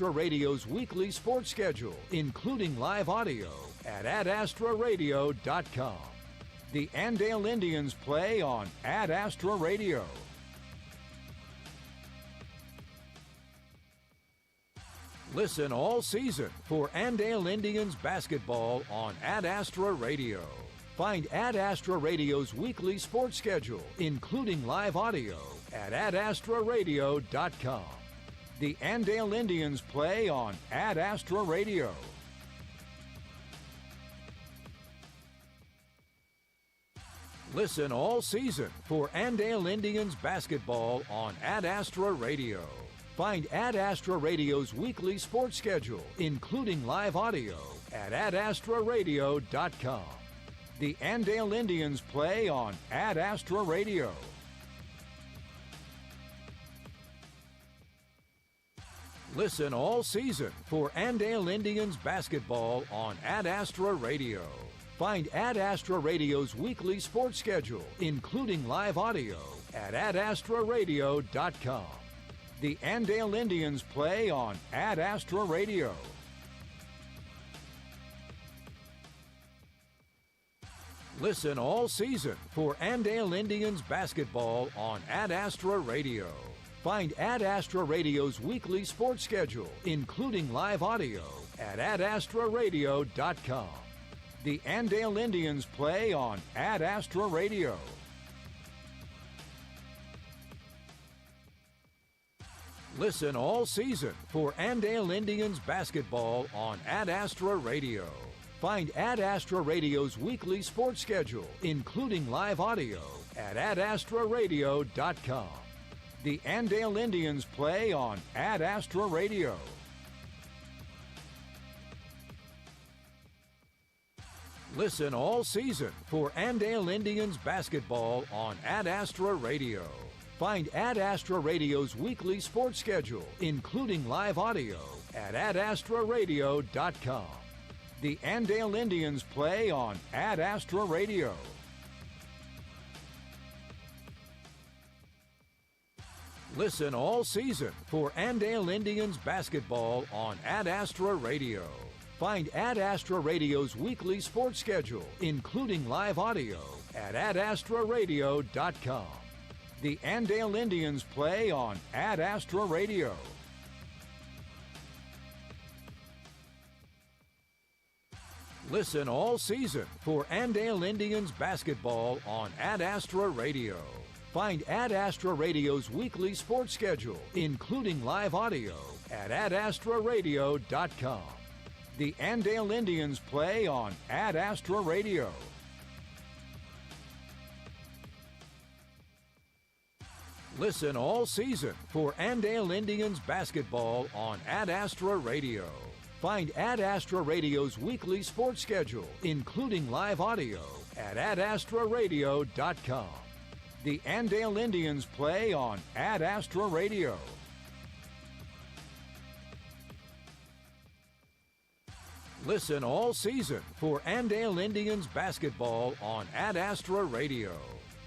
Astra Radio's weekly sports schedule, including live audio, at adastraradio.com. The Andale Indians play on Ad Astra Radio. Listen all season for Andale Indians basketball on Ad Astra Radio. Find Ad Astra Radio's weekly sports schedule, including live audio, at adastraradio.com. The Andale Indians play on Ad Astra Radio. Listen all season for Andale Indians basketball on Ad Astra Radio. Find Ad Astra Radio's weekly sports schedule, including live audio, at adastraradio.com. The Andale Indians play on Ad Astra Radio. Listen all season for Andale Indians basketball on Ad Astra Radio. Find Ad Astra Radio's weekly sports schedule, including live audio, at adastraradio.com. The Andale Indians play on Ad Astra Radio. Listen all season for Andale Indians basketball on Ad Astra Radio. Find Ad Astra Radio's weekly sports schedule, including live audio, at adastraradio.com. The Andale Indians play on Ad Astra Radio. Listen all season for Andale Indians basketball on Ad Astra Radio. Find Ad Astra Radio's weekly sports schedule, including live audio, at adastraradio.com. The Andale Indians play on Ad Astra Radio. Listen all season for Andale Indians basketball on Ad Astra Radio. Find Ad Astra Radio's weekly sports schedule, including live audio, at adastraradio.com. The Andale Indians play on Ad Astra Radio. Listen all season for Andale Indians basketball on Ad Astra Radio. Find Ad Astra Radio's weekly sports schedule, including live audio, at adastraradio.com. The Andale Indians play on Ad Astra Radio. Listen all season for Andale Indians basketball on Ad Astra Radio. Find Ad Astra Radio's weekly sports schedule, including live audio, at adastraradio.com. The Andale Indians play on Ad Astra Radio. Listen all season for Andale Indians basketball on Ad Astra Radio. Find Ad Astra Radio's weekly sports schedule, including live audio, at adastraradio.com. The Andale Indians play on Ad Astra Radio. Listen all season for Andale Indians basketball on Ad Astra Radio.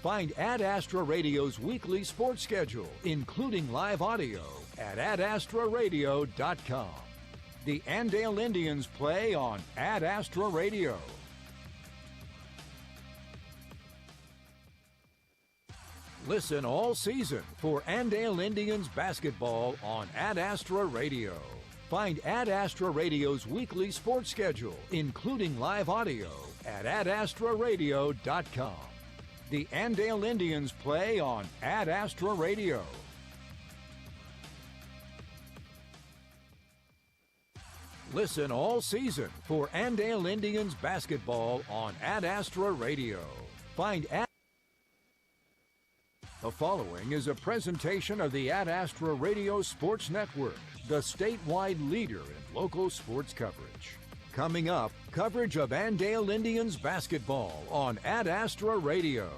Find Ad Astra Radio's weekly sports schedule, including live audio, at adastraradio.com. The Andale Indians play on Ad Astra Radio. Listen all season for Andale Indians basketball on Ad Astra Radio. Find Ad Astra Radio's weekly sports schedule, including live audio, at adastraradio.com. The Andale Indians play on Ad Astra Radio. Listen all season for Andale Indians basketball on Ad Astra Radio. Find The following is a presentation of the Ad Astra Radio Sports Network, the statewide leader in local sports coverage. Coming up, coverage of Andale Indians basketball on Ad Astra Radio.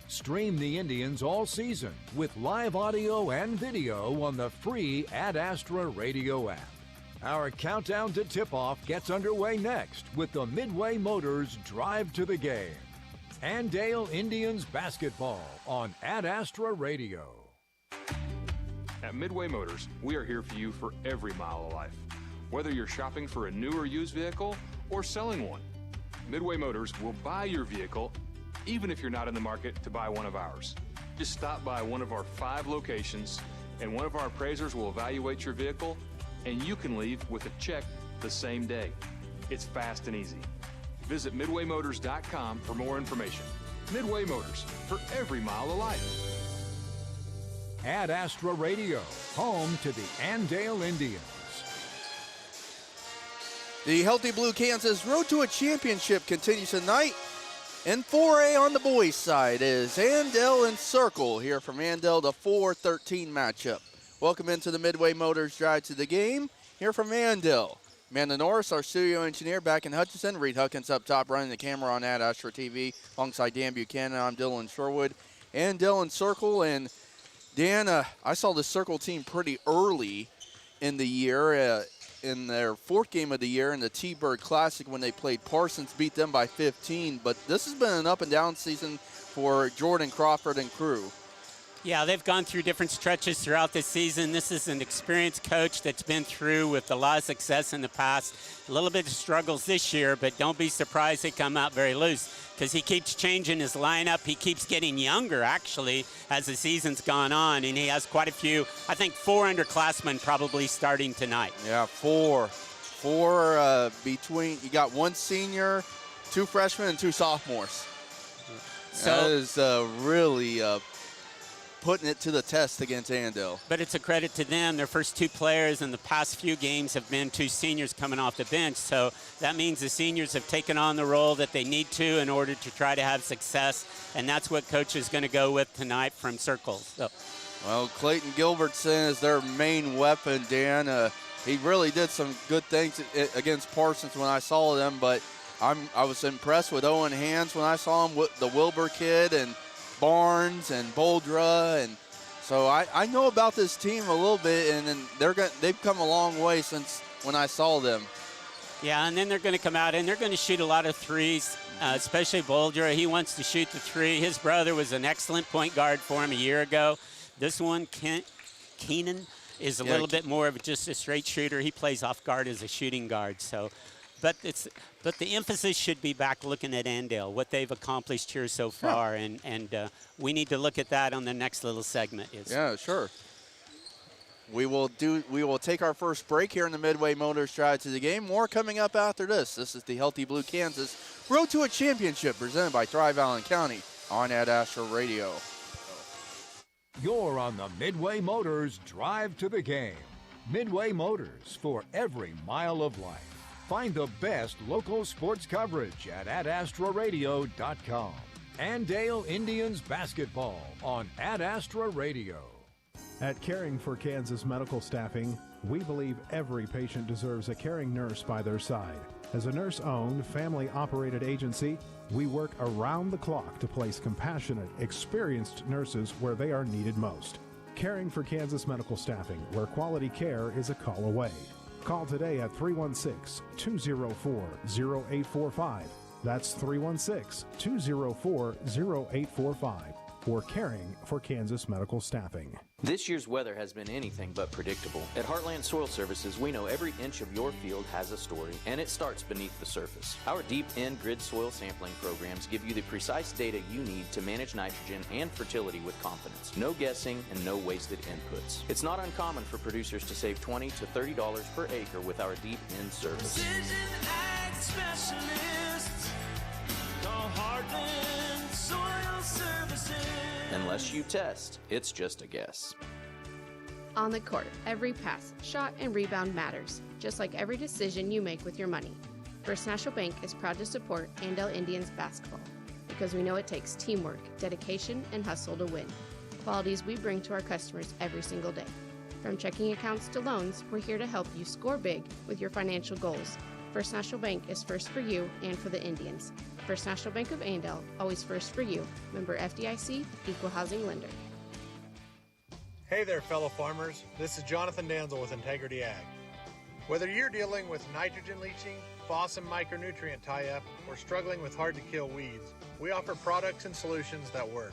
Stream the Indians all season with live audio and video on the free Ad Astra Radio app. Our countdown to tip-off gets underway next with the Midway Motors Drive to the Game. Andale Indians basketball on Ad Astra Radio. At Midway Motors, we are here for you for every mile of life. Whether you're shopping for a new or used vehicle or selling one, Midway Motors will buy your vehicle even if you're not in the market to buy one of ours. Just stop by one of our 5 locations and one of our appraisers will evaluate your vehicle and you can leave with a check the same day. It's fast and easy. Visit MidwayMotors.com for more information. Midway Motors, for every mile of life. Ad Astra Radio, home to the Andale Indians. The Healthy Blue Kansas Road to a Championship continues tonight. In 4A on the boys' side is Andale and Circle here from Andale, the 4-13 matchup. Welcome into the Midway Motors Drive to the Game here from Andale. Amanda Norris, our studio engineer, back in Hutchinson. Reed Huckins up top running the camera on Ad Astra TV alongside Dan Buchanan. I'm Dylan Sherwood. Andale and Circle. And Dan, I saw the Circle team pretty early in the year. In their 4th game of the year in the T-Bird Classic when they played Parsons, beat them by 15. But this has been an up-and-down season for Jordan Crawford and crew. Yeah, they've gone through different stretches throughout this season. This is an experienced coach that's been through with a lot of success in the past. A little bit of struggles this year, but don't be surprised they come out very loose because he keeps changing his lineup. He keeps getting younger, actually, as the season's gone on, and he has quite a few, I think 4 underclassmen probably starting tonight. Yeah, 4. 4 between, you got 1 senior, 2 freshmen, and 2 sophomores. So that is really putting it to the test against Andale. But it's a credit to them. Their first 2 players in the past few games have been 2 seniors coming off the bench. So that means the seniors have taken on the role that they need to in order to try to have success. And that's what Coach is going to go with tonight from Circle. So. Well, Clayton Gilbertson is their main weapon, Dan. He really did some good things against Parsons when I saw them, but I was impressed with Owen Hands when I saw him with the Wilbur kid and Barnes and Boldra, and so I know about this team a little bit, and they've come a long way since when I saw them. Yeah, and then they're going to come out and they're going to shoot a lot of threes, especially Boldra. He wants to shoot the 3. His brother was an excellent point guard for him a year ago. This one, Keenan, is a little bit more of just a straight shooter. He plays off guard as a shooting guard, so. But the emphasis should be back looking at Andale, what they've accomplished here so far, and we need to look at that on the next little segment. Yeah, sure. We will take our first break here in the Midway Motors Drive to the Game. More coming up after this. This is the Healthy Blue Kansas Road to a Championship presented by Thrive Allen County on Ad Astra Radio. You're on the Midway Motors Drive to the Game. Midway Motors, for every mile of life. Find the best local sports coverage at adastraradio.com. Andale Indians basketball on Ad Astra Radio. At Caring for Kansas Medical Staffing, we believe every patient deserves a caring nurse by their side. As a nurse-owned, family-operated agency, we work around the clock to place compassionate, experienced nurses where they are needed most. Caring for Kansas Medical Staffing, where quality care is a call away. Call today at 316-204-0845. That's 316-204-0845 for Caring for Kansas Medical Staffing. This year's weather has been anything but predictable. At Heartland Soil Services, we know every inch of your field has a story, and it starts beneath the surface. Our deep in-grid soil sampling programs give you the precise data you need to manage nitrogen and fertility with confidence. No guessing and no wasted inputs. It's not uncommon for producers to save $20 to $30 per acre with our deep in service. Precision Ag Specialists, call Heartland Soil Services. Unless you test, it's just a guess. On the court, every pass, shot, and rebound matters, just like every decision you make with your money. First National Bank is proud to support Andale Indians basketball because we know it takes teamwork, dedication, and hustle to win. Qualities we bring to our customers every single day. From checking accounts to loans, we're here to help you score big with your financial goals. First National Bank is first for you and for the Indians. First National Bank of Andale, always first for you. Member FDIC, Equal Housing Lender. Hey there, fellow farmers. This is Jonathan Danzel with Integrity Ag. Whether you're dealing with nitrogen leaching, phos and micronutrient tie-up, or struggling with hard-to-kill weeds, we offer products and solutions that work.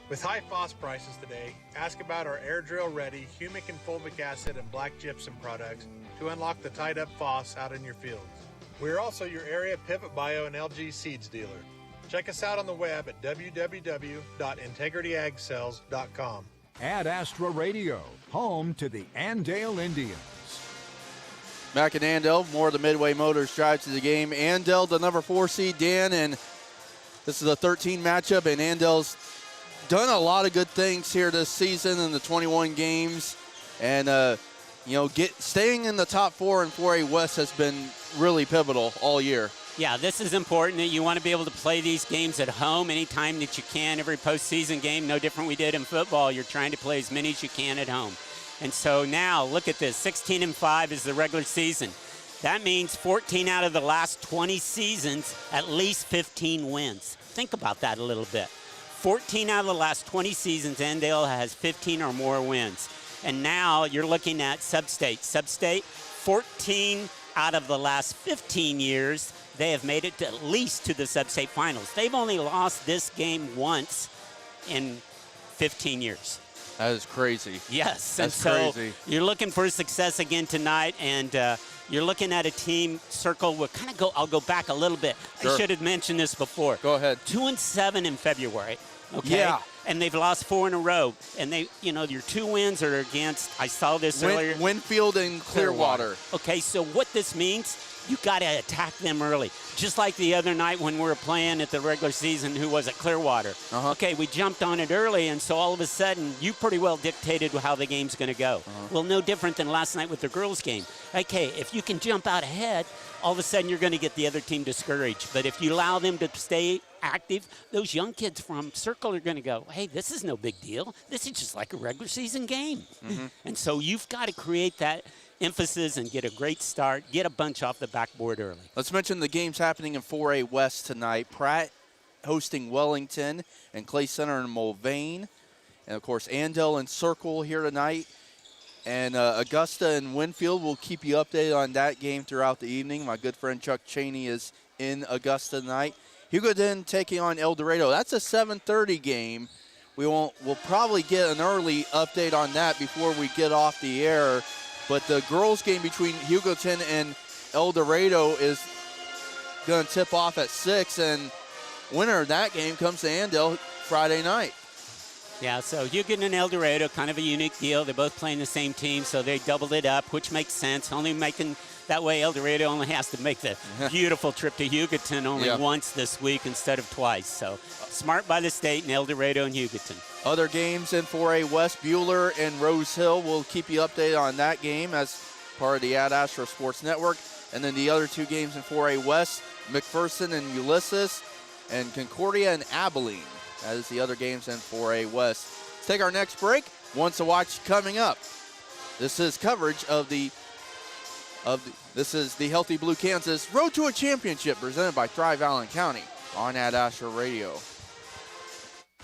With high FOSS prices today, ask about our air drill ready humic and fulvic acid and black gypsum products to unlock the tied up FOSS out in your fields. We are also your area Pivot Bio and LG Seeds dealer. Check us out on the web at www.integrityagcells.com. Ad Astra Radio, home to the Andale Indians. Back in Andale, more of the Midway Motors drive to the game. Andale, the number 4 seed, Dan, and this is a 13 matchup, and Andale's done a lot of good things here this season in the 21 games, and staying in the top 4 in 4A West has been really pivotal all year. Yeah, this is important. You want to be able to play these games at home anytime that you can. Every postseason game, no different we did in football. You're trying to play as many as you can at home. And so now, look at this. 16-5 is the regular season. That means 14 out of the last 20 seasons, at least 15 wins. Think about that a little bit. 14 out of the last 20 seasons, Andale has 15 or more wins. And now you're looking at Sub-State. Sub-State, 14 out of the last 15 years, they have made it to at least to the Sub-State finals. They've only lost this game once in 15 years. That is crazy. Yes, that's and so crazy. You're looking for success again tonight, and you're looking at a team Circle. We'll kind of go. I'll go back a little bit. Sure. I should have mentioned this before. Go ahead. 2-7 in February. Okay. Yeah. And they've lost 4 in a row. And your 2 wins are against. I saw this earlier. Winfield and Clearwater. Okay. So what this means, you got to attack them early. Just like the other night when we were playing at the regular season, who was at Clearwater. Okay, we jumped on it early, and so all of a sudden, you pretty well dictated how the game's going to go. Well, no different than last night with the girls' game. Okay, if you can jump out ahead, all of a sudden you're going to get the other team discouraged. But if you allow them to stay active, those young kids from Circle are going to go, hey, this is no big deal. This is just like a regular season game. And so you've got to create that emphasis and get a great start, get a bunch off the backboard early. Let's mention the games happening in 4A West tonight. Pratt hosting Wellington and Clay Center in Mulvane. And, of course, Andale and Circle here tonight. And Augusta and Winfield will keep you updated on that game throughout the evening. My good friend Chuck Cheney is in Augusta tonight. Hugoton taking on El Dorado. That's a 7:30 game. We'll probably get an early update on that before we get off the air. But the girls' game between Hugoton and El Dorado is going to tip off at 6, and winner of that game comes to Andale Friday night. Yeah, so Hugoton and El Dorado, kind of a unique deal. They're both playing the same team, so they doubled it up, which makes sense. Only making that way, El Dorado only has to make the beautiful trip to Hugoton only once this week instead of twice. So smart by the state and El Dorado and Hugoton. Other games in 4A West, Bueller and Rose Hill. We'll keep you updated on that game as part of the Ad Astra Sports Network. And then the other 2 games in 4A West, McPherson and Ulysses, and Concordia and Abilene. That is the other games in 4A West. Let's take our next break. Once to watch coming up. This is coverage of the Healthy Blue Kansas Road to a Championship presented by Thrive Allen County on Ad Astra Radio.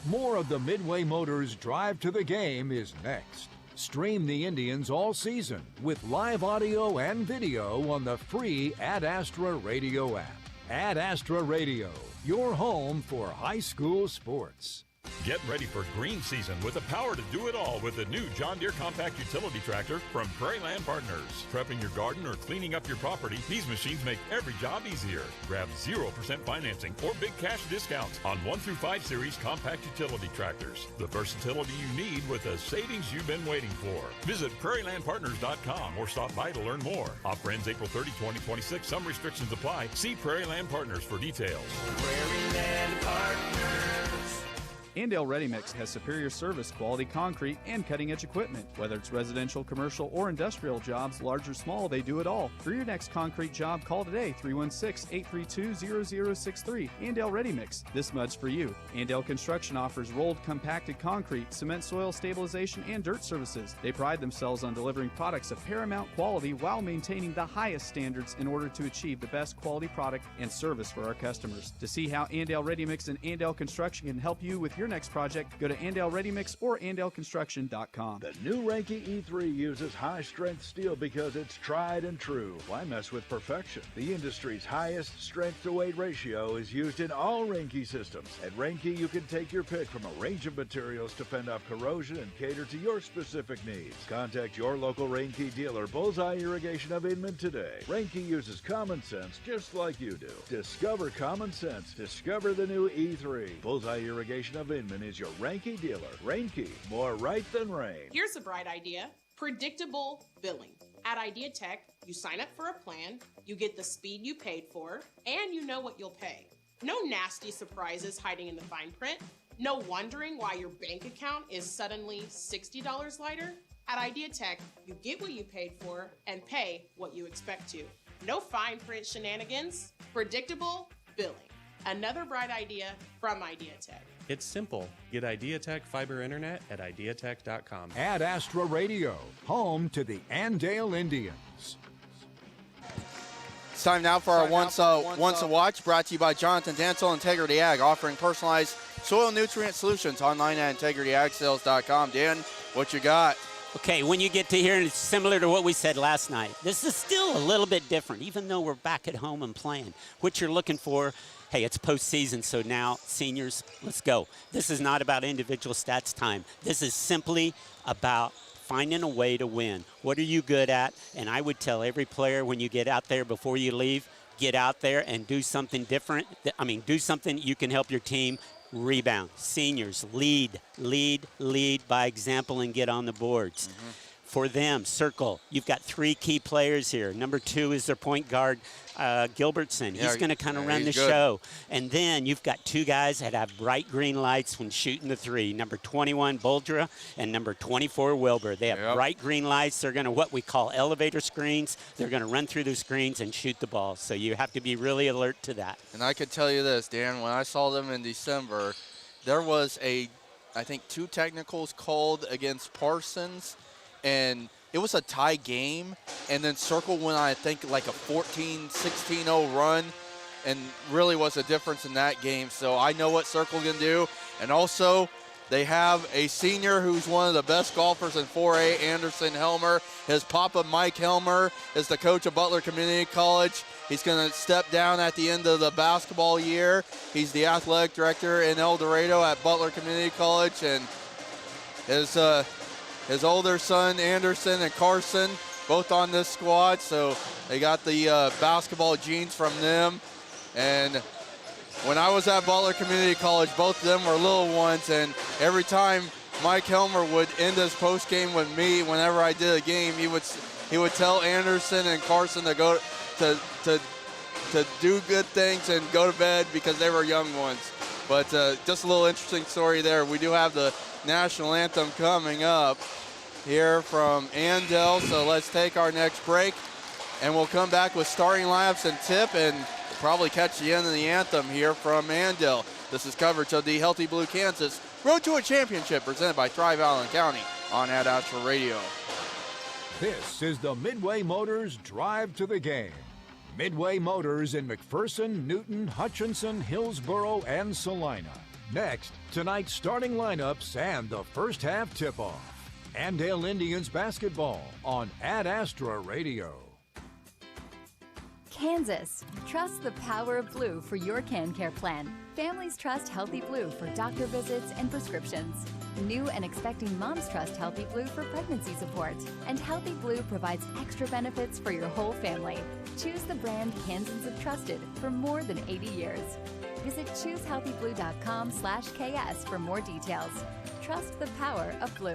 More of the Midway Motors Drive to the Game is next. Stream the Indians all season with live audio and video on the free Ad Astra Radio app. Ad Astra Radio, your home for high school sports. Get ready for green season with the power to do it all with the new John Deere compact utility tractor from Prairie Land Partners. Prepping your garden or cleaning up your property, these machines make every job easier. Grab 0% financing or big cash discounts on 1 through 5 series compact utility tractors. The versatility you need with the savings you've been waiting for. Visit prairielandpartners.com or stop by to learn more. Offer ends April 30, 2026. Some restrictions apply. See Prairie Land Partners for details. Prairie Land Partners. Andale Ready Mix has superior service, quality concrete, and cutting-edge equipment. Whether it's residential, commercial, or industrial jobs, large or small, they do it all. For your next concrete job, call today, 316-832-0063. Andale Ready Mix. This mud's for you. Andale Construction offers rolled compacted concrete, cement soil stabilization, and dirt services. They pride themselves on delivering products of paramount quality while maintaining the highest standards in order to achieve the best quality product and service for our customers. To see how Andale Ready Mix and Andale Construction can help you with your your next project, go to Andale Ready Mix or AndaleConstruction.com. The new Reinke E3 uses high-strength steel because it's tried and true. Why mess with perfection? The industry's highest strength-to-weight ratio is used in all Reinke systems. At Reinke, you can take your pick from a range of materials to fend off corrosion and cater to your specific needs. Contact your local Reinke dealer, Bullseye Irrigation of Inman, today. Reinke uses common sense just like you do. Discover common sense. Discover the new E3. Bullseye Irrigation of Inman is your Reinke dealer. Reinke, more right than rain. Here's a bright idea. Predictable billing. At Idea Tech, you sign up for a plan, you get the speed you paid for, and you know what you'll pay. No nasty surprises hiding in the fine print. No wondering why your bank account is suddenly $60 lighter. At Idea Tech, you get what you paid for and pay what you expect to. No fine print shenanigans. Predictable billing. Another bright idea from Idea Tech. It's simple. Get IdeaTech fiber internet at ideatech.com. Ad Astra Radio, home to the Andale Indians. It's time now for our Once a Watch, brought to you by Jonathan Dancel, Integrity Ag, offering personalized soil nutrient solutions online at integrityagsales.com. Dan, what you got? Okay, when you get to here, and it's similar to what we said last night. This is still a little bit different, even though we're back at home and playing. What you're looking for, hey, it's postseason, so now, seniors, let's go. This is not about individual stats time. This is simply about finding a way to win. What are you good at? And I would tell every player when you get out there before you leave, get out there and do something different. Do something you can help your team rebound. Seniors, lead by example and get on the boards. Mm-hmm. For them, circle. You've got 3 key players here. Number 2 is their point guard, Gilbertson. He's going to kind of run the show. And then you've got 2 guys that have bright green lights when shooting the 3. Number 21, Boldra, and number 24, Wilbur. They have bright green lights. They're going to what we call elevator screens. They're going to run through the screens and shoot the ball. So you have to be really alert to that. And I could tell you this, Dan, when I saw them in December, there was I think 2 technicals called against Parsons, and it was a tie game, and then Circle went on, I think, like a 14-16-0 run, and really was a difference in that game. So I know what Circle can do. And also, they have a senior who's one of the best golfers in 4A, Anderson Helmer. His papa, Mike Helmer, is the coach of Butler Community College. He's going to step down at the end of the basketball year. He's the athletic director in El Dorado at Butler Community College, and his older son, Anderson, and Carson, both on this squad. So they got the basketball genes from them. And when I was at Butler Community College, both of them were little ones. And every time Mike Helmer would end his post game with me, whenever I did a game, he would tell Anderson and Carson to go to do good things and go to bed because they were young ones. But just a little interesting story there. We do have the national anthem coming up here from Andale, so let's take our next break, and we'll come back with starting lineups and tip, and probably catch the end of the anthem here from Andale. This is coverage of the Healthy Blue Kansas Road to a Championship, presented by Tri-Valley County on Ad Astra Radio. This is the Midway Motors Drive to the Game. Midway Motors in McPherson, Newton, Hutchinson, Hillsboro, and Salina. Next, tonight's starting lineups and the first half tip-off. Andale Indians basketball on Ad Astra Radio. Kansas, trust the power of blue for your CanCare plan. Families trust Healthy Blue for doctor visits and prescriptions. New and expecting moms trust Healthy Blue for pregnancy support. And Healthy Blue provides extra benefits for your whole family. Choose the brand Kansans have trusted for more than 80 years. Visit choosehealthyblue.com/KS for more details. Trust the power of blue.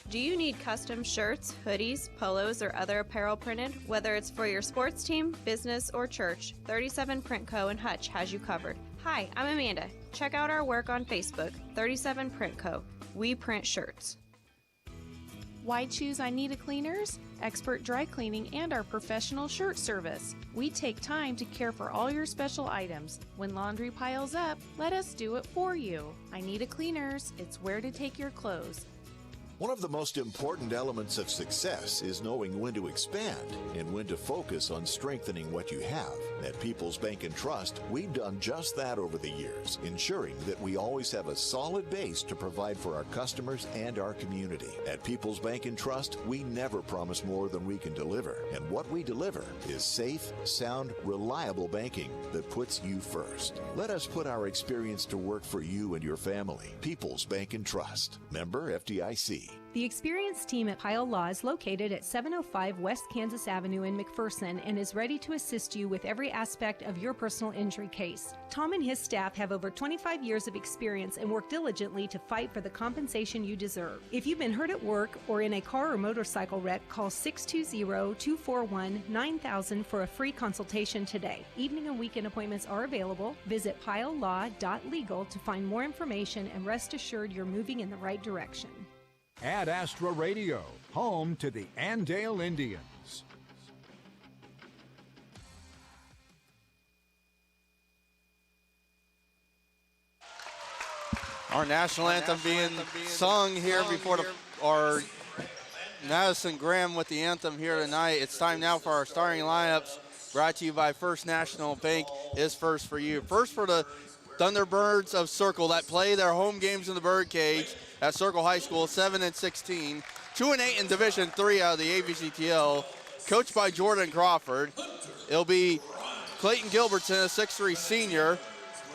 Do you need custom shirts, hoodies, polos, or other apparel printed? Whether it's for your sports team, business, or church, 37 Print Co. in Hutch has you covered. Hi, I'm Amanda. Check out our work on Facebook, 37 Print Co. We print shirts. Why choose I Need a Cleaners? Expert dry cleaning and our professional shirt service. We take time to care for all your special items. When laundry piles up, let us do it for you. I Need a Cleaners. It's where to take your clothes. One of the most important elements of success is knowing when to expand and when to focus on strengthening what you have. At People's Bank and Trust, we've done just that over the years, ensuring that we always have a solid base to provide for our customers and our community. At People's Bank and Trust, we never promise more than we can deliver, and what we deliver is safe, sound, reliable banking that puts you first. Let us put our experience to work for you and your family. People's Bank and Trust. Member FDIC. The experienced team at Pyle Law is located at 705 West Kansas Avenue in McPherson and is ready to assist you with every aspect of your personal injury case. Tom and his staff have over 25 years of experience and work diligently to fight for the compensation you deserve. If you've been hurt at work or in a car or motorcycle wreck, call 620-241-9000 for a free consultation today. Evening and weekend appointments are available. Visit pylelaw.legal to find more information and rest assured you're moving in the right direction. Ad Astra Radio, home to the Andale Indians. Our national anthem being sung here before our Madison Graham with the anthem here tonight. It's time now for our starting lineups, brought to you by First National Bank is First for You. First for the Thunderbirds of Circle that play their home games in the Birdcage at Circle High School, 7-16, 2-8 in Division III out of the ABCTL, coached by Jordan Crawford. It'll be Clayton Gilbertson, a 6'3 senior.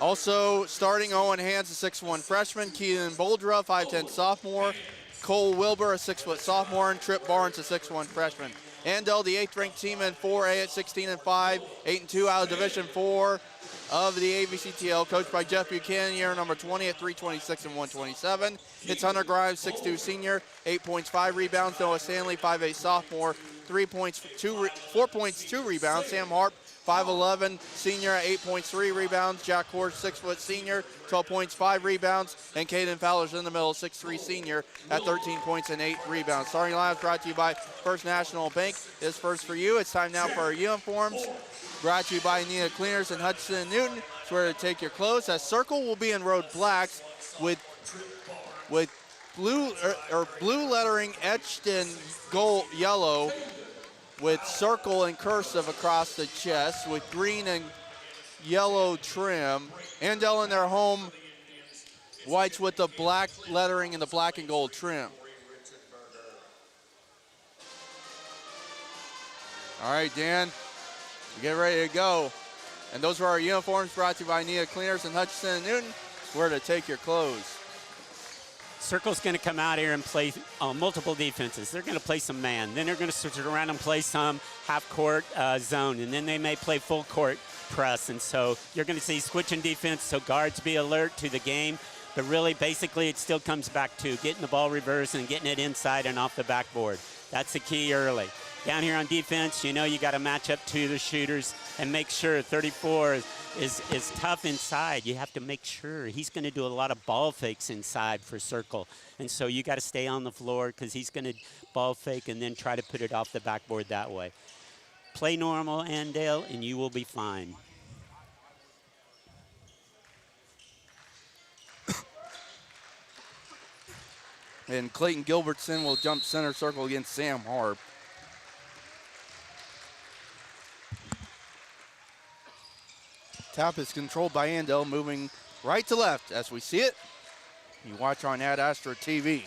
Also starting Owen Hans, a 6'1 freshman. Keaton Boldra, 5'10 sophomore. Cole Wilbur, a 6-foot sophomore. And Trip Barnes, a 6'1 freshman. Andale, the 8th-ranked team in 4A at 16-5, 8-2 out of Division IV of the ABCTL, coached by Jeff Buchanan, year number 20 at 326 and 127. It's Hunter Grimes, 6'2 senior, 8 points, 5 rebounds. Noah Stanley, 5'8 sophomore, 4 points, 2 rebounds. Sam Harp, 5'11 senior at 8 points, 3 rebounds. Jack Horst, 6-foot senior, 12 points, 5 rebounds. And Caden Fowler's in the middle, 6'3 senior at 13 points and 8 rebounds. Starting lineup brought to you by First National Bank is First for You. It's time now for our uniforms. Brought to you by Nina Cleaners and Hudson and Newton. It's where to take your clothes. As Circle will be in road blacks with blue lettering etched in gold yellow, with Circle and cursive across the chest, with green and yellow trim. Andale in their home whites with the black lettering and the black and gold trim. All right, Dan, get ready to go. And those were our uniforms, brought to you by Nia Cleaners and Hutchinson and Newton. Where to take your clothes. Circle's going to come out here and play multiple defenses. They're going to play some man. Then they're going to switch it around and play some half-court zone. And then they may play full-court press. And so you're going to see switching defense, so guards be alert to the game. But really, basically, it still comes back to getting the ball reversed and getting it inside and off the backboard. That's the key early. Down here on defense, you know you got to match up to the shooters and make sure 34 is tough inside. You have to make sure. He's going to do a lot of ball fakes inside for Circle. And so you got to stay on the floor because he's going to ball fake and then try to put it off the backboard that way. Play normal, Andale, and you will be fine. And Clayton Gilbertson will jump center circle against Sam Harp. Tap is controlled by Andale, moving right to left as we see it. You watch on Ad Astra TV.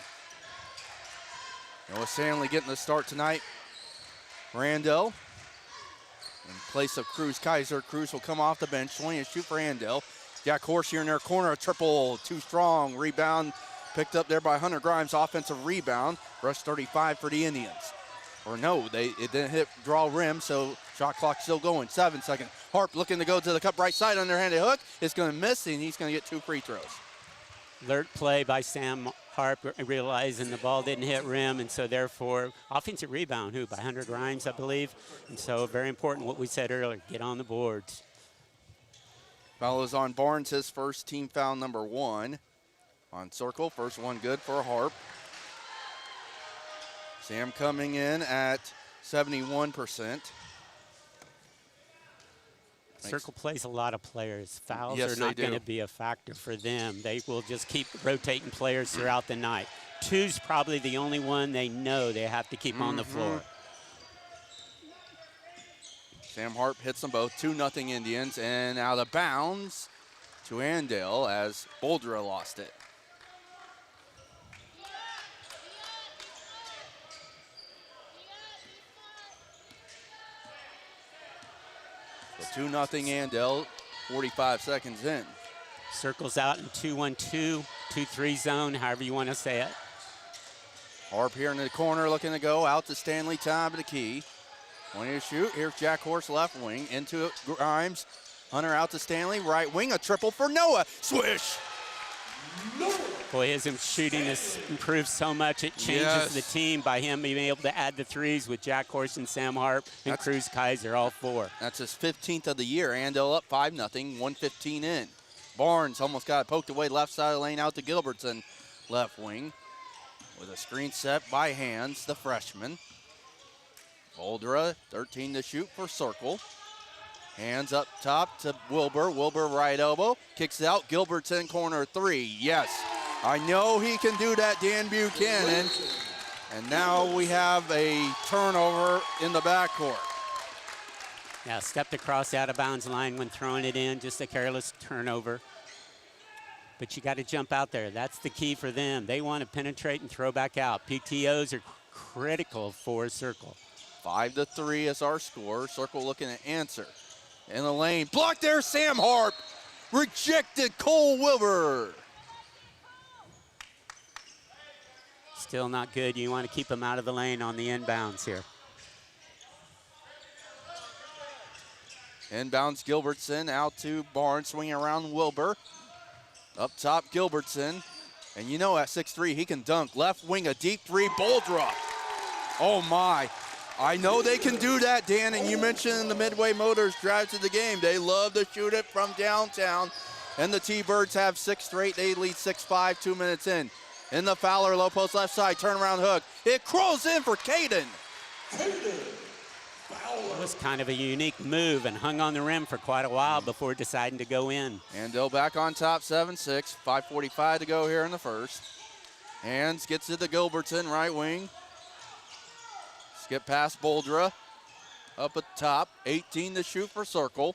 Noah Stanley getting the start tonight for Andale. In place of Cruz Kaiser, Cruz will come off the bench, swing and shoot for Andale. Jack Horse here in their corner, a triple, too strong. Rebound picked up there by Hunter Grimes, offensive rebound. Rush 35 for the Indians. Or no, it didn't hit draw rim, so shot clock still going. 7 seconds. Harp looking to go to the cup right side, underhanded hook. It's going to miss, and he's going to get 2 free throws. Alert play by Sam Harp, realizing the ball didn't hit rim, and so therefore offensive rebound, by Hunter Grimes, I believe. And so very important what we said earlier, get on the boards. Foul is on Barnes, his first team foul number 1 on Circle. First one good for Harp. Sam coming in at 71%. Circle plays a lot of players. Fouls yes, are not going to be a factor for them. They will just keep rotating players throughout the night. two's probably the only one they know they have to keep on the floor. Sam Harp hits them both, 2-0 Indians, and out of bounds to Andale as Boldra lost it. So 2-0 Andale, 45 seconds in. Circles out in 2-1-2, 2-3 zone, however you want to say it. Harp here in the corner looking to go out to Stanley, top of the key. 20 to shoot. Here's Jack Horse left wing into it. Grimes. Hunter out to Stanley. Right wing. A triple for Noah. Swish. Boy, his shooting has improved so much. It changes the team by him being able to add the threes with Jack Horse and Sam Harp and Cruz Kaiser, all four. That's his 15th of the year. Andale up 5-0, 1:15 in. Barnes almost got it poked away left side of the lane out to Gilbertson. Left wing with a screen set by Hands, the freshman. Boldra, 13 to shoot for Circle. Hands up top to Wilbur. Wilbur right elbow. Kicks it out. Gilbertson corner three. Yes. I know he can do that, Dan Buchanan. And now we have a turnover in the backcourt. Yeah, stepped across the out of bounds line when throwing it in. Just a careless turnover. But you got to jump out there. That's the key for them. They want to penetrate and throw back out. PTOs are critical for Circle. 5-3 is our score. Circle looking to answer. In the lane. Blocked there, Sam Harp. Rejected Cole Wilbur. Still not good. You want to keep him out of the lane on the inbounds here. Inbounds Gilbertson out to Barnes, swinging around Wilbur. Up top Gilbertson. And you know at 6'3", he can dunk. Left wing, a deep three, Boldra. Oh my. I know they can do that, Dan, and you mentioned the Midway Motors drive to the game. They love to shoot it from downtown. And the T-Birds have 6 straight. They lead 6-5, 2 minutes in. In the Fowler, low post left side, turnaround hook. It crawls in for Caden. It was kind of a unique move and hung on the rim for quite a while before deciding to go in. Andale back on top, 7-6. 5:45 to go here in the first. Hands gets it to Gilbertson, right wing. Skip past Boldra. Up at top, 18 to shoot for Circle.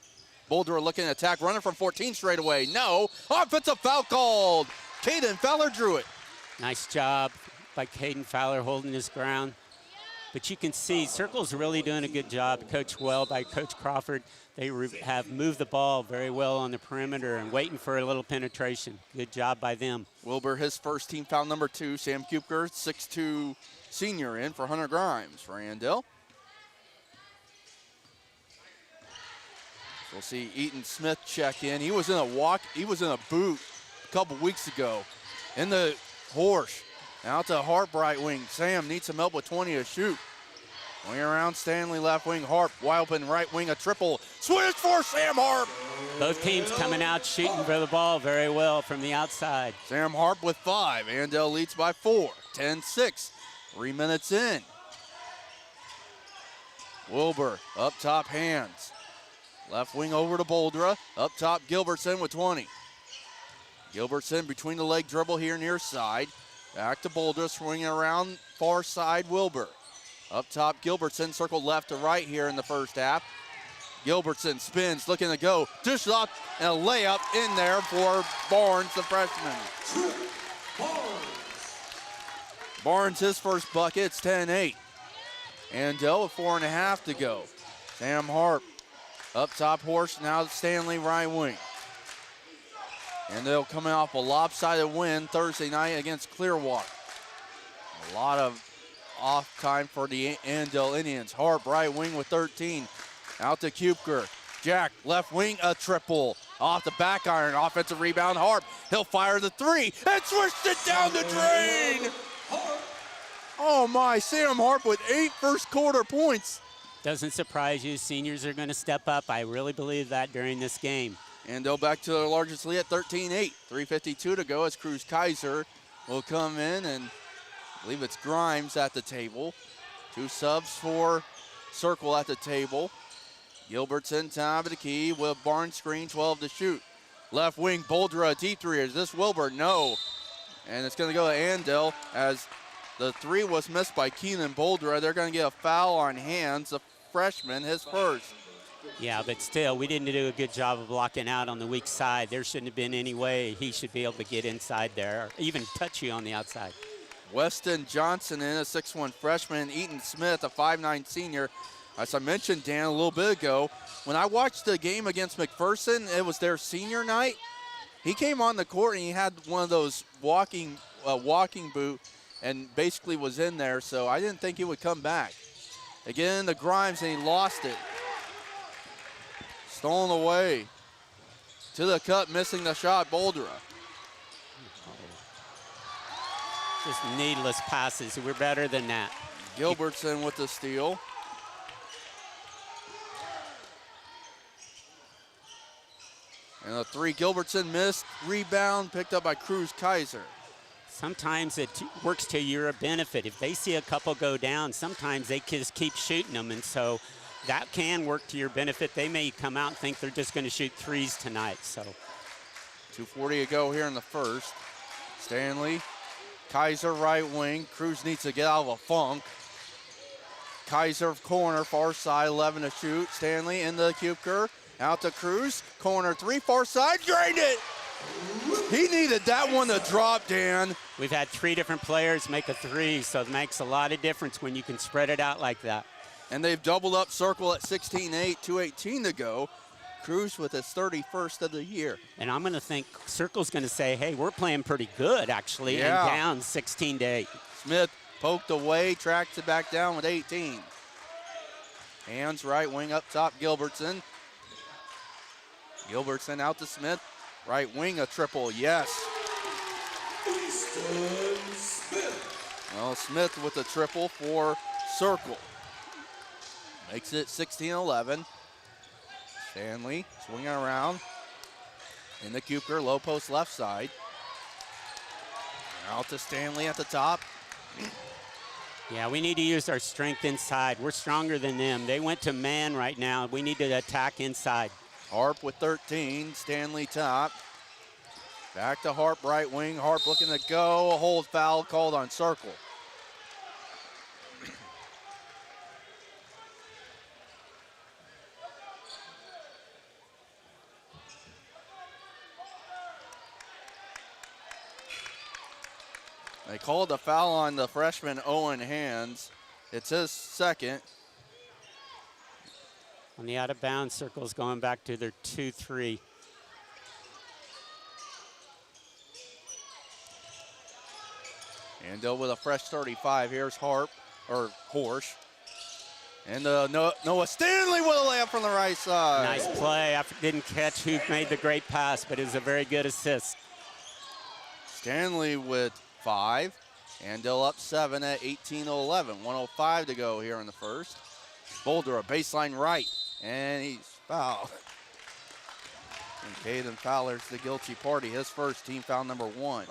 Boldra looking to attack, running from 14 straight away. No, offensive foul called. Caden Fowler drew it. Nice job by Caden Fowler holding his ground. But you can see Circle's really doing a good job, coached well by Coach Crawford. They have moved the ball very well on the perimeter and waiting for a little penetration. Good job by them. Wilbur, his first team foul number 2. Sam Kupker, 6'2", senior in for Hunter Grimes for Andale. We'll see Eaton Smith check in. He was in a boot a couple weeks ago. In the Horse. Out to Harp right wing. Sam needs some help with 20 to shoot. Wing around Stanley left wing. Harp wide open right wing, a triple. Switch for Sam Harp. Both teams coming out shooting for the ball very well from the outside. Sam Harp with 5. Andale leads by 4. 10-6. 3 minutes in. Wilbur up top, Hands. Left wing over to Boldra. Up top, Gilbertson with 20. Gilbertson between the leg dribble here near side. Back to Boldra, swinging around far side, Wilbur. Up top, Gilbertson, circled left to right here in the first half. Gilbertson spins, looking to go. Dish up and a layup in there for Barnes, the freshman. Barnes, his first bucket, it's 10-8. Andale with 4.5 to go. Sam Harp up top, Horse, now Stanley right wing. And they'll coming off a lopsided win Thursday night against Clearwater. A lot of off time for the Andale Indians. Harp right wing with 13. Out to Kupker. Jack left wing, a triple. Off the back iron, offensive rebound, Harp. He'll fire the 3 and switched it down the drain. Oh my, Sam Harp with 8 first quarter points. Doesn't surprise you, seniors are going to step up. I really believe that during this game. Andale back to their largest lead at 13-8. 3:52 to go as Cruz Kaiser will come in, and I believe it's Grimes at the table. 2 subs for Circle at the table. Gilbertson, top of the key with Barnes screen, 12 to shoot. Left wing, Boldra, deep 3. Is this Wilbur? No. And it's going to go to Andale as the three was missed by Keenan Boldra. They're going to get a foul on Hands, the freshman, his first. Yeah, but still, we didn't do a good job of blocking out on the weak side. There shouldn't have been any way he should be able to get inside there or even touch you on the outside. Weston Johnson in, a 6'1 freshman. Eaton Smith, a 5'9 senior. As I mentioned, Dan, a little bit ago, when I watched the game against McPherson, it was their senior night. He came on the court and he had one of those walking boot and basically was in there, so I didn't think he would come back. Again, the Grimes, and he lost it. Stolen away. To the cup, missing the shot, Boldra. Just needless passes. We're better than that. Gilbertson with the steal. And a three, Gilbertson missed. Rebound picked up by Cruz Kaiser. Sometimes it works to your benefit. If they see a couple go down, sometimes they just keep shooting them, and so that can work to your benefit. They may come out and think they're just going to shoot threes tonight. So 2:40 to go here in the first. Stanley, Kaiser right wing. Cruz needs to get out of a funk. Kaiser corner, far side, 11 to shoot. Stanley in the Kuepker, out to Cruz. Corner three, far side, drained it. He needed that one to drop, Dan. We've had three different players make a three, so it makes a lot of difference when you can spread it out like that. And they've doubled up Circle at 16-8, 2:18 to go. Cruz with his 31st of the year. And I'm going to think Circle's going to say, hey, we're playing pretty good, actually, and down 16-8. Smith poked away, tracks it back down with 18. Hands right wing up top, Gilbertson. Gilbertson out to Smith. Right wing, a triple, yes. Well, Smith with a triple for Circle. Makes it 16-11. Stanley swinging around in the Kuepker, low post left side. Out to Stanley at the top. Yeah, we need to use our strength inside. We're stronger than them. They went to man right now. We need to attack inside. Harp with 13, Stanley top. Back to Harp right wing. Harp looking to go. A hold foul called on Circle. They called the foul on the freshman Owen Hands. It's his second. On the out of bounds, Circle's going back to their 2-3. Andale with a fresh 35. Here's Harp, or Horsch. And Noah Stanley with a layup from the right side. Nice play. I didn't catch who made the great pass, but it was a very good assist. Stanley with 5. Andale up 7 at 18-11. 1:05 to go here in the first. Boulder, a baseline right, and he's fouled. And Caden Fowler's the guilty party. His first, team foul number 1.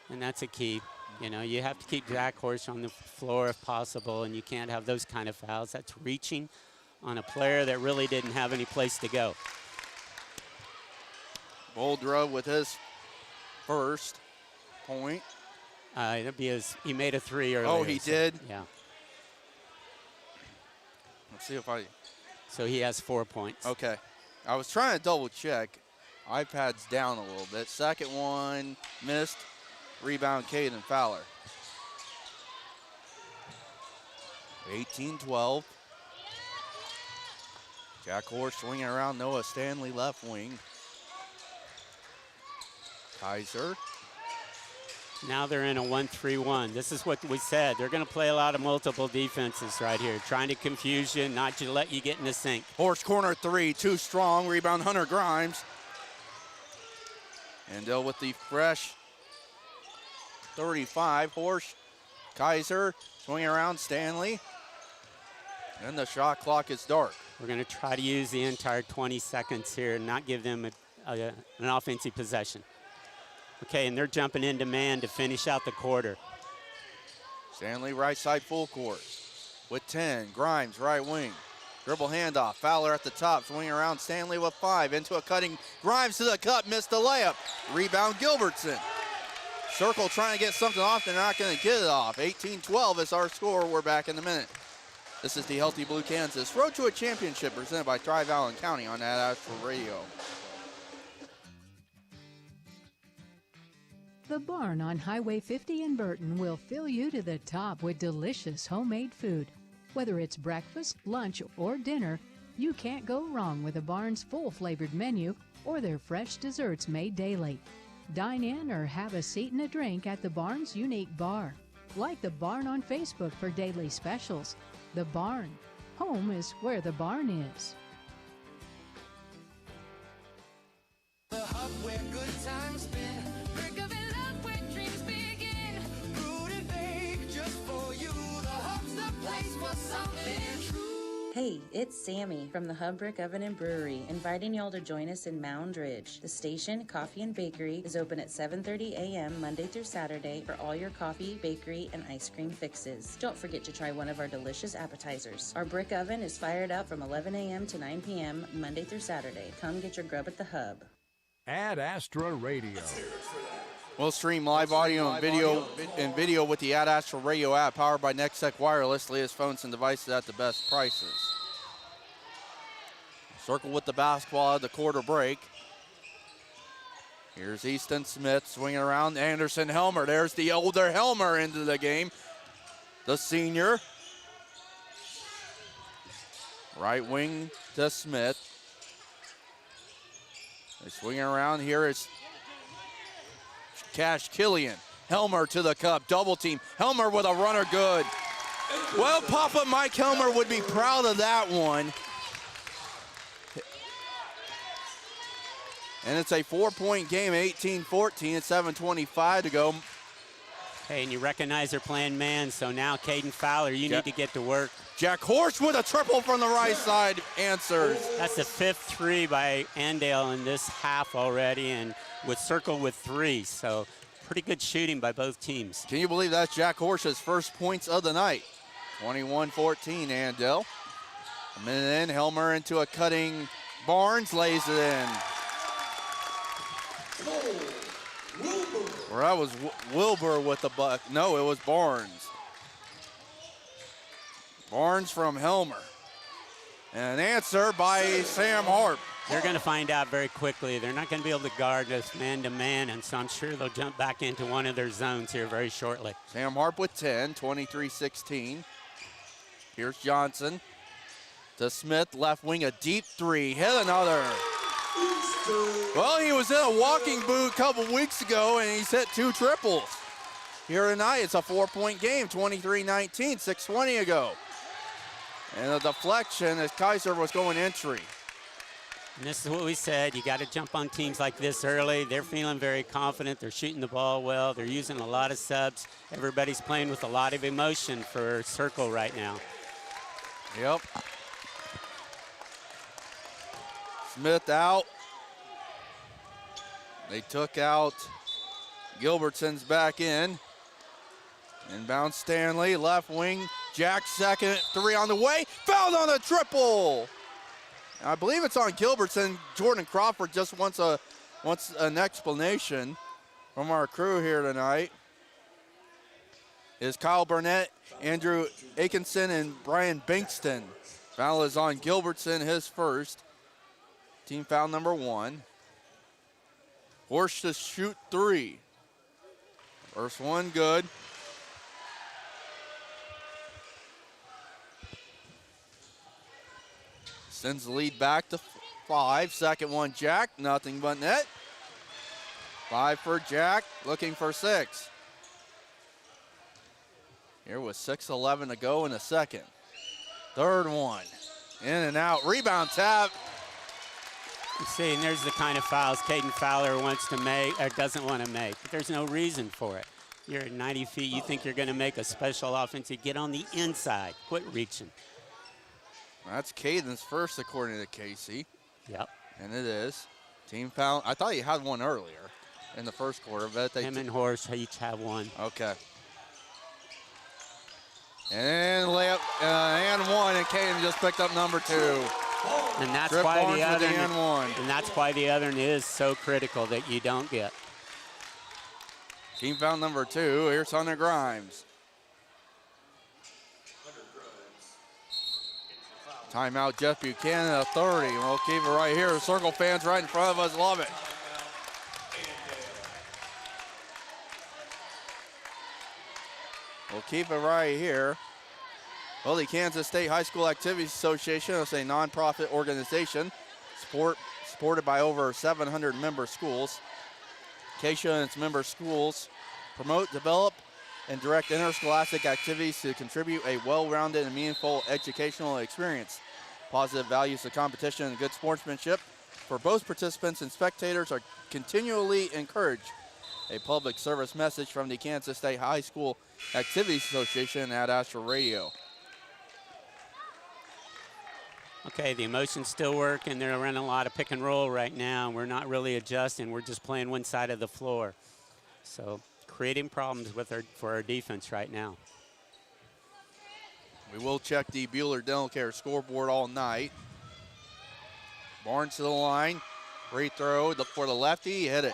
And that's a key. You know, you have to keep Jack Horsch on the floor if possible, and you can't have those kind of fouls. That's reaching on a player that really didn't have any place to go. Boldra with his first point. He made a 3 earlier. Oh, he did? Yeah. Let's see if I... So he has 4 points. Okay. I was trying to double check. iPad's down a little bit. Second one, missed. Rebound, Caden Fowler. 18-12. Jack Horsch swinging around. Noah Stanley left wing. Kaiser. Now they're in a 1-3-1. This is what we said. They're going to play a lot of multiple defenses right here, trying to confuse you, not to let you get in the sink. Horsch corner 3, too strong. Rebound, Hunter Grimes. Andale with the fresh 35. Horsch, Kaiser, swinging around Stanley. And the shot clock is dark. We're going to try to use the entire 20 seconds here and not give them an offensive possession. Okay, and they're jumping into man to finish out the quarter. Stanley right side full court with 10. Grimes right wing. Dribble handoff. Fowler at the top, swinging around. Stanley with 5. Into a cutting. Grimes to the cup, missed the layup. Rebound Gilbertson. Circle trying to get something off. They're not going to get it off. 18-12 is our score. We're back in a minute. This is the Healthy Blue Kansas Road to a Championship presented by Tri-Valley County on Ad Astra Radio. The Barn on Highway 50 in Burton will fill you to the top with delicious homemade food. Whether it's breakfast, lunch, or dinner, you can't go wrong with the Barn's full-flavored menu or their fresh desserts made daily. Dine in or have a seat and a drink at the Barn's unique bar. Like the Barn on Facebook for daily specials. The Barn. Home is where the barn is. The hub where good times been. Brick of it up where dreams begin. Brewed and baked just for you. The hub's the place for something true. Hey, it's Sammy from the Hub Brick Oven and Brewery, inviting y'all to join us in Mound Ridge. The station, Coffee and Bakery, is open at 7:30 a.m. Monday through Saturday for all your coffee, bakery, and ice cream fixes. Don't forget to try one of our delicious appetizers. Our brick oven is fired up from 11 a.m. to 9 p.m. Monday through Saturday. Come get your grub at the Hub. Ad Astra Radio. We'll stream live audio and video with the Ad Astra Radio app powered by Nextech Wireless. Latest phones and devices at the best prices. Circle with the basketball at the quarter break. Here's Easton Smith swinging around. Anderson Helmer. There's the older Helmer into the game. The senior. Right wing to Smith. They're swinging around. Here is Cash Killian. Helmer to the cup. Double team. Helmer with a runner good. Well, Papa Mike Helmer would be proud of that one. And it's a 4-point game, 18-14. It's 7:25 to go. Hey, and you recognize they're playing man, so now Caden Fowler, you need to get to work. Jack Horst with a triple from the right side answers. That's the 5th 3 by Andale in this half already, and with Circle with 3. So pretty good shooting by both teams. Can you believe that's Jack Horst's first points of the night? 21-14, Andale. A minute in, Helmer into a cutting. Barnes lays it in. Or that was Wilbur with the buck. No, it was Barnes. Barnes from Helmer. And an answer by Sam Harp. They're going to find out very quickly. They're not going to be able to guard us man-to-man, and so I'm sure they'll jump back into one of their zones here very shortly. Sam Harp with 10, 23-16. Here's Johnson to Smith, left wing, a deep 3. Hit another. Well, he was in a walking boot a couple weeks ago, and he's hit 2 triples. Here tonight, it's a 4-point game, 23-19, 6:20 ago. And a deflection as Kaiser was going entry. And this is what we said. You got to jump on teams like this early. They're feeling very confident. They're shooting the ball well. They're using a lot of subs. Everybody's playing with a lot of emotion for Circle right now. Yep. Smith out. They took out Gilbertson's back in. Inbound Stanley, left wing. Jack second, 3 on the way. Fouled on a triple. I believe it's on Gilbertson. Jordan Crawford just wants an explanation from our crew here tonight. Is Kyle Burnett, Andrew Atkinson, and Brian Bankston. Foul is on Gilbertson, his first. Team foul number 1. Horst to shoot 3. First one good. Sends the lead back to 5. Second one, Jack. Nothing but net. 5 for Jack. Looking for 6. Here with 6:11 to go in the second. Third one. In and out. Rebound tap. You see, and there's the kind of fouls Caden Fowler wants to make, or doesn't want to make. But there's no reason for it. You're at 90 feet. You think you're going to make a special offense. You get on the inside. Quit reaching. That's Caden's first, according to Casey. Yep. And it is. Team foul. I thought you had one earlier in the first quarter. But Him and Horst each have one. Okay. And layup and one, and Caden just picked up number 2. And that's Trip why Barnes the with other the and one. and that's why the other is so critical that you don't get. Team foul number 2. Here's Hunter Grimes. Timeout, Jeff Buchanan at 30. We'll keep it right here. Circle fans right in front of us love it. We'll keep it right here. Well, the Kansas State High School Activities Association is a nonprofit organization supported by over 700 member schools. KSHA and its member schools promote, develop, and direct interscholastic activities to contribute a well-rounded and meaningful educational experience. Positive values of competition and good sportsmanship for both participants and spectators are continually encouraged. A public service message from the Kansas State High School Activities Association at Ad Astra Radio. Okay, the emotions still work, and they're running a lot of pick and roll right now. We're not really adjusting. We're just playing one side of the floor. So creating problems for our defense right now. We will check the Bueller Dental Care scoreboard all night. Barnes to the line. Free throw for the lefty. He hit it.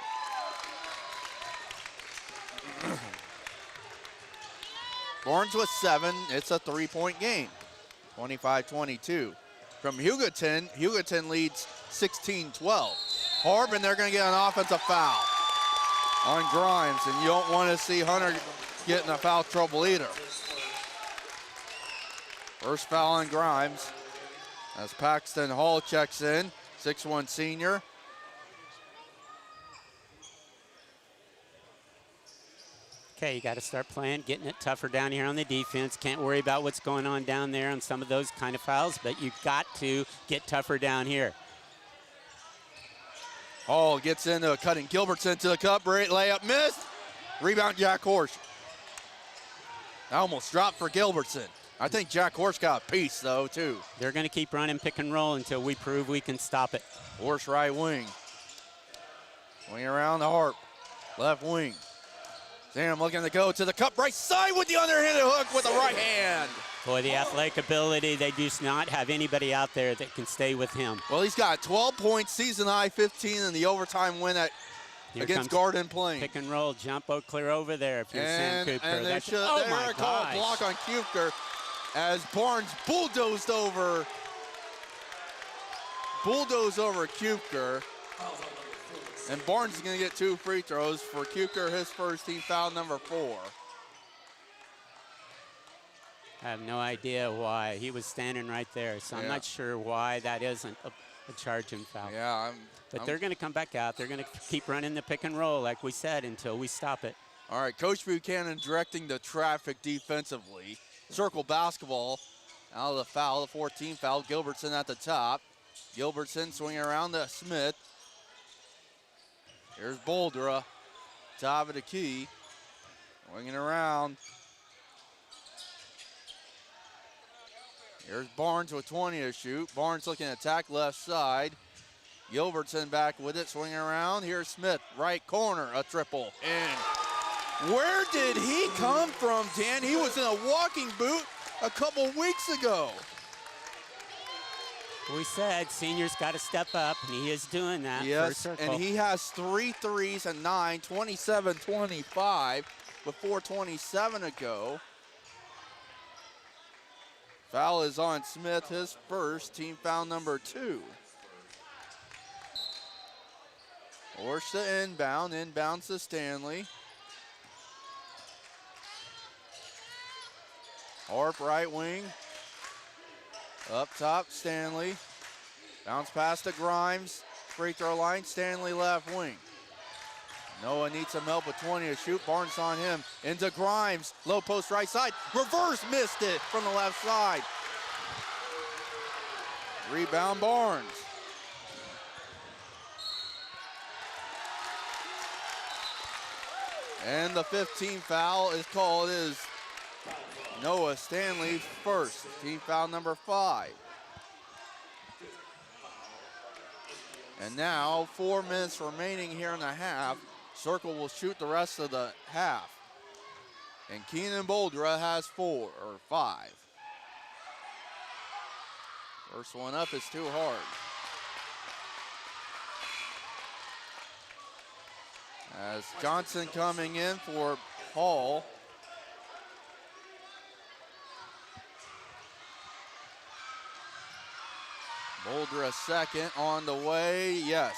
Barnes with 7. It's a 3-point game. 25-22. From Hugoton, Hugoton leads 16-12. Harb, and they're going to get an offensive foul on Grimes, and you don't want to see Hunter get in a foul trouble either. First foul on Grimes as Paxton Hall checks in, 6'1" senior. Okay, you got to start playing, getting it tougher down here on the defense. Can't worry about what's going on down there on some of those kind of fouls, but you've got to get tougher down here. Hall gets into a cutting. Gilbertson to the cup, great layup, missed. Rebound, Jack Horsch. That almost dropped for Gilbertson. I think Jack Horsch got a piece, though, too. They're going to keep running pick and roll until we prove we can stop it. Horsch right wing. Wing around the Harp. Left wing. Sam looking to go to the cup right side with the underhanded hook with the right hand. Boy, the athletic ability, they do not have anybody out there that can stay with him. Well, he's got 12 points, season high 15 in the overtime win against Garden Plain. Pick and roll, jump clear over there if you're Sam Cooper. And they should call a block on Kuepker as Barnes bulldozed over Kuepker. And Barnes is going to get 2 free throws for Kuepker, his first team foul number 4. I have no idea why. He was standing right there, so I'm not sure why that isn't a charging foul. Yeah, But they're going to come back out. They're going to keep running the pick and roll, like we said, until we stop it. All right, Coach Buchanan directing the traffic defensively. Circle basketball out of the foul, the 14 foul. Gilbertson at the top. Gilbertson swinging around to Smith. Here's Boldra, top of the key, winging around. Here's Barnes with 20 to shoot. Barnes looking to attack left side. Gilbertson back with it, swinging around. Here's Smith, right corner, a triple in. Where did he come from, Dan? He was in a walking boot a couple weeks ago. We said seniors got to step up, and he is doing that. Yes, and he has 3 threes and 9, 27-25 with 4:27 to go. Foul is on Smith, his first, team foul number 2. Horsch to inbounds to Stanley. Harp right wing. Up top, Stanley. Bounce pass to Grimes. Free throw line, Stanley left wing. Noah needs some help with 20 to shoot. Barnes on him. Into Grimes. Low post right side. Reverse missed it from the left side. Rebound Barnes. And the 15th foul is called. It is Noah Stanley's first, team foul number 5. And now 4 minutes remaining here in the half. Circle will shoot the rest of the half. And Keenan Boldra has 4 or 5. First one up is too hard. As Johnson coming in for Hall. Boldra second on the way, yes.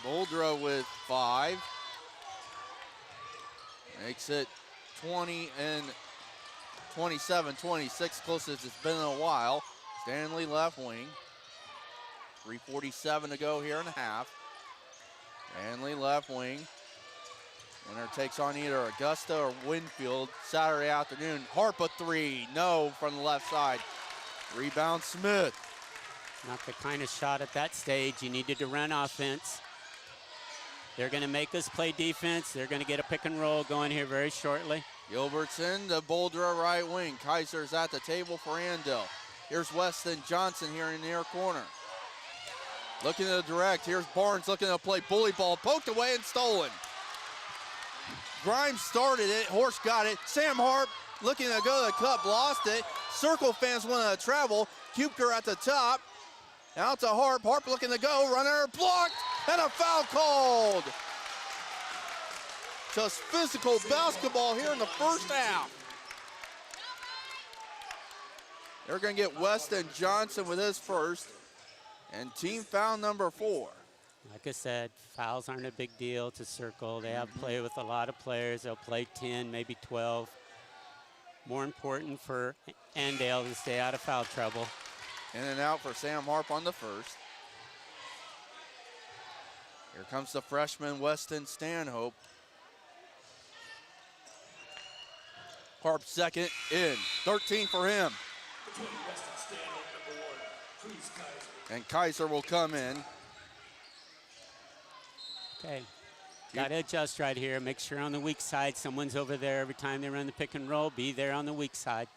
Boldra with 5. Makes it 20 and 27-26, closest it's been in a while. Stanley left wing. 3:47 to go here in the half. Stanley left wing. Winner takes on either Augusta or Winfield Saturday afternoon. Harp a 3, no from the left side. Rebound Smith. Not the kind of shot at that stage. You needed to run offense. They're going to make us play defense. They're going to get a pick and roll going here very shortly. Gilbertson to Boldra right wing. Kaiser's at the table for Andale. Here's Weston Johnson here in the near corner. Looking to direct. Here's Barnes looking to play bully ball. Poked away and stolen. Grimes started it. Horse got it. Sam Harp looking to go to the cup. Lost it. Circle fans want to travel. Kupker at the top. Out to Harp. Harp looking to go. Runner blocked. And a foul called. Just physical basketball here in the first half. They're going to get Weston Johnson with his first. And team foul number 4. Like I said, fouls aren't a big deal to Circle. They have play with a lot of players. They'll play 10, maybe 12. More important for Andale to stay out of foul trouble. In and out for Sam Harp on the first. Here comes the freshman Weston Stanhope. Harp second, in. 13 for him. And Kaiser will come in. Okay. Got to adjust right here. Make sure on the weak side, someone's over there every time they run the pick and roll. Be there on the weak side.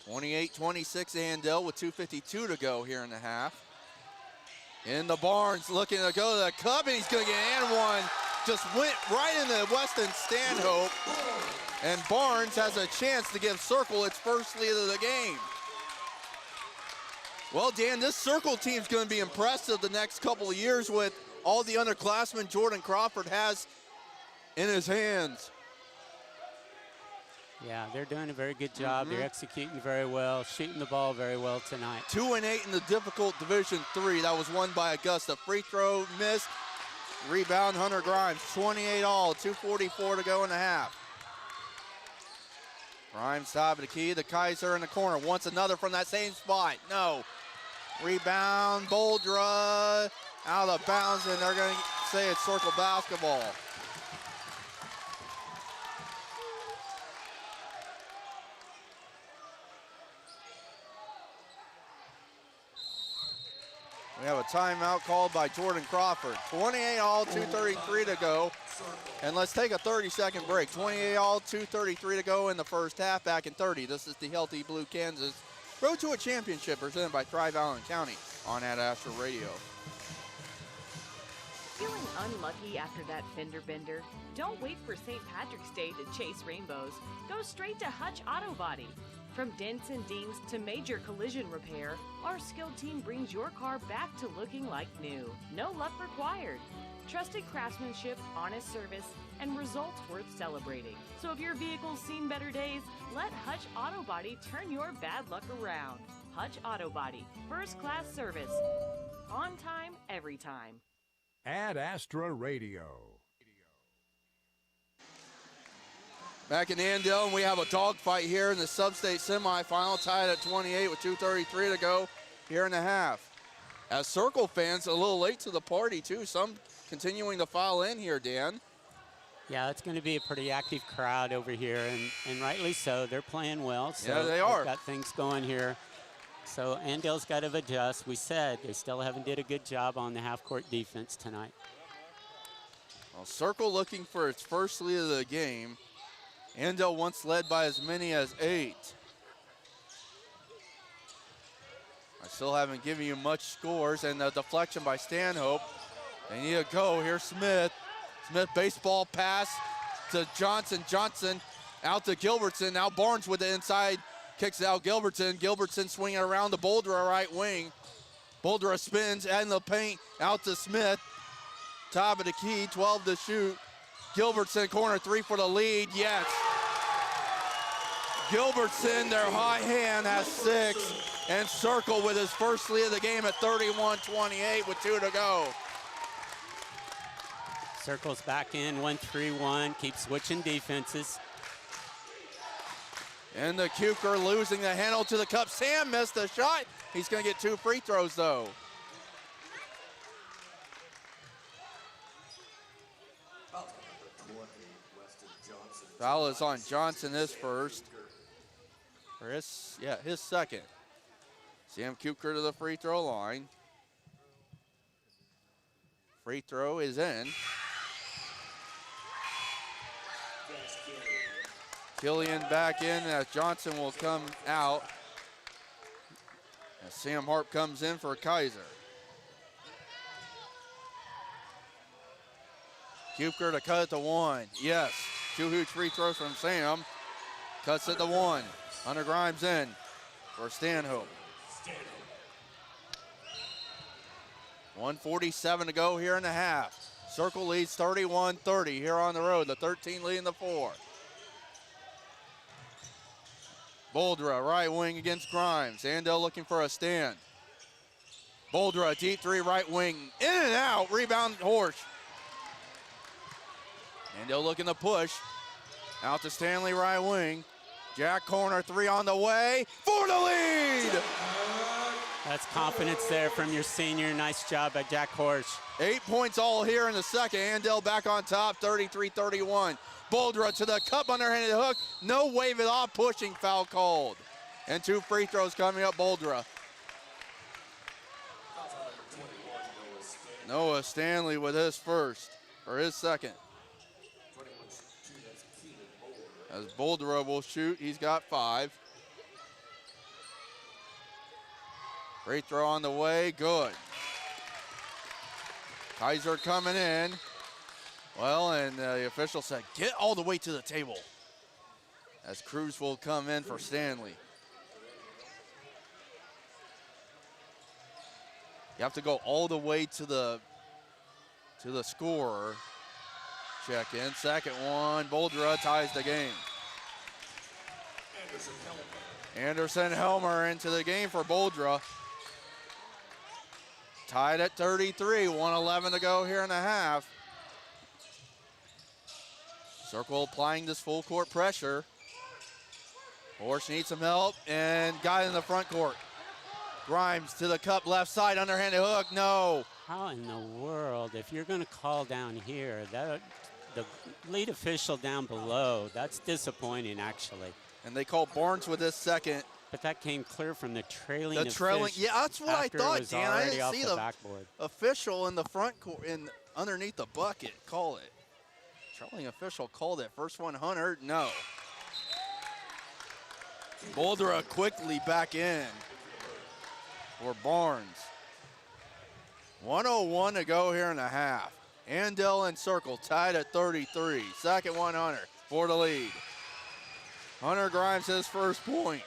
28-26 Andale with 2:52 to go here in the half. In the Barnes looking to go to the cup, and he's going to get an and one. Just went right into Weston Stanhope. And Barnes has a chance to give Circle its first lead of the game. Well, Dan, this Circle team's going to be impressive the next couple of years with all the underclassmen Jordan Crawford has in his hands. Yeah, they're doing a very good job. They're executing very well, shooting the ball very well tonight. 2 and 8 in the difficult Division III. That was won by Augusta. Free throw missed. Rebound Hunter Grimes. 28 all. 2:44 to go in the half. Grimes top of the key. The Kaiser in the corner. Wants another from that same spot. No. Rebound. Boldra out of bounds, and they're going to say it's Circle basketball. We have a timeout called by Jordan Crawford. 28 all, 2:33 to go. And let's take a 30-second break. 28 all, 2:33 to go in the first half. Back in 30. This is the Healthy Blue Kansas Road to a Championship presented by Tri-Valley County on Ad Astra Radio. Feeling unlucky after that fender bender? Don't wait for St. Patrick's Day to chase rainbows. Go straight to Hutch Auto Body. From dents and dings to major collision repair, our skilled team brings your car back to looking like new. No luck required. Trusted craftsmanship, honest service, and results worth celebrating. So if your vehicle's seen better days, let Hutch Auto Body turn your bad luck around. Hutch Auto Body, first-class service. On time, every time. Ad Astra Radio. Back in Andale, and we have a dogfight here in the sub-state semifinal, tied at 28 with 2:33 to go here in the half. As Circle fans, a little late to the party, too. Some continuing to file in here, Dan. Yeah, it's going to be a pretty active crowd over here, and rightly so. They're playing well. So yeah, they are. They've got things going here. So Andale's got to adjust. We said they still haven't did a good job on the half-court defense tonight. Well, Circle looking for its first lead of the game. Andale once led by as many as 8. I still haven't given you much scores, and the deflection by Stanhope. They need to go. Here's Smith. Smith baseball pass to Johnson. Johnson out to Gilbertson. Now Barnes with the inside. Kicks it out Gilbertson. Gilbertson swinging around the Boldra right wing. Boldra spins in the paint. Out to Smith. Top of the key. 12 to shoot. Gilbertson corner 3 for the lead. Yes. Gilbertson, their high hand, has 6. And Circle with his first lead of the game at 31-28 with 2 to go. Circle's back in 1-3-1. Keep switching defenses. And the Kuker losing the handle to the cup. Sam missed the shot. He's going to get 2 free throws, though. Foul is on Johnson, his first. Or his second. Sam Kuker to the free throw line. Free throw is in. Killian back in as Johnson will come out. As Sam Harp comes in for Kaiser. Kuker to cut it to 1. Yes, 2 huge free throws from Sam. Cuts it to 1. Hunter Grimes in for Stanhope. 1:47 to go here in the half. Circle leads 31-30 here on the road. The 13 leading the 4. Boldra, right wing against Grimes. Andale looking for a stand. Boldra, deep 3, right wing. In and out. Rebound, Horsch. Andale looking to push. Out to Stanley, right wing. Jack corner 3 on the way for the lead. That's confidence there from your senior. Nice job by Jack Horsch. 8 points all here in the second. Andale back on top, 33-31. Boldra to the cup, underhanded hook. No, wave it off, pushing, foul called. And 2 free throws coming up, Boldra. Noah Stanley with his first, or his second. As Boldra will shoot, he's got 5. Free throw on the way, good. Kaiser coming in. Well, and the official said, get all the way to the table. As Cruz will come in for Stanley. You have to go all the way to the scorer. Check in, second one, Boldra ties the game. Anderson Helmer into the game for Boldra. Tied at 33, 1:11 to go here in the half. Circle applying this full court pressure. Horsch needs some help and got in the front court. Grimes to the cup, left side, underhanded hook, no. How in the world, if you're going to call down here, the lead official down below, that's disappointing actually. And they call Barnes with this second. But that came clear from the trailing yeah, that's what I thought, Dan. I didn't see the backboard. Official in the front court, underneath the bucket, call it. Trailing official called it. First one, Hunter, no. Boldra quickly back in for Barnes. 1:01 to go here in the half. Andale and Circle tied at 33. Second one, Hunter for the lead. Hunter Grimes his first point.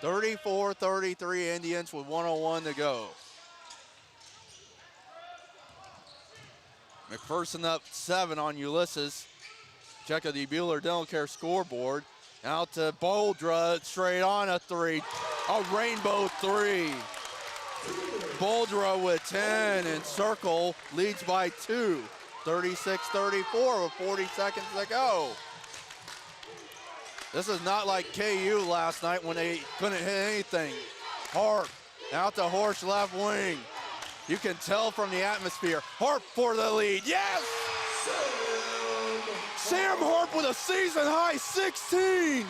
34-33 Indians with 1:01 to go. McPherson up 7 on Ulysses. Check out the Bueller Dental Care scoreboard. Out to Boldra, straight on a 3. A rainbow 3. Boldra with 10, and Circle leads by 2. 36-34 with 40 seconds to go. This is not like KU last night when they couldn't hit anything. Harp out to Horsch, left wing. You can tell from the atmosphere. Harp for the lead, yes! Sam Harp with a season high 16.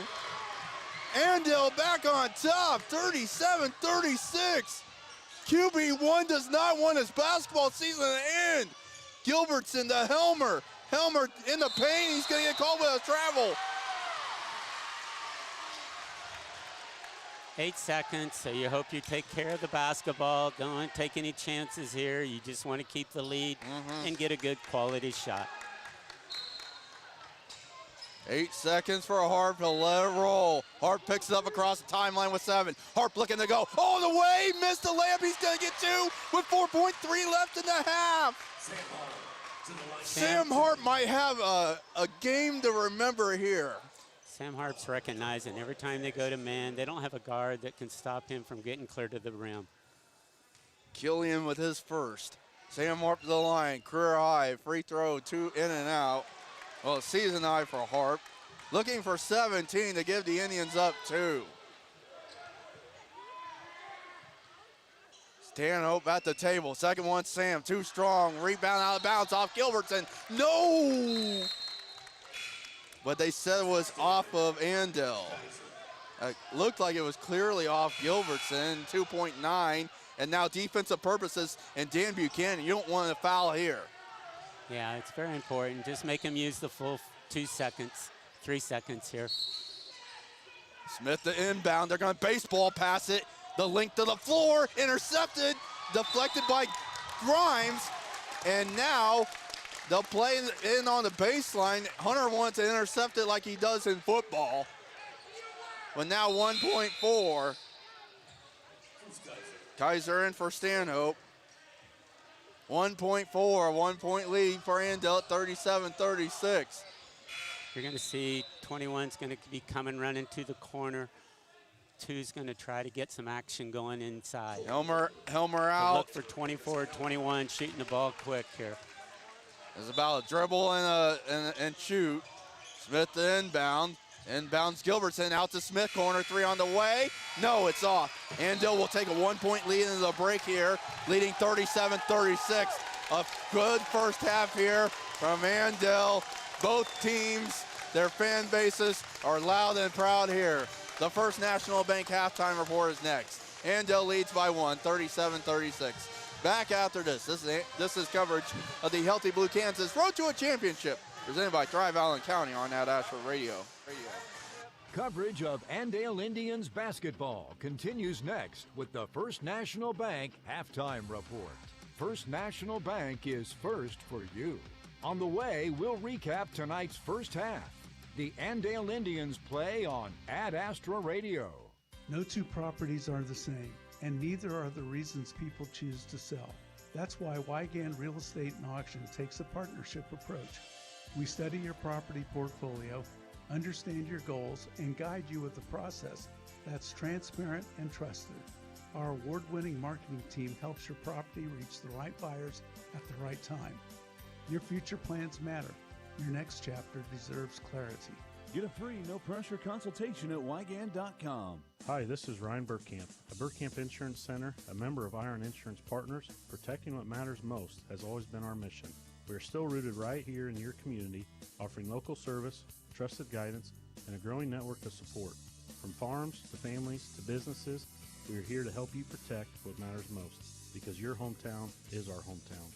Andale back on top, 37-36. QB1 does not want his basketball season to end. Gilbertson to Helmer. Helmer in the paint, he's gonna get called with a travel. 8 seconds, so you hope you take care of the basketball. Don't take any chances here. You just want to keep the lead and get a good quality shot. 8 seconds for Harp to let it roll. Harp picks it up across the timeline with 7. Harp looking to go all the way, missed the layup. He's going to get 2 with 4.3 left in the half. Sam Harp might have a game to remember here. Sam Harp's recognizing every time they go to man, they don't have a guard that can stop him from getting clear to the rim. Killian with his first. Sam Harp to the line, career high, free throw, 2 in and out. Well, season high for Harp. Looking for 17 to give the Indians up 2. Stanhope at the table. Second one, Sam, too strong. Rebound out of bounds off Gilbertson. No! But they said it was off of Andale. Looked like it was clearly off Gilbertson, 2.9. And now defensive purposes, and Dan Buchanan, you don't want to foul here. Yeah, it's very important. Just make him use the full 2 seconds, 3 seconds here. Smith the inbound. They're going to baseball pass it. The length of the floor, intercepted, deflected by Grimes. And now they'll play in on the baseline. Hunter wants to intercept it like he does in football. But now 1.4. Kaiser in for Stanhope. 1.4, 1 point lead for Andale at 37-36. You're going to see 21's going to be coming running to the corner. 2's going to try to get some action going inside. Helmer But out. look for 24-21 shooting the ball quick here. It's about a dribble and shoot. Smith the inbound. Inbounds Gilbertson out to Smith, corner 3 on the way. No, it's off. Andale will take a 1 point lead into the break here, leading 37-36. A good first half here from Andale. Both teams, their fan bases are loud and proud here. The First National Bank halftime report is next. Andale leads by 1, 37-36. Back after this. This is coverage of the Healthy Blue Kansas Road to a Championship, presented by Thrive Allen County on Ad Astra Radio. Coverage of Andale Indians basketball continues next with the First National Bank halftime report. First National Bank is first for you. On the way, we'll recap tonight's first half. The Andale Indians play on Ad Astra Radio. No two properties are the same, and neither are the reasons people choose to sell. That's why Wygand Real Estate and Auction takes a partnership approach. We study your property portfolio, understand your goals, and guide you with a process that's transparent and trusted. Our award-winning marketing team helps your property reach the right buyers at the right time. Your future plans matter. Your next chapter deserves clarity. Get a free, no-pressure consultation at Wygand.com. Hi, this is Ryan Burkamp. At Burkamp Insurance Center, a member of Iron Insurance Partners, protecting what matters most has always been our mission. We are still rooted right here in your community, offering local service, trusted guidance, and a growing network of support. From farms to families to businesses, we are here to help you protect what matters most, because your hometown is our hometown.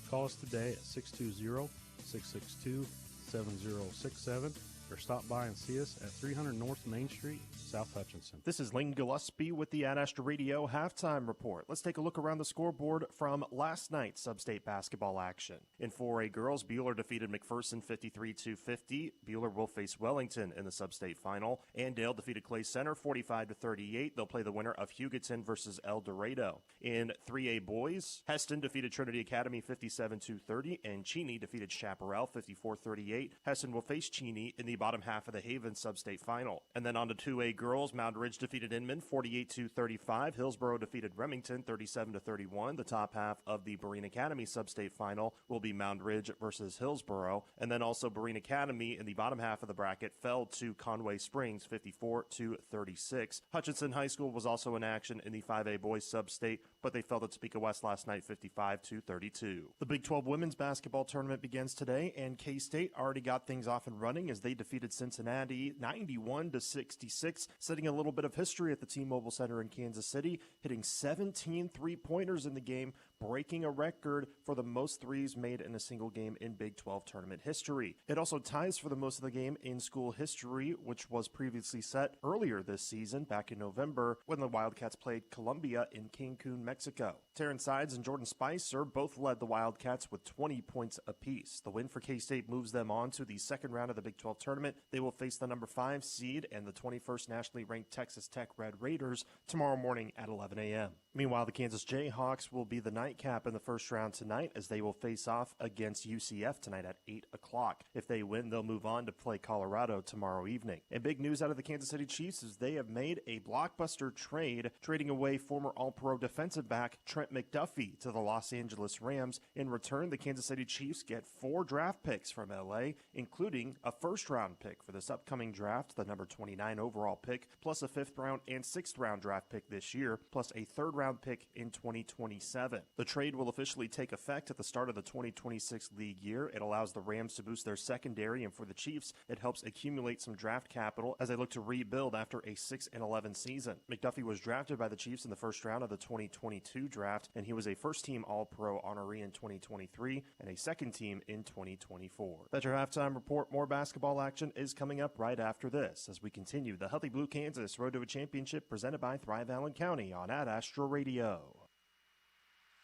Call us today at 620-662-7067 or stop by and see us at 300 North Main Street, South Hutchinson. This is Lane Gillespie with the Ad Astra Radio halftime report. Let's take a look around the scoreboard from last night's sub-state basketball action. In 4A girls, Buhler defeated McPherson 53-50. Buhler will face Wellington in the sub-state final. Andale defeated Clay Center 45-38. They'll play the winner of Hugoton versus El Dorado. In 3A boys, Heston defeated Trinity Academy 57-30, and Cheney defeated Chaparral 54-38. Heston will face Cheney in the bottom half of the Haven sub-state final. And then on to 2A girls, Mound Ridge defeated Inman 48-35. Hillsborough defeated Remington 37-31. The top half of the Berean Academy sub-state final will be Mound Ridge versus Hillsborough. And then also Berean Academy in the bottom half of the bracket fell to Conway Springs 54-36. Hutchinson High School was also in action in the 5A boys sub-state, but they fell to Topeka West last night 55-32. The Big 12 women's basketball tournament begins today, and K-State already got things off and running as they defeated Cincinnati 91-66, setting a little bit of history at the T-Mobile Center in Kansas City, hitting 17 three-pointers in the game. breaking a record for the most threes made in a single game in Big 12 tournament history. It also ties for the most of the game in school history, which was previously set earlier this season, back in November, when the Wildcats played Colombia in Cancun, Mexico. Terrence Sides and Jordan Spicer both led the Wildcats with 20 points apiece. The win for K-State moves them on to the second round of the Big 12 tournament. They will face the number 5 seed and the 21st nationally ranked Texas Tech Red Raiders tomorrow morning at 11 a.m. Meanwhile, the Kansas Jayhawks will be the nightcap in the first round tonight as they will face off against UCF tonight at 8 o'clock. If they win, they'll move on to play Colorado tomorrow evening. And big news out of the Kansas City Chiefs is they have made a blockbuster trade, trading away former All-Pro defensive back Trent McDuffie to the Los Angeles Rams. In return, the Kansas City Chiefs get 4 draft picks from LA, including a first-round pick for this upcoming draft, the number 29 overall pick, plus a 5th round and 6th round draft pick this year, plus a 3rd round pick in 2027. The trade will officially take effect at the start of the 2026 league year. It allows the Rams to boost their secondary, and for the Chiefs, it helps accumulate some draft capital as they look to rebuild after a 6-11 season. McDuffie was drafted by the Chiefs in the first round of the 2022 draft, and he was a first-team All-Pro honoree in 2023 and a second-team in 2024. That's your halftime report. More basketball action is coming up right after this as we continue the Healthy Blue Kansas Road to a Championship presented by Thrive Allen County on Ad Astra Radio.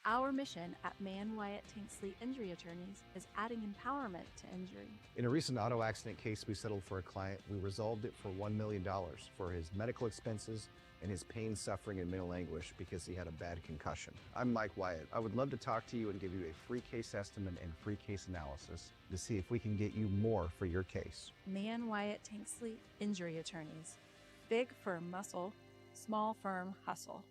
Our mission at Mann Wyatt Tanksley Injury Attorneys is adding empowerment to injury. In a recent auto accident case we settled for a client, we resolved it for $1 million for his medical expenses and his pain, suffering, and mental anguish because he had a bad concussion. I'm Mike Wyatt. I would love to talk to you and give you a free case estimate and free case analysis to see if we can get you more for your case. Mann Wyatt Tanksley Injury Attorneys. Big firm muscle, small firm hustle.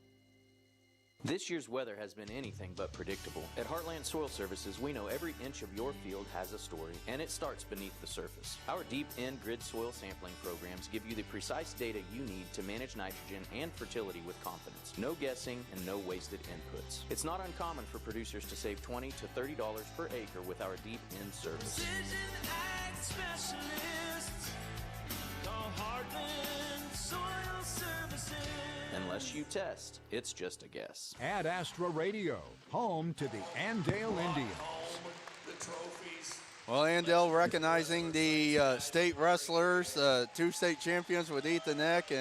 This year's weather has been anything but predictable. At Heartland Soil Services, we know every inch of your field has a story, and it starts beneath the surface. Our deep in-grid soil sampling programs give you the precise data you need to manage nitrogen and fertility with confidence. No guessing and no wasted inputs. It's not uncommon for producers to save $20 to $30 per acre with our deep in service. Precision Ag Specialists, call Heartland Soil Services. Unless you test, it's just a guess. Ad Astra Radio, home to the Andale Indians. Well, Andale recognizing the state wrestlers, 2 state champions with Ethan Eck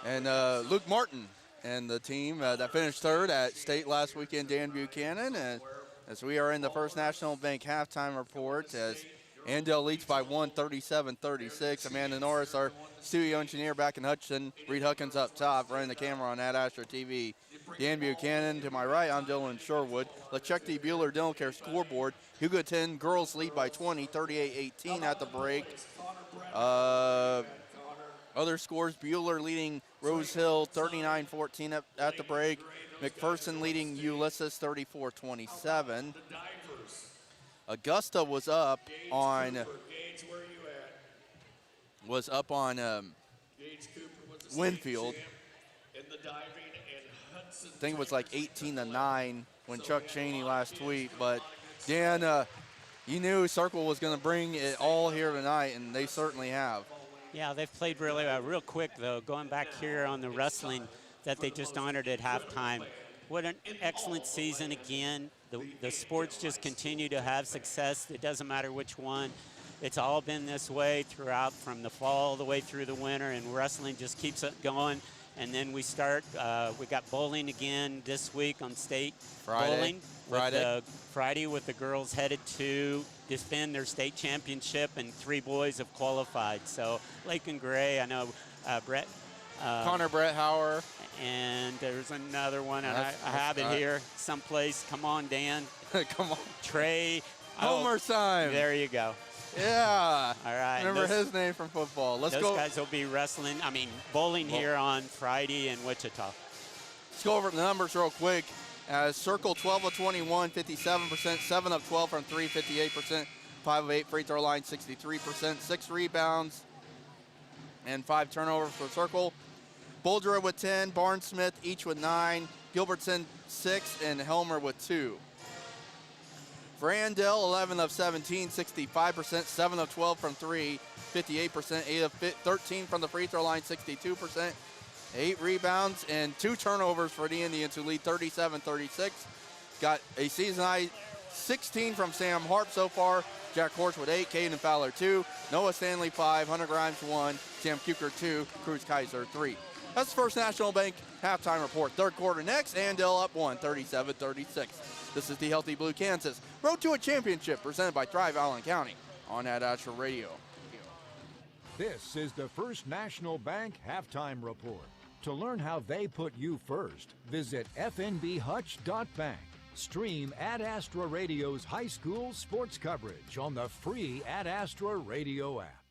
and Luke Martin, and the team that finished 3rd at state last weekend, Dan Buchanan. And as we are in the First National Bank halftime report, as Andale leads by 1, 37-36. Amanda Norris, our studio engineer back in Hutchinson. Reed Huckins up top, running the camera on Ad Astra TV. Dan Buchanan to my right, I'm Dylan Sherwood. Let's check the Bueller Dental Care scoreboard. Hugo 10, girls lead by 20, 38-18 at the break. Other scores, Bueller leading Rose Hill 39-14 at the break. McPherson leading Ulysses 34-27. Augusta was up on Winfield. I think it was like 18-9 when Chuck Cheney last week. But Dan, you knew Circle was going to bring it all here tonight, and they certainly have. Yeah, they've played really well. Real quick, though, going back here on the wrestling that they just honored at halftime. What an excellent season again. The sports just continue to have success. It doesn't matter which one. It's all been this way throughout, from the fall all the way through the winter, and wrestling just keeps it going. And then we start, we got bowling again this week on state bowling. Friday with the girls headed to defend their state championship, and 3 boys have qualified. So Lake and Gray, I know Brett. Connor Brett Hauer. And there's another one, and I have it here someplace. Come on, Dan. Come on. Trey. Homer time. There you go. Yeah. All right. Remember his name from football. Let's go. Those guys will be bowling here on Friday in Wichita. Let's go over the numbers real quick. Circle 12 of 21, 57%, 7 of 12 from 3, 58%, 5 of 8 free throw line, 63%, 6 rebounds, and 5 turnovers for Circle. Boulder with 10, Barnes-Smith each with 9, Gilbertson 6, and Helmer with 2. For Andale, 11 of 17, 65%, 7 of 12 from 3, 58%, 8 of 13 from the free throw line, 62%. 8 rebounds and 2 turnovers for the Indians, who lead 37-36. Got a season-high 16 from Sam Harp so far. Jack Horch with 8, Caden Fowler 2, Noah Stanley 5, Hunter Grimes 1, Sam Kuker 2, Cruz Kaiser 3. That's the First National Bank halftime report. Third quarter next, Andale up 1, 37-36. This is the Healthy Blue Kansas Road to a Championship presented by Thrive Allen County on Ad Astra Radio. This is the First National Bank halftime report. To learn how they put you first, visit fnbhutch.bank. Stream Ad Astra Radio's high school sports coverage on the free Ad Astra Radio app.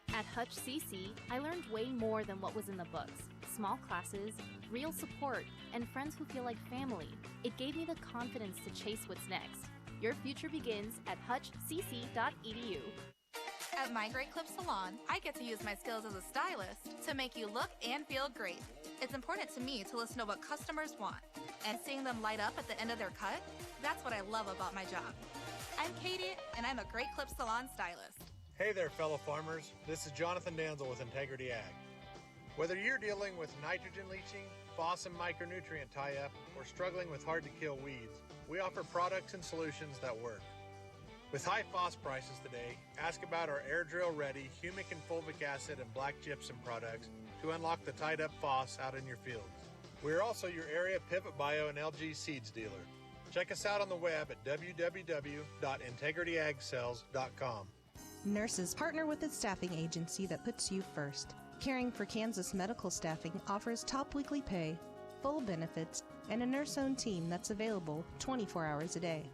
At Hutch CC, I learned way more than what was in the books. Small classes, real support, and friends who feel like family. It gave me the confidence to chase what's next. Your future begins at hutchcc.edu. At My Great Clip Salon, I get to use my skills as a stylist to make you look and feel great. It's important to me to listen to what customers want, and seeing them light up at the end of their cut, that's what I love about my job. I'm Katie, and I'm a Great Clip Salon stylist. Hey there, fellow farmers. This is Jonathan Danzel with Integrity Ag. Whether you're dealing with nitrogen leaching, phos and micronutrient tie-up, or struggling with hard-to-kill weeds, we offer products and solutions that work. With high phos prices today, ask about our air drill ready humic and fulvic acid and black gypsum products to unlock the tied up phos out in your fields. We are also your area Pivot Bio and LG Seeds dealer. Check us out on the web at www.integrityagcells.com. Nurses partner with a staffing agency that puts you first. Caring for Kansas Medical Staffing offers top weekly pay, full benefits, and a nurse-owned team that's available 24 hours a day.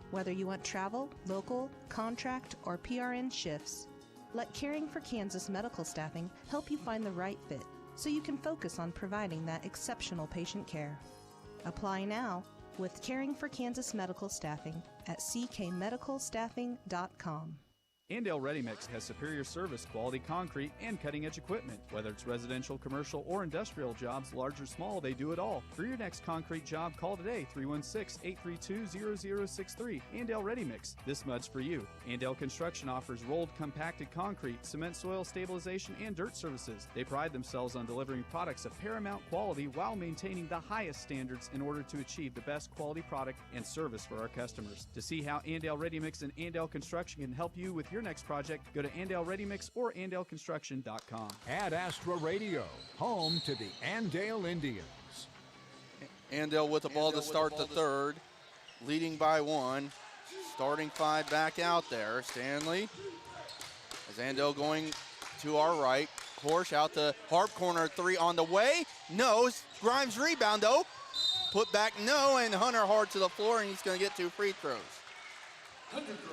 Whether you want travel, local, contract, or PRN shifts, let Caring for Kansas Medical Staffing help you find the right fit so you can focus on providing that exceptional patient care. Apply now with Caring for Kansas Medical Staffing at ckmedicalstaffing.com. Andale Ready Mix has superior service, quality concrete, and cutting-edge equipment. Whether it's residential, commercial, or industrial jobs, large or small, they do it all. For your next concrete job, call today, 316-832-0063. Andale Ready Mix. This mud's for you. Andale Construction offers rolled compacted concrete, cement soil stabilization, and dirt services. They pride themselves on delivering products of paramount quality while maintaining the highest standards in order to achieve the best quality product and service for our customers. To see how Andale Ready Mix and Andale Construction can help you with your next project, go to Andale Ready Mix or AndaleConstruction.com. Ad Astra Radio, home to the Andale Indians. Andale with the ball to start the third, leading by 1. Starting 5 back out there. Stanley, as Andale going to our right. Horsch out to Harp, corner 3 on the way. No, Grimes rebound though. Put back no, and Hunter hard to the floor, and he's going to get 2 free throws.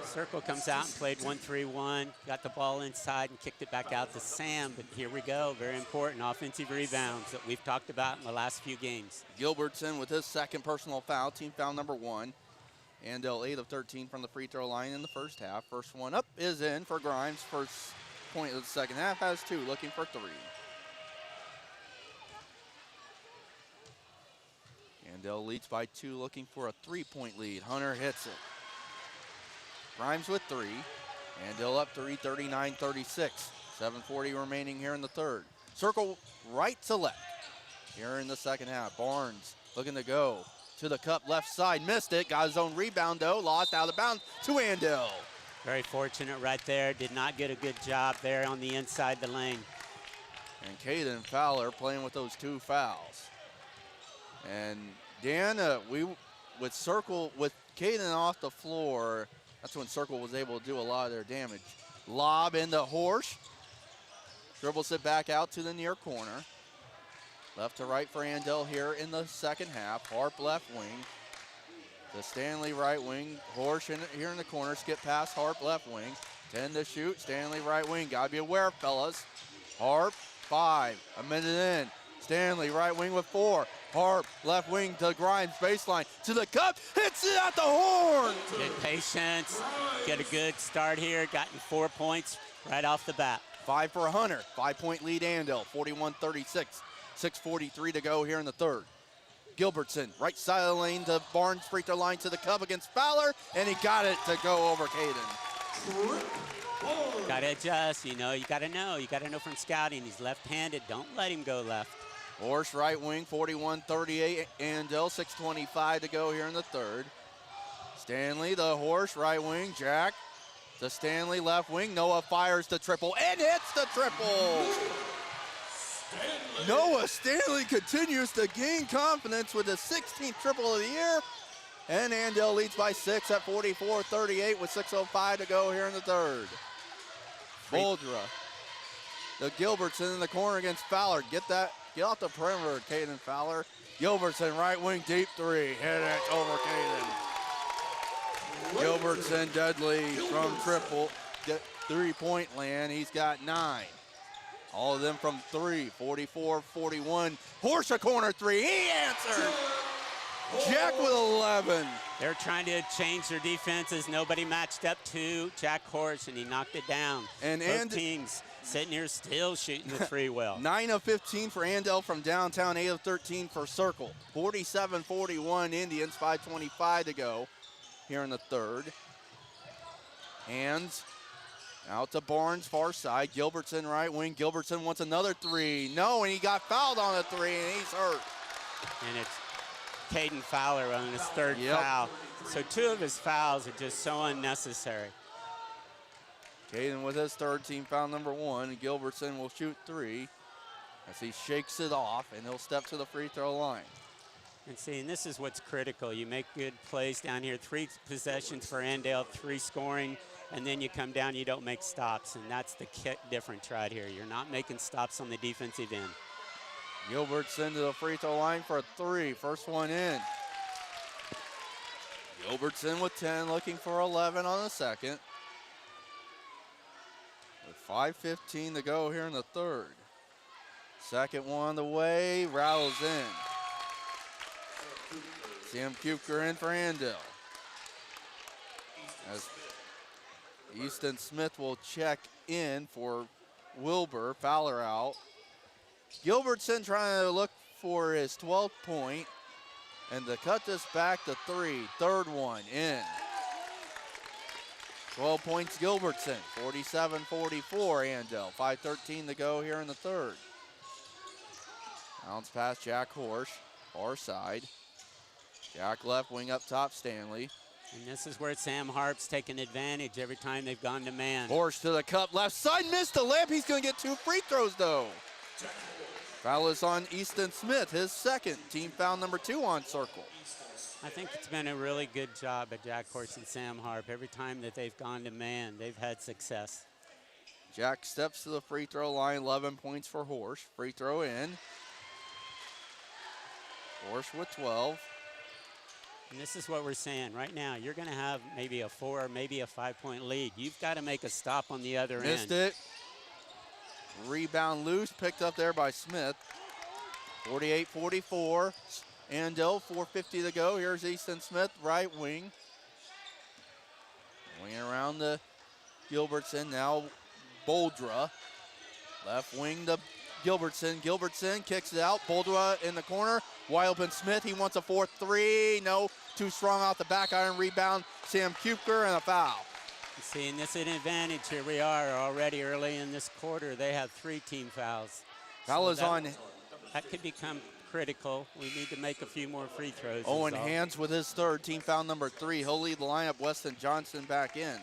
Circle comes out and played 1-3-1, got the ball inside and kicked it back out to Sam, but here we go, very important offensive rebounds that we've talked about in the last few games. Gilbertson with his second personal foul, team foul number 1. Andale 8 of 13 from the free throw line in the first half. First one up is in for Grimes. First point of the second half, has 2, looking for 3. Andale leads by 2, looking for a 3-point lead. Hunter hits it. Grimes with 3. Andale up 3, 39-36. 7:40 remaining here in the third. Circle right to left here in the second half. Barnes looking to go to the cup left side. Missed it. Got his own rebound though. Lost out of bounds to Andale. Very fortunate right there. Did not get a good job there on the inside the lane. And Caden Fowler playing with those 2 fouls. And Dan, with Circle, with Caden off the floor, that's when Circle was able to do a lot of their damage. Lob into Horsch. Dribbles it back out to the near corner. Left to right for Andale here in the second half. Harp left wing. The Stanley right wing. Horsch here in the corner. Skip past Harp left wing. 10 to shoot. Stanley right wing. Got to be aware, fellas. Harp, 5. A minute in. Stanley right wing with 4. Harp left wing to Grimes baseline to the cup, hits it at the horn. Good patience, get a good start here, gotten 4 points right off the bat. 5 for Hunter, 5-point lead Andale, 41-36. 6:43 to go here in the third. Gilbertson, right side of the lane to Barnes, free throw line to the cup against Fowler, and he got it to go over Caden. Got to adjust, you know. You got to know. You got to know from scouting. He's left-handed. Don't let him go left. Horse right wing, 41-38. Andale, 6:25 to go here in the third. Stanley, the horse, right wing. Jack to Stanley, left wing. Noah fires the triple and hits the triple. Noah Stanley continues to gain confidence with the 16th triple of the year. And Andale leads by 6 at 44-38 with 6:05 to go here in the third. Boldra, the Gilbertson in the corner against Fowler. Get off the perimeter, Caden Fowler. Gilbertson, right wing, deep three. Hit it over Caden. Gilbertson, deadly from triple, three-point land. He's got 9. All of them from 3, 44-41. Horse a corner three, he answered. Jack with 11. They're trying to change their defenses. Nobody matched up to Jack Horse, and he knocked it down. And both teams sitting here still shooting the three well. 9 of 15 for Andale from downtown, 8 of 13 for Circle. 47-41 Indians, 5:25 to go here in the third. Hands out to Barnes, far side. Gilbertson, right wing. Gilbertson wants another three. No, and he got fouled on a three, and he's hurt. And it's Caden Fowler on his third foul. So 2 of his fouls are just so unnecessary. Caden with his third team foul number 1, and Gilbertson will shoot 3 as he shakes it off, and he'll step to the free throw line. And see, and this is what's critical. You make good plays down here. 3 possessions for Andale, 3 scoring, and then you come down, you don't make stops, and that's the difference right here. You're not making stops on the defensive end. Gilbertson to the free throw line for a 3. First one in. Gilbertson with 10, looking for 11 on the second. With 5:15 to go here in the third. Second one the way, rattles in. Sam Kupker in for Andale. As Easton Smith will check in for Wilbur, Fowler out. Gilbertson trying to look for his 12th point, and to cut this back to 3. Third one in. 12 points Gilbertson, 47-44 Andale. 5:13 to go here in the third. Bounce past Jack Horsch, far side. Jack left wing up top, Stanley. And this is where Sam Harp's taking advantage every time they've gone to man. Horsch to the cup, left side, missed the layup. He's going to get 2 free throws though. Foul is on Easton Smith, his second, team foul number 2 on Circle. I think it's been a really good job at Jack Horsch and Sam Harp. Every time that they've gone to man, they've had success. Jack steps to the free throw line, 11 points for Horsch. Free throw in. Horsch with 12. And this is what we're saying right now. You're going to have maybe a 4 or maybe a 5-point lead. You've got to make a stop on the other end. Missed it. Rebound loose, picked up there by Smith. 48-44. Andale, 4:50 to go. Here's Easton Smith, right wing. Winging around to Gilbertson. Now Boldra. Left wing to Gilbertson. Gilbertson kicks it out. Boldra in the corner. Wide open Smith. He wants a 4-3. No, too strong off the back iron rebound. Sam Kupker and a foul. See, and this is an advantage. Here we are already early in this quarter. They have 3 team fouls. Foul is on. That could become critical. We need to make a few more free throws. Owen Hands with his third, team foul number 3. He'll lead the lineup. Weston Johnson back in.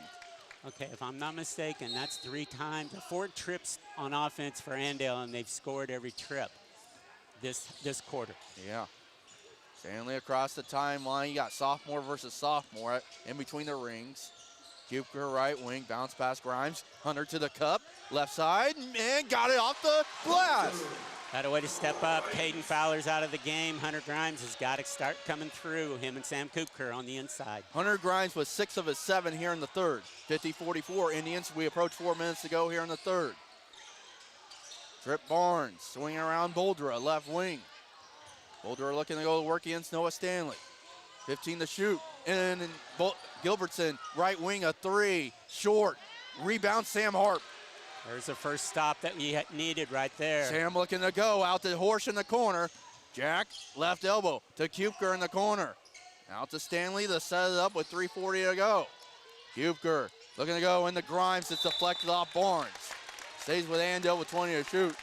Okay, if I'm not mistaken, that's 3 times, 4 trips on offense for Andale, and they've scored every trip this quarter. Yeah. Stanley across the timeline. You got sophomore versus sophomore in between the rings. Kupker right wing, bounce past Grimes. Hunter to the cup, left side, and got it off the glass. Got a way to step up. Caden Fowler's out of the game. Hunter Grimes has got to start coming through. Him and Sam Kupker on the inside. Hunter Grimes with 6 of his 7 here in the third. 50-44 Indians. We approach 4 minutes to go here in the third. Trip Barnes swinging around Boldra, left wing. Boldra looking to go to work against Noah Stanley. 15 to shoot. And Gilbertson, right wing, a 3. Short. Rebound, Sam Harp. There's the first stop that we needed right there. Sam looking to go out to Horsch in the corner. Jack, left elbow to Kupker in the corner. Out to Stanley to set it up with 3:40 to go. Kupker Looking to go into Grimes. It's deflected off Barnes. Stays with Andale with 20 to shoot.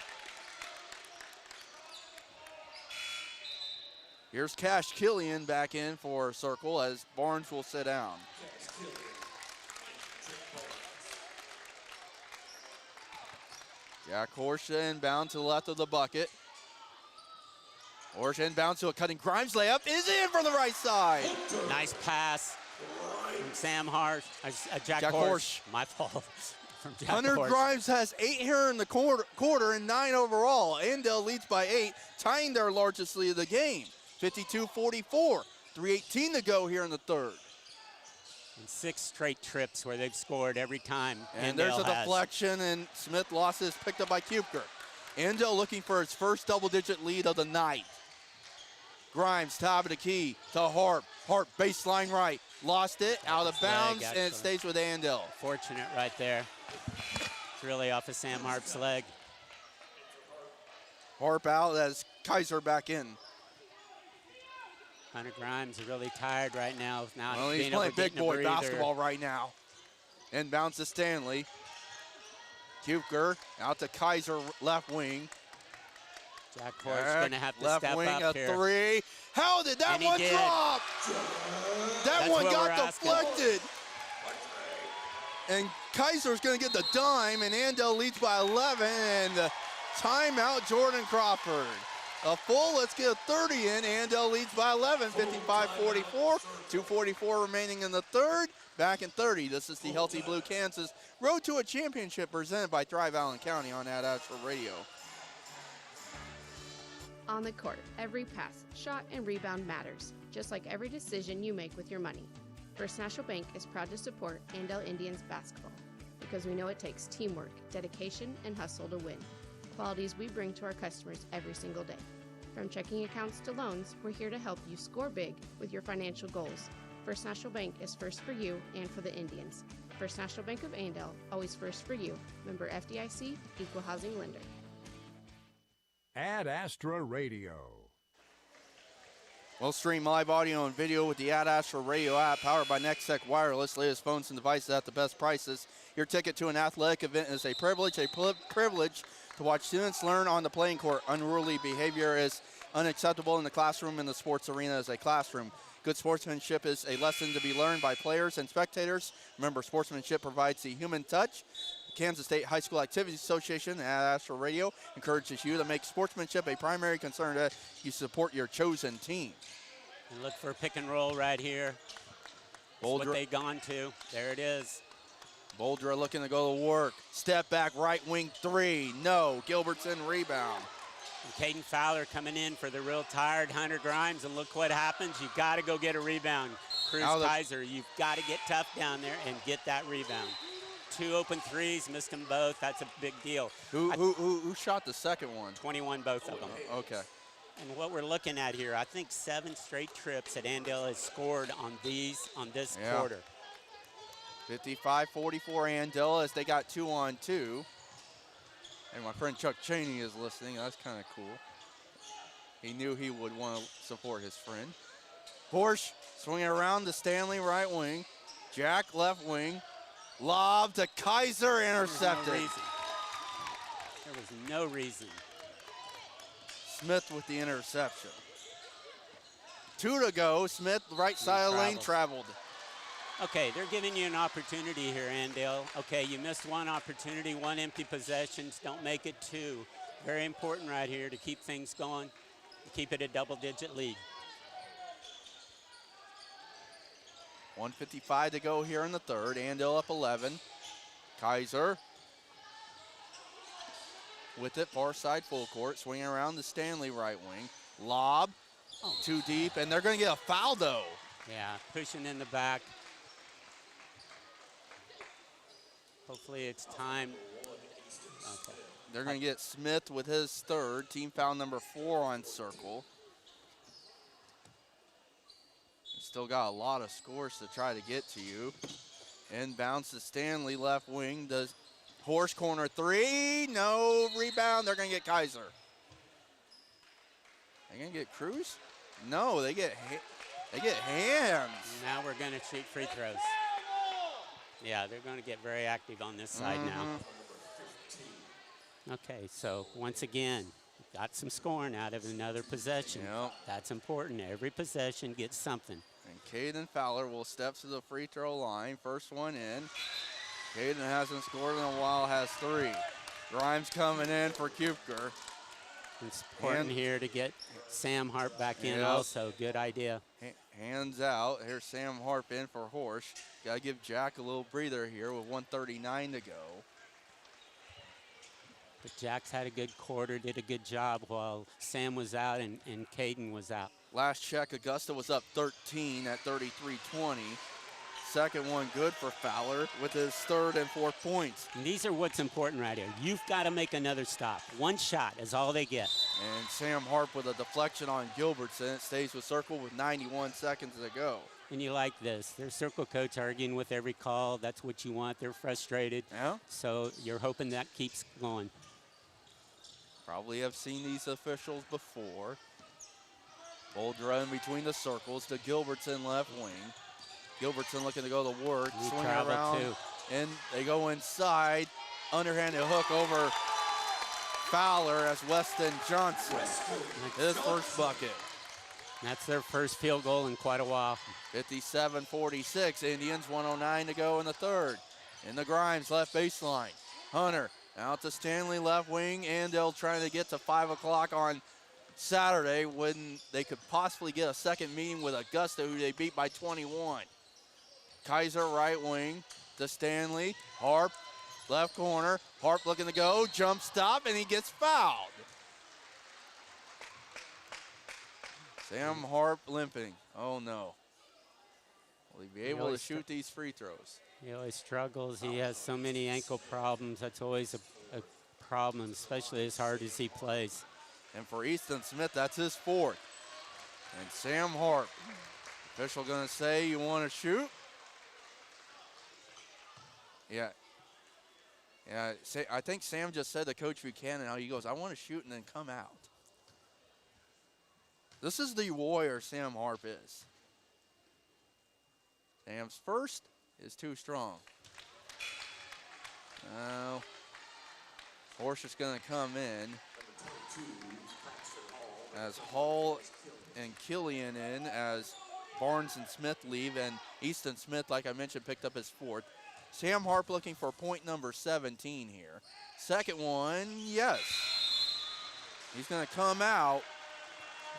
Here's Cash Killian back in for Circle as Barnes will sit down. Jack Horsch inbound to the left of the bucket. Horsch inbound to a cutting Grimes layup. Is in from the right side. Nice pass from Sam Harsh. Jack Horsch. My fault. From Jack Hunter Horsch. Grimes has 8 here in the quarter and 9 overall. Andale leads by 8, tying their largest lead of the game. 52-44. 3:18 to go here in the third. And 6 straight trips where they've scored every time. And Andale there's a has. deflection, and Smith lost his, picked up by Kupker. Andale looking for his first double-digit lead of the night. Grimes, top of the key to Harp. Harp, baseline right. Lost it, out of bounds, and it stays with Andale. Fortunate right there. It's really off of Sam Harp's leg. Harp out as Kaiser back in. Hunter Grimes is really tired right now. Well, he's playing big boy basketball right now. Inbounds to Stanley. Kupker out to Kaiser, left wing. Jack Horsch going to have to left step wing, up a here. 3. How did that one drop? That That's one what got we're asking. deflected. And Kaiser's going to get the dime, and Andale leads by 11. And the timeout, Jordan Crawford. A full, let's get a 30 in. Andale leads by 11, 55-44. 2:44 remaining in the third. Back in 30. This is the Healthy Blue Kansas Road to a Championship presented by Thrive Allen County on Ad Astra Radio. On the court, every pass, shot, and rebound matters, just like every decision you make with your money. First National Bank is proud to support Andale Indians basketball because we know it takes teamwork, dedication, and hustle to win. Qualities we bring to our customers every single day. From checking accounts to loans, we're here to help you score big with your financial goals. First National Bank is first for you and for the Indians. First National Bank of Andale, always first for you. Member FDIC, Equal Housing Lender. Ad Astra Radio. We'll stream live audio and video with the Ad Astra Radio app, powered by NextTech Wireless. Latest phones and devices at the best prices. Your ticket to an athletic event is a privilege to watch students learn on the playing court. Unruly behavior is unacceptable in the classroom, and the sports arena is a classroom. Good sportsmanship is a lesson to be learned by players and spectators. Remember, sportsmanship provides the human touch. Kansas State High School Activities Association, Ad Astra Radio, encourages you to make sportsmanship a primary concern that you support your chosen team. And look for a pick and roll right here. That's what they've gone to. There it is. Boldra looking to go to work. Step back, right wing 3. No. Gilbertson rebound. And Caden Fowler coming in for the real tired Hunter Grimes, and look what happens. You've got to go get a rebound. Cruz Kaiser, you've got to get tough down there and get that rebound. 2 open threes, missed them both. That's a big deal. Who shot the second one? 21, both of them. Okay. And what we're looking at here, I think 7 straight trips that Andale has scored on this quarter. 55-44 Andale as they got 2-on-2. And my friend Chuck Chaney is listening. That's kind of cool. He knew he would want to support his friend. Horsch swinging around to Stanley, right wing. Jack, left wing. Lob to Kaiser, intercepted. There was no reason. Smith with the interception. 2 to go. Smith, right side of the lane, traveled. Okay, they're giving you an opportunity here, Andale. Okay, you missed one opportunity, 1 empty possessions. Don't make it 2. Very important right here to keep things going, to keep it a double-digit lead. 1:55 to go here in the third. Andale up 11. Kaiser with it, far side full court, swinging around the Stanley right wing. Lob, too deep, and they're going to get a foul though. Yeah, pushing in the back. Hopefully it's time. Okay. They're going to get Smith with his third, team foul number 4 on Circle. Still got a lot of scores to try to get to you. Inbounds to Stanley, left wing. Does Horsch corner 3? No rebound. They're going to get Kaiser. They're going to get Cruz? No, they get hands. Now we're going to shoot free throws. Yeah, they're going to get very active on this side now. Okay, so once again, got some scoring out of another possession. Yep. That's important. Every possession gets something. And Caden Fowler will step to the free throw line. First one in. Caden hasn't scored in a while, has 3. Grimes coming in for Kupker. It's important here to get Sam Hart back in also. Good idea. Hands out. Here's Sam Harp in for Horsch. Got to give Jack a little breather here with 1:39 to go. But Jack's had a good quarter, did a good job while Sam was out and Caden was out. Last check, Augusta was up 13 at 33-20. Second one good for Fowler with his 3rd and 4th points. And these are what's important right here. You've got to make another stop. One shot is all they get. And Sam Harp with a deflection on Gilbertson. It stays with Circle with 91 seconds to go. And you like this. Their Circle coach arguing with every call. That's what you want. They're frustrated. Yeah. So you're hoping that keeps going. Probably have seen these officials before. Boldra in between the circles to Gilbertson left wing. Gilbertson looking to go to work, swing around, and they go inside. Underhanded hook over Fowler as Weston Johnson. His first bucket. That's their first field goal in quite a while. 57-46, Indians, 1:09 to go in the 3rd. In the Grimes left baseline. Hunter out to Stanley left wing. Andale trying to get to 5 o'clock on Saturday when they could possibly get a second meeting with Augusta, who they beat by 21. Kaiser right wing to Stanley. Harp left corner. Harp looking to go. Jump stop, and he gets fouled. Sam Harp limping. Oh, no. Will he be able to shoot these free throws? He always struggles. He has so many ankle problems. That's always a problem, especially as hard as he plays. And for Easton Smith, that's his 4th. And Sam Harp. Official going to say, you want to shoot? Yeah. Yeah, I think Sam just said to Coach Buchanan, how he goes, I want to shoot and then come out. This is the warrior Sam Harp is. Sam's first is too strong. Now, Horsch is going to come in as Hall and Killian in as Barnes and Smith leave, and Easton Smith, like I mentioned, picked up his 4th. Sam Harp looking for point number 17 here. Second one, yes. He's going to come out,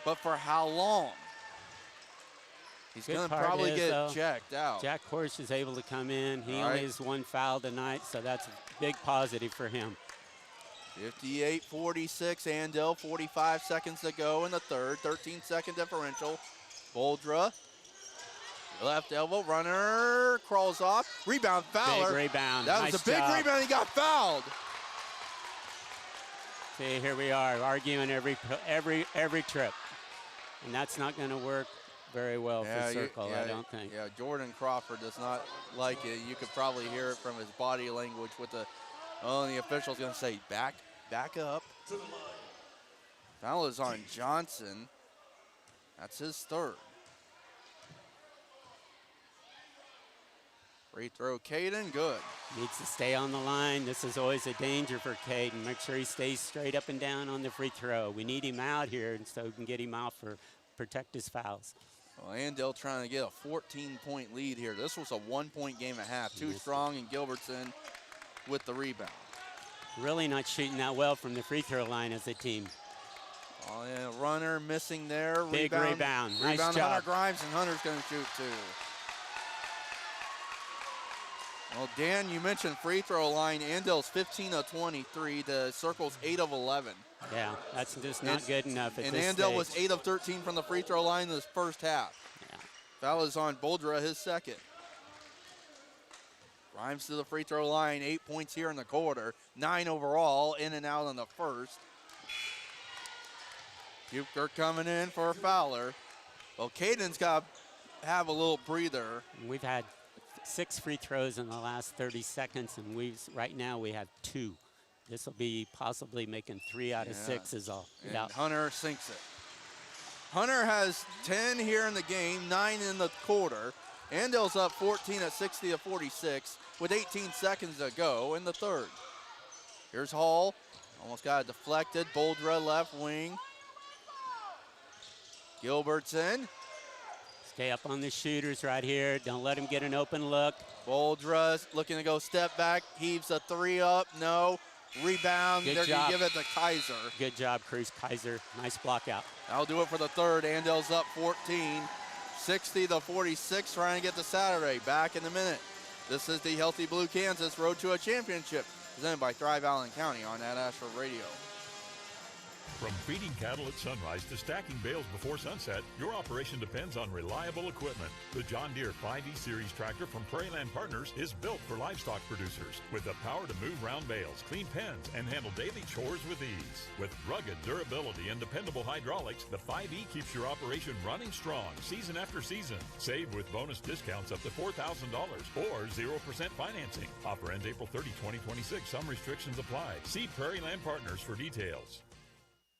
but for how long? He's going to probably get checked out. Jack Horsch is able to come in. He only has 1 foul tonight, so that's a big positive for him. 58-46, Andale, 45 seconds to go in the 3rd, 13-second differential. Boldra, left elbow, runner, crawls off, rebound, Fowler. Big rebound. That was a big rebound, he got fouled. See, here we are, arguing every trip. And that's not going to work very well for Circle, I don't think. Yeah, Jordan Crawford does not like it. You could probably hear it from his body language with the, the official's going to say, back up. Foul is on Johnson. That's his 3rd. Free throw, Caden, good. Needs to stay on the line. This is always a danger for Caden. Make sure he stays straight up and down on the free throw. We need him out here so we can get him out for protect his fouls. Well, Andale trying to get a 14-point lead here. This was a 1-point game at half. Too strong, and Gilbertson with the rebound. Really not shooting that well from the free throw line as a team. Oh, yeah, runner missing there. Big rebound. Nice Rebound job. Hunter Grimes, and Hunter's going to shoot too. Well, Dan, you mentioned free throw line. Andale's 15 of 23. The Circle's 8 of 11. Yeah, that's just not good enough at and this Andale stage. was 8 of 13 from the free throw line in this first half. Yeah. Foul is on Boldra, his 2nd. Grimes to the free throw line, 8 points here in the quarter, 9 overall, in and out in the first. Kupker coming in for Fowler. Well, Caden's got to have a little breather. We've had 6 free throws in the last 30 seconds, and right now we have 2. This will be possibly making 3 out of 6 is all. And Hunter sinks it. Hunter has 10 here in the game, 9 in the quarter. Andale's up 14 at 60-46 with 18 seconds to go in the third. Here's Hall. Almost got it deflected. Boldra left wing. Gilbertson. Stay up on the shooters right here. Don't let him get an open look. Boldra looking to go step back. Heaves a three up. No. Rebound. Good They're going job. to give it to Kaiser. Good job, Cruz Kaiser. Nice block out. That'll do it for the third. Andale's up 14. 60-46, trying to get to Saturday. Back in a minute. This is the Healthy Blue Kansas Road to a Championship, presented by Thrive Allen County on Ad Astra Radio. From feeding cattle at sunrise to stacking bales before sunset, your operation depends on reliable equipment. The John Deere 5E Series tractor from Prairieland Partners is built for livestock producers with the power to move round bales, clean pens, and handle daily chores with ease. With rugged durability and dependable hydraulics, the 5E keeps your operation running strong season after season. Save with bonus discounts up to $4,000 or 0% financing. Offer ends April 30, 2026. Some restrictions apply. See Prairieland Partners for details.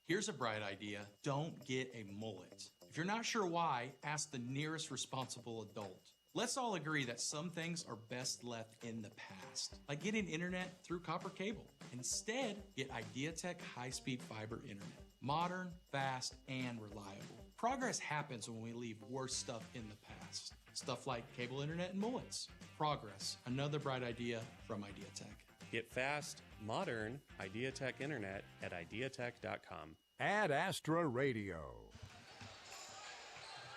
Here's a bright idea. Don't get a mullet. If you're not sure why, ask the nearest responsible adult. Let's all agree that some things are best left in the past, like getting internet through copper cable. Instead, get IdeaTek high-speed fiber internet. Modern, fast, and reliable. Progress happens when we leave worse stuff in the past. Stuff like cable internet and mullets. Progress, another bright idea from IdeaTek. Get fast, modern IdeaTek internet at ideatech.com. Ad Astra Radio.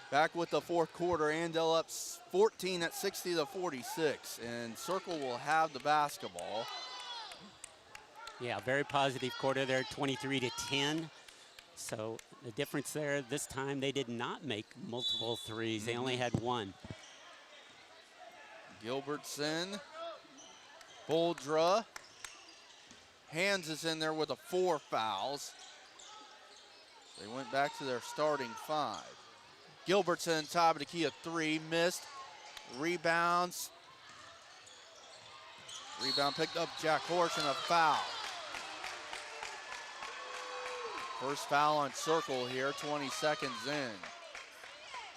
Back with the fourth quarter. Andale up 14 at 60-46, and Circle will have the basketball. Yeah, very positive quarter there, 23-10. So the difference there, this time they did not make multiple threes. They only had one. Gilbertson. Boldra. Hands is in there with 4 fouls. They went back to their starting 5. Gilbertson, top of the key, a 3, missed. Rebounds. Rebound picked up Jack Horsch and a foul. First foul on Circle here, 20 seconds in.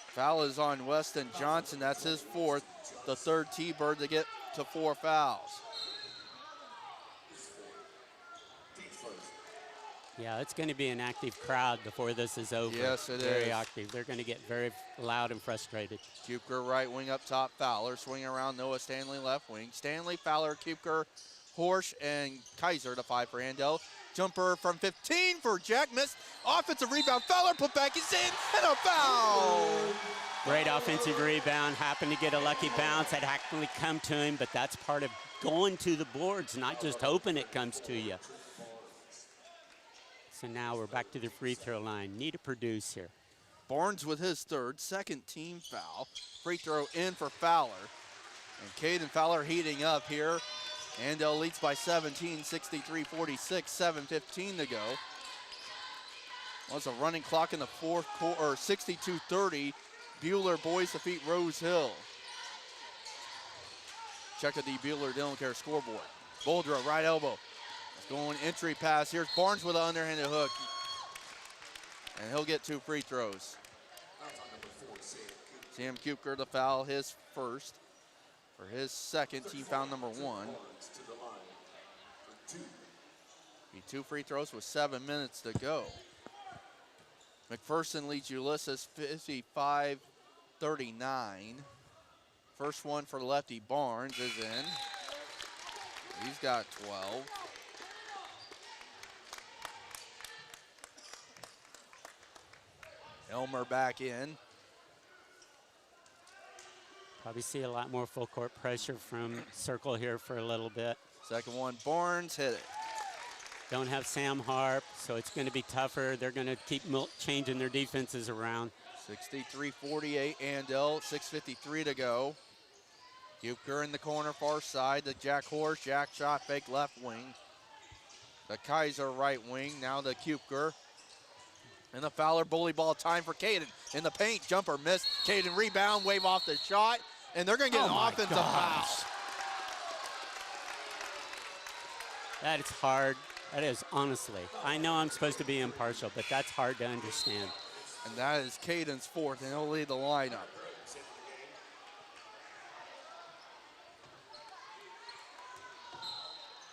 Foul is on Weston Johnson, that's his 4th. The 3rd T-Bird to get to 4 fouls. Yeah, it's going to be an active crowd before this is over. Yes, it is. Very active. They're going to get very loud and frustrated. Kupker right wing up top, Fowler swinging around, Noah Stanley left wing. Stanley, Fowler, Kupker, Horsch, and Kaiser to 5 for Andale. Jumper from 15 for Jack, missed. Offensive rebound, Fowler put back, he's in, and a foul! Great offensive rebound, happened to get a lucky bounce. That actually come to him, but that's part of going to the boards, not just hoping it comes to you. So now we're back to the free throw line. Need to produce here. Barnes with his 3rd, 2nd team foul. Free throw in for Fowler. And Caden Fowler heating up here. Andale leads by 17, 63-46, 7:15 to go. Well, it's a running clock in the fourth quarter, 62-30. Buhler boys defeat Rose Hill. Check out the Buhler Dental Care scoreboard. Boldra, right elbow. Going entry pass. Here's Barnes with an underhanded hook. And he'll get 2 free throws. Sam Kupker, the foul, his 1st. For his 2nd, team foul number 1. 2 free throws with 7 minutes to go. McPherson leads Ulysses 55-39. First one for lefty Barnes is in. He's got 12. Elmer back in. Probably see a lot more full court pressure from Circle here for a little bit. Second one, Barnes hit it. Don't have Sam Harp, so it's going to be tougher. They're going to keep changing their defenses around. 63-48, Andale, 6:53 to go. Kupker in the corner, far side to Jack Horsch. Jack shot fake left wing. The Kaiser right wing, now the Kupker. And the Fowler bully ball time for Caden. In the paint, jumper missed. Caden rebound, wave off the shot. And they're going to get an offensive foul. That is hard. That is, honestly. I know I'm supposed to be impartial, but that's hard to understand. And that is Caden's 4th, and he'll lead the lineup.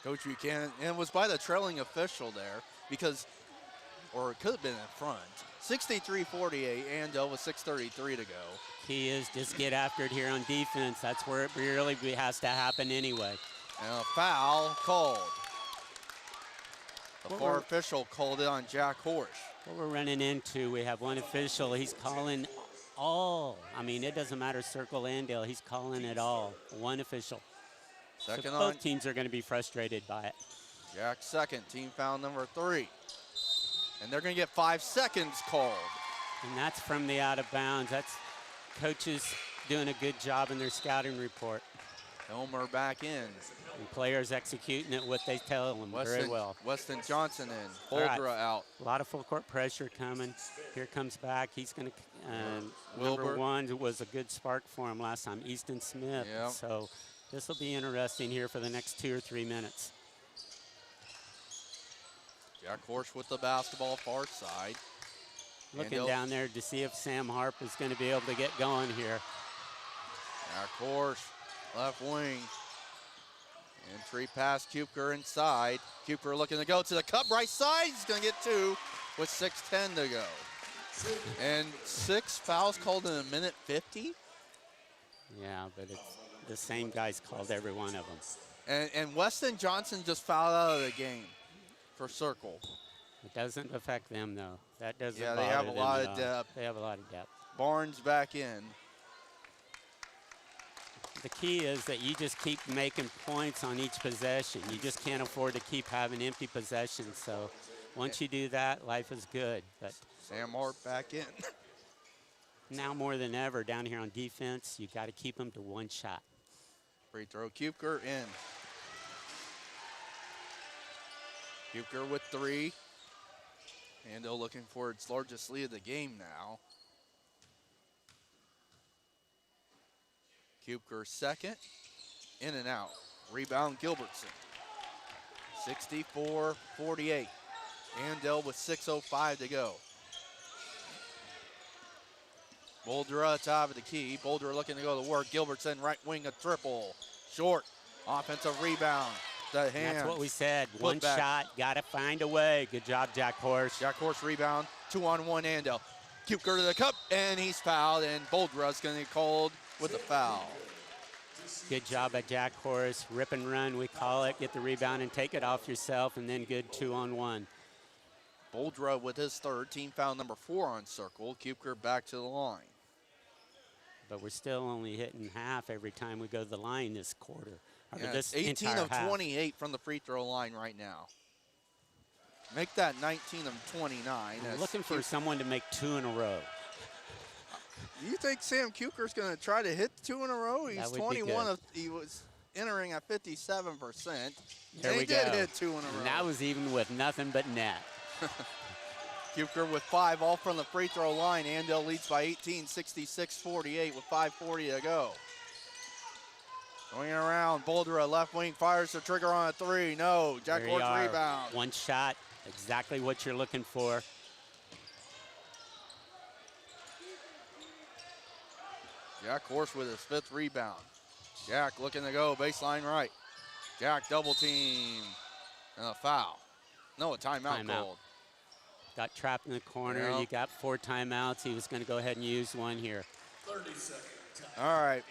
Coach Buchanan, and it was by the trailing official there because, or it could have been in front. 63-48, Andale with 6:33 to go. Key is just get after it here on defense. That's where it really has to happen anyway. And a foul called. The far official called it on Jack Horsch. What we're running into, we have one official, he's calling all. I mean, it doesn't matter, Circle, Andale, he's calling it all. One official. Second so both teams are going to be frustrated by it. Jack's second, team foul number 3. And they're going to get 5 seconds called. And that's from the out of bounds. That's coaches doing a good job in their scouting report. Elmer back in. And players executing it what they tell them very well. Weston Johnson in, Boldra out. A lot of full court pressure coming. Here comes back. He's going to, number 1 was a good spark for him last time, Easton Smith. Yep. So this will be interesting here for the next 2 or 3 minutes. Jack Horsch with the basketball far side. Looking down there to see if Sam Harp is going to be able to get going here. Jack Horsch, left wing. Entry pass, Kupker inside. Kupker looking to go to the cup, right side. He's going to get 2 with 6:10 to go. And 6 fouls called in a minute 50? Yeah, but it's the same guys called every one of them. And Weston Johnson just fouled out of the game for Circle. It doesn't affect them, though. That doesn't Yeah, bother they have a them lot at of all. depth. They have a lot of depth. Barnes back in. The key is that you just keep making points on each possession. You just can't afford to keep having empty possessions. So once you do that, life is good. But Sam Hart back in. Now more than ever, down here on defense, you got to keep them to 1 shot. Free throw, Kupker in. Kupker with 3. Andale looking for its largest lead of the game now. Kupker second, in and out. Rebound, Gilbertson. 64-48. Andale with 6:05 to go. Boldra top of the key. Boldra looking to go to work. Gilbertson right wing, a triple. Short. Offensive rebound. The hand. That's what we said. Put 1 back. shot, got to find a way. Good job, Jack Horsch. Jack Horsch rebound. 2-on-1 Andale. Kupker to the cup, and he's fouled, and Boldra's going to get called with a foul. Good job by Jack Horsch. Rip and run, we call it. Get the rebound and take it off yourself, and then good 2-on-1. Boldra with his third, team foul number 4 on Circle. Kupker back to the line. But we're still only hitting half every time we go to the line this quarter. Or Yeah, this 18 entire of half. 28 from the free throw line right now. Make that 19 of 29. I'm That's looking for someone to make 2 in a row. You think Sam Kupker's going to try to hit 2 in a row? He's That would be 21 good. of, he was entering at 57%. There and we he did go. hit 2 in a row. And that was even with nothing but net. Kupker with 5 all from the free throw line. Andale leads by 18, 66-48 with 5:40 to go. Going around, Boldra left wing fires the trigger on a 3. No, Jack There you Horsch are. rebound. 1 shot, exactly what you're looking for. Jack Horsch with his 5th rebound. Jack looking to go baseline right. Jack double team and a foul. No, a timeout called. Got trapped in the corner. Yeah. You got 4 timeouts. He was going to go ahead and use 1 here. 30 seconds. All right.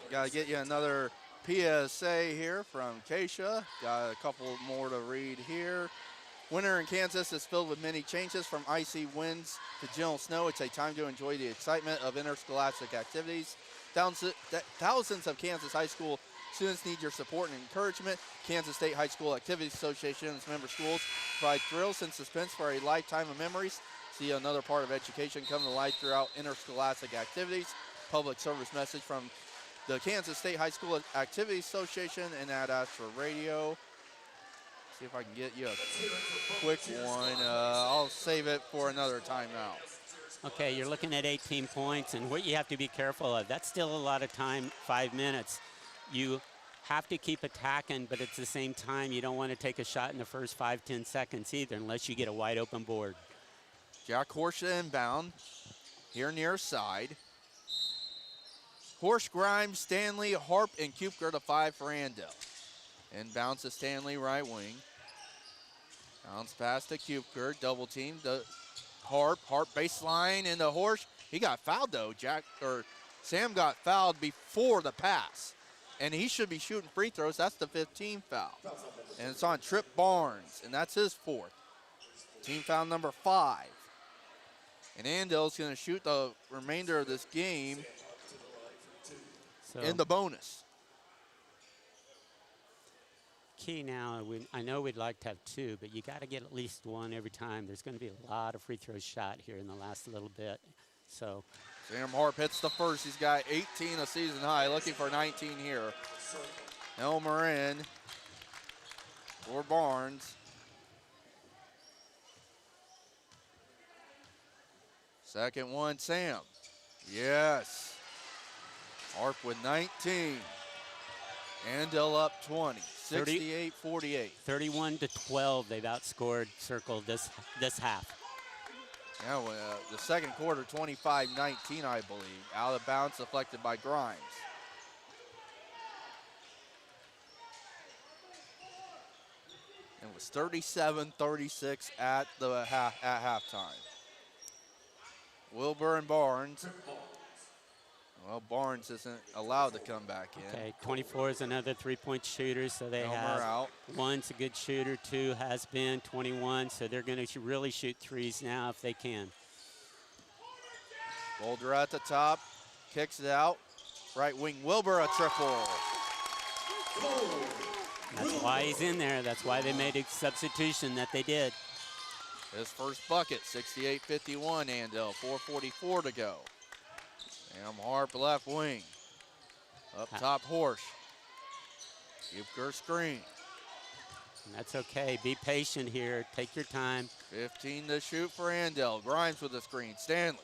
Got to get you another PSA here from Keisha. Got a couple more to read here. Winter in Kansas is filled with many changes, from icy winds to gentle snow. It's a time to enjoy the excitement of interscholastic activities. Thousands of Kansas high school students need your support and encouragement. Kansas State High School Activities Association and its member schools provide thrills and suspense for a lifetime of memories. See another part of education come to life throughout interscholastic activities. Public service message from the Kansas State High School Activities Association and Ad Astra Radio. See if I can get you a quick one. I'll save it for another timeout. Okay, you're looking at 18 points, and what you have to be careful of, that's still a lot of time, 5 minutes. You have to keep attacking, but at the same time, you don't want to take a shot in the first 5-10 seconds either, unless you get a wide open board. Jack Horsch inbound here near side. Horsch, Grimes, Stanley, Harp, and Kupker to 5 for Andale. Inbounds to Stanley, right wing. Bounce pass to Kupker, double team to Harp baseline into Horsch. He got fouled though. Sam got fouled before the pass. And he should be shooting free throws. That's the 15th foul. And it's on Trip Barnes, and that's his 4th. Team foul number 5. And Andale's going to shoot the remainder of this game in the bonus. Key now, I know we'd like to have 2, but you got to get at least 1 every time. There's going to be a lot of free throws shot here in the last little bit. So Sam Harp hits the first. He's got 18, a season high, looking for 19 here. Elmer in for Barnes. Second one, Sam. Yes. Harp with 19. Andale up 20. 68-48. 31-12, they've outscored Circle this half. Yeah, the second quarter, 25-19, I believe. Out of bounds, deflected by Grimes. It was 37-36 at halftime. Wilbur and Barnes. Well, Barnes isn't allowed to come back in. Okay, 24 is another three-point shooter, so they have out. 1's a good shooter, 2 has been, 21, so they're going to really shoot 3s now if they can. Boulder at the top, kicks it out. Right wing Wilbur, a triple. That's why he's in there. That's why they made a substitution that they did. His first bucket, 68-51, Andale, 4:44 to go. Sam Harp left wing. Up top, Horsch. Kupker screen. And that's okay. Be patient here. Take your time. 15 to shoot for Andale. Grimes with the screen. Stanley.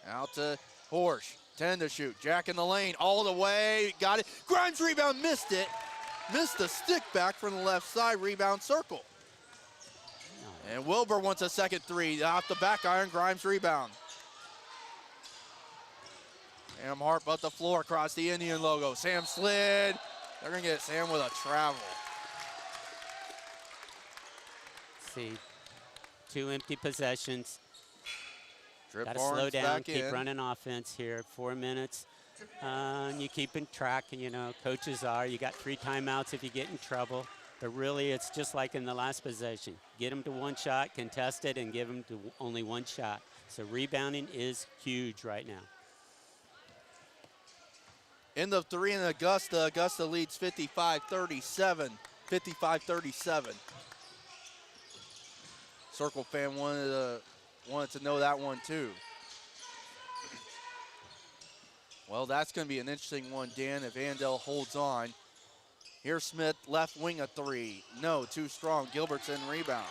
Out to Horsch. 10 to shoot. Jack in the lane. All the way. Got it. Grimes rebound. Missed it. Missed the stick back from the left side. Rebound Circle. And Wilbur wants a second 3. Off the back iron. Grimes rebound. Sam Harp up the floor across the Indian logo. Sam slid. They're going to get Sam with a travel. See, 2 empty possessions. Got to slow down, keep running offense here. 4 minutes. You keep in track, and you know, coaches are. You got 3 timeouts if you get in trouble. But really, it's just like in the last possession. Get them to 1 shot, contest it, and give them to only 1 shot. So rebounding is huge right now. End of 3 in Augusta. Augusta leads 55-37. 55-37. Circle fan wanted to know that one too. Well, that's going to be an interesting one, Dan, if Andale holds on. Here's Smith, left wing a 3. No, too strong. Gilbertson rebound.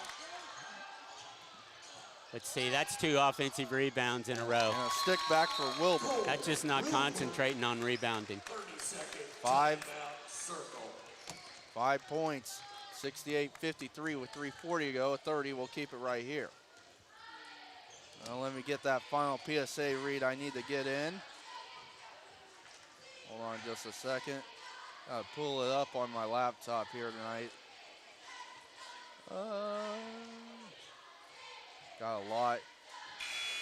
Let's see, that's 2 offensive rebounds in a row. And a stick back for Wilbur. That's just not concentrating on rebounding. 5 points, 68-53 with 3:40 to go. A 30, we'll keep it right here. Now let me get that final PSA read I need to get in. Hold on just a second. Gotta pull it up on my laptop here tonight. Got a lot.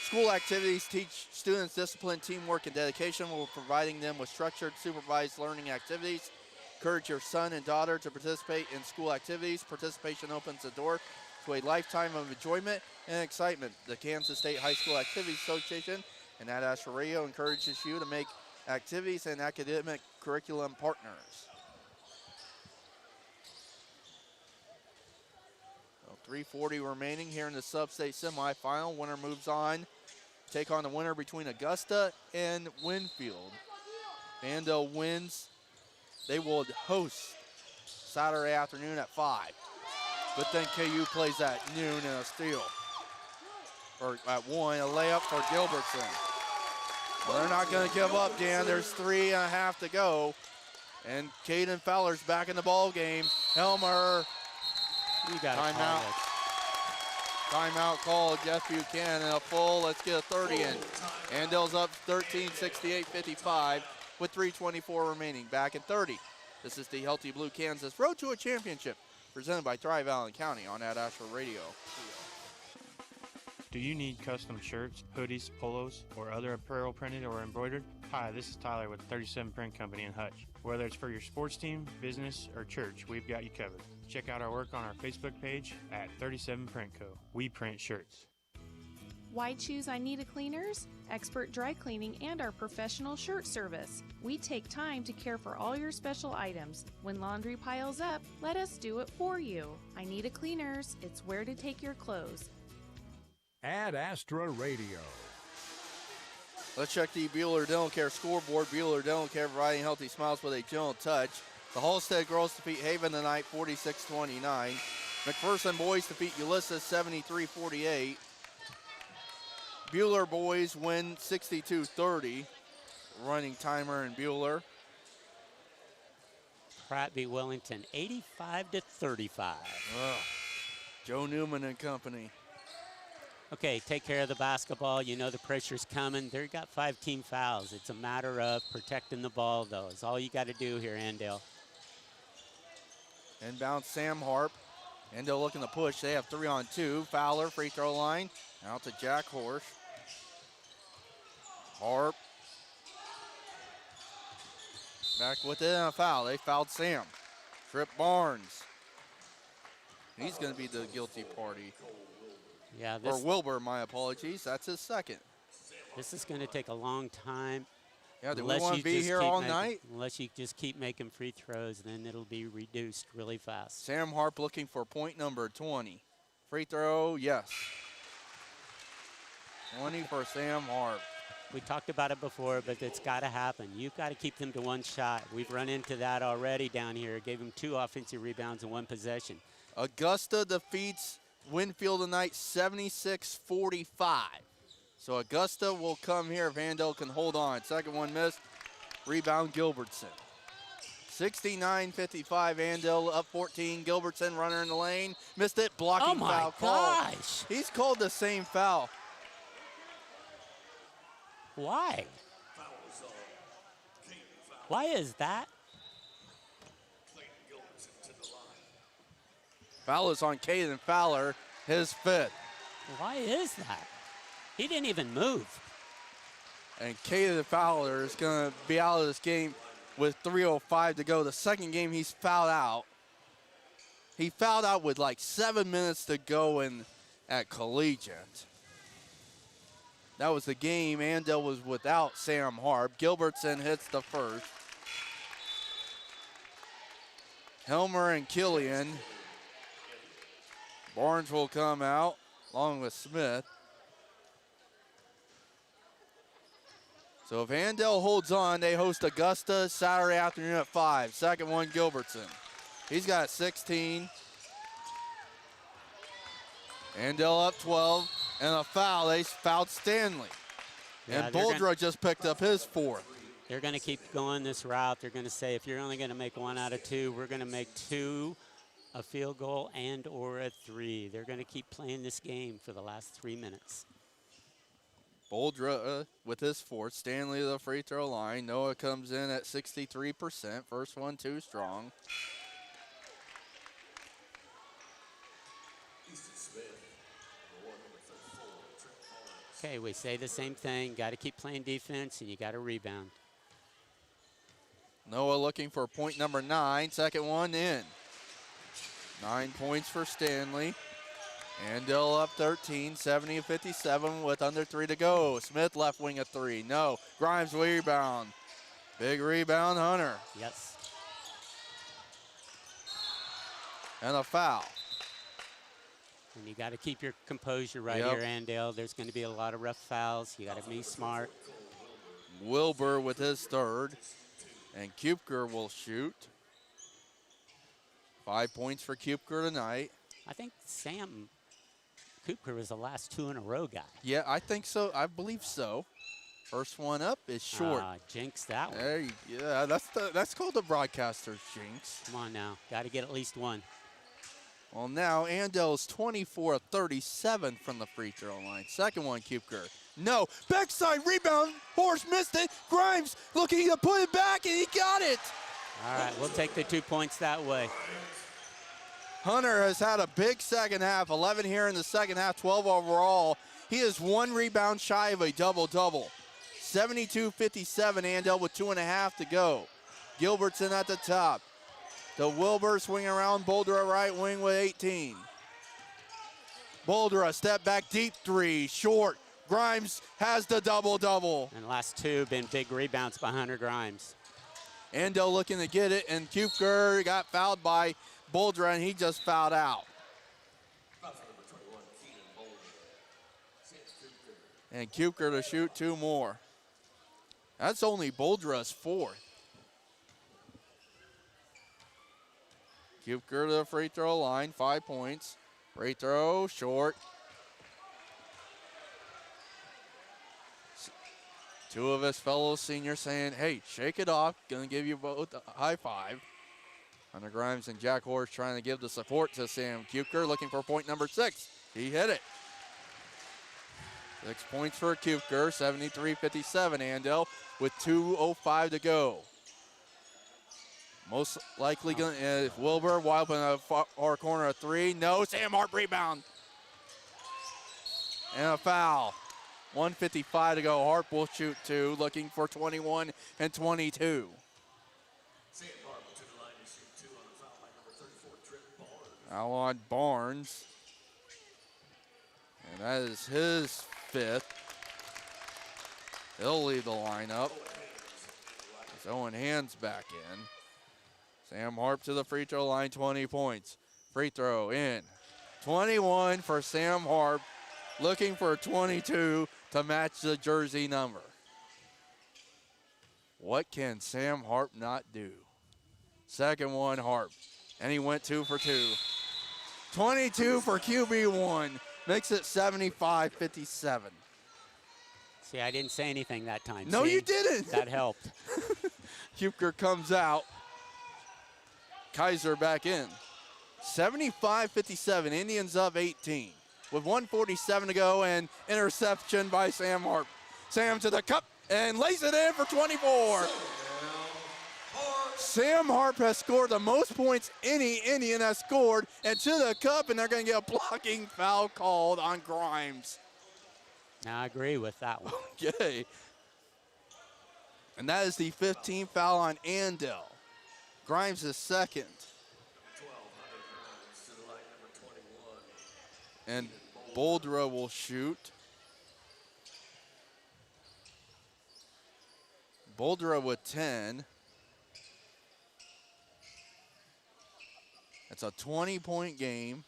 School activities teach students discipline, teamwork, and dedication while providing them with structured, supervised learning activities. Encourage your son and daughter to participate in school activities. Participation opens the door to a lifetime of enjoyment and excitement. The Kansas State High School Activities Association and Ad Astra Radio encourages you to make activities and academic curriculum partners. 3:40 remaining here in the sub-state semifinal. Winner moves on. Take on the winner between Augusta and Winfield. Andale wins. They will host Saturday afternoon at 5. But then KU plays at noon in a steal. Or at 1, a layup for Gilbertson. Well, they're not going to give up, Dan. There's 3.5 to go. And Caden Fowler's back in the ball game. Helmer. You got timeout. Timeout called. Jeff Buchanan a full. Let's get a 30 in. Andale's up 13, 68-55 with 3:24 remaining. Back in 30. This is the Healthy Blue Kansas Road to a Championship, presented by Tri-Valley County on Ad Astra Radio. Do you need custom shirts, hoodies, polos, or other apparel printed or embroidered? Hi, this is Tyler with 37 Print Company in Hutch. Whether it's for your sports team, business, or church, we've got you covered. Check out our work on our Facebook page at 37 Print Co. We print shirts. Why choose I Need a Cleaners? Expert dry cleaning and our professional shirt service. We take time to care for all your special items. When laundry piles up, let us do it for you. I Need a Cleaners. It's where to take your clothes. Ad Astra Radio. Let's check the Bueller Dental Care scoreboard. Bueller Dental Care providing healthy smiles with a gentle touch. The Halstead girls defeat Haven tonight 46-29. McPherson boys defeat Ulysses 73-48. Bueller boys win 62-30. Running timer in Bueller. Pratt beat Wellington 85-35. Joe Newman and company. Okay, take care of the basketball. You know the pressure's coming. They've got 5 team fouls. It's a matter of protecting the ball, though. It's all you got to do here, Andale. Inbound Sam Harp. Andale looking to push. They have 3-on-2. Fowler, free throw line. Out to Jack Horsch. Harp. Back with it and a foul. They fouled Sam. Trip Barnes. He's going to be the guilty party. Yeah, or Wilbur, my apologies. That's his second. This is going to take a long time. Yeah, do we want to be here all night? Unless you just keep making free throws, then it'll be reduced really fast. Sam Harp looking for point number 20. Free throw, yes. 20 for Sam Harp. We talked about it before, but it's got to happen. You've got to keep them to one shot. We've run into that already down here. Gave them 2 offensive rebounds in 1 possession. Augusta defeats Winfield tonight 76-45. So Augusta will come here if Andale can hold on. Second one missed. Rebound Gilbertson. 69-55, Andale up 14. Gilbertson runner in the lane. Missed it, blocking foul call. He's called the same foul. Why? Why is that? Foul is on Caden Fowler, his 5th. Why is that? He didn't even move. And Caden Fowler is going to be out of this game with 3:05 to go. The second game he's fouled out. He fouled out with like 7 minutes to go at Collegiate. That was the game. Andale was without Sam Harp. Gilbertson hits the first. Helmer and Killian. Barnes will come out along with Smith. So if Andale holds on, they host Augusta Saturday afternoon at 5. Second one, Gilbertson. He's got 16. Andale up 12. And a foul. They fouled Stanley. Yeah, and Boldra just picked up his 4th. They're going to keep going this route. They're going to say, if you're only going to make 1 out of 2, we're going to make 2 a field goal and or a 3. They're going to keep playing this game for the last 3 minutes. Boldra with his 4th. Stanley to the free throw line. Noah comes in at 63%. First one too strong. Okay, we say the same thing. Got to keep playing defense, and you got to rebound. Noah looking for point number 9. Second one in. 9 points for Stanley. Andale up 13, 70-57 with under 3 to go. Smith left wing a 3. No. Grimes rebound. Big rebound, Hunter. Yes. And a foul. And you got to keep your composure right here, Andale. There's going to be a lot of rough fouls. You got to be smart. Wilbur with his 3rd. And Kupker will shoot. 5 points for Kupker tonight. I think Sam Kupker was the last 2 in a row guy. Yeah, I think so. I believe so. First one up is short. Jinx that one. There you, yeah, that's called the broadcaster's jinx. Come on now. Got to get at least 1. Well, now Andale's 24 of 37 from the free throw line. Second one, Kupker. No. Backside rebound. Horse missed it. Grimes looking to put it back, and he got it. All right, we'll take the 2 points that way. Hunter has had a big second half, 11 here in the second half, 12 overall. He is 1 rebound shy of a double-double. 72-57, Andale with 2.5 to go. Gilbertson at the top. The Wilbur swing around, Boulder right wing with 18. Boulder a step back, deep three, short. Grimes has the double-double. And the last 2 been big rebounds by Hunter Grimes. Andale looking to get it, and Kupker got fouled by Boulder, and he just fouled out. And Kupker to shoot 2 more. That's only Boldra's 4th. Kupker to the free throw line, 5 points. Free throw, short. 2 of his fellow seniors saying, hey, shake it off. Gonna give you both a high five. Hunter Grimes and Jack Horst trying to give the support to Sam Kupker, looking for point number 6. He hit it. 6 points for Kupker, 73-57, Andale with 2:05 to go. Most likely going Wilbur wide open a far corner, a 3. No, Sam Harp rebound. And a foul. 1:55 to go. Harp will shoot 2, looking for 21 and 22. Now on Barnes. And that is his 5th. He'll leave the lineup. As Owen Hands back in. Sam Harp to the free throw line, 20 points. Free throw in. 21 for Sam Harp. Looking for 22 to match the jersey number. What can Sam Harp not do? Second one, Harp. And he went 2 for 2. 22 for QB1. Makes it 75-57. See, I didn't say anything that time. No, See? you didn't. That helped. Kupker comes out. Kaiser back in. 75-57. Indians up 18. With 1:47 to go and interception by Sam Harp. Sam to the cup and lays it in for 24. Sam Harp has scored the most points any Indian has scored, and to the cup, and they're going to get a blocking foul called on Grimes. I agree with that one. Okay. And that is the 15th foul on Andale. Grimes is second. And Boldra will shoot. Boldra with 10. It's a 20-point game,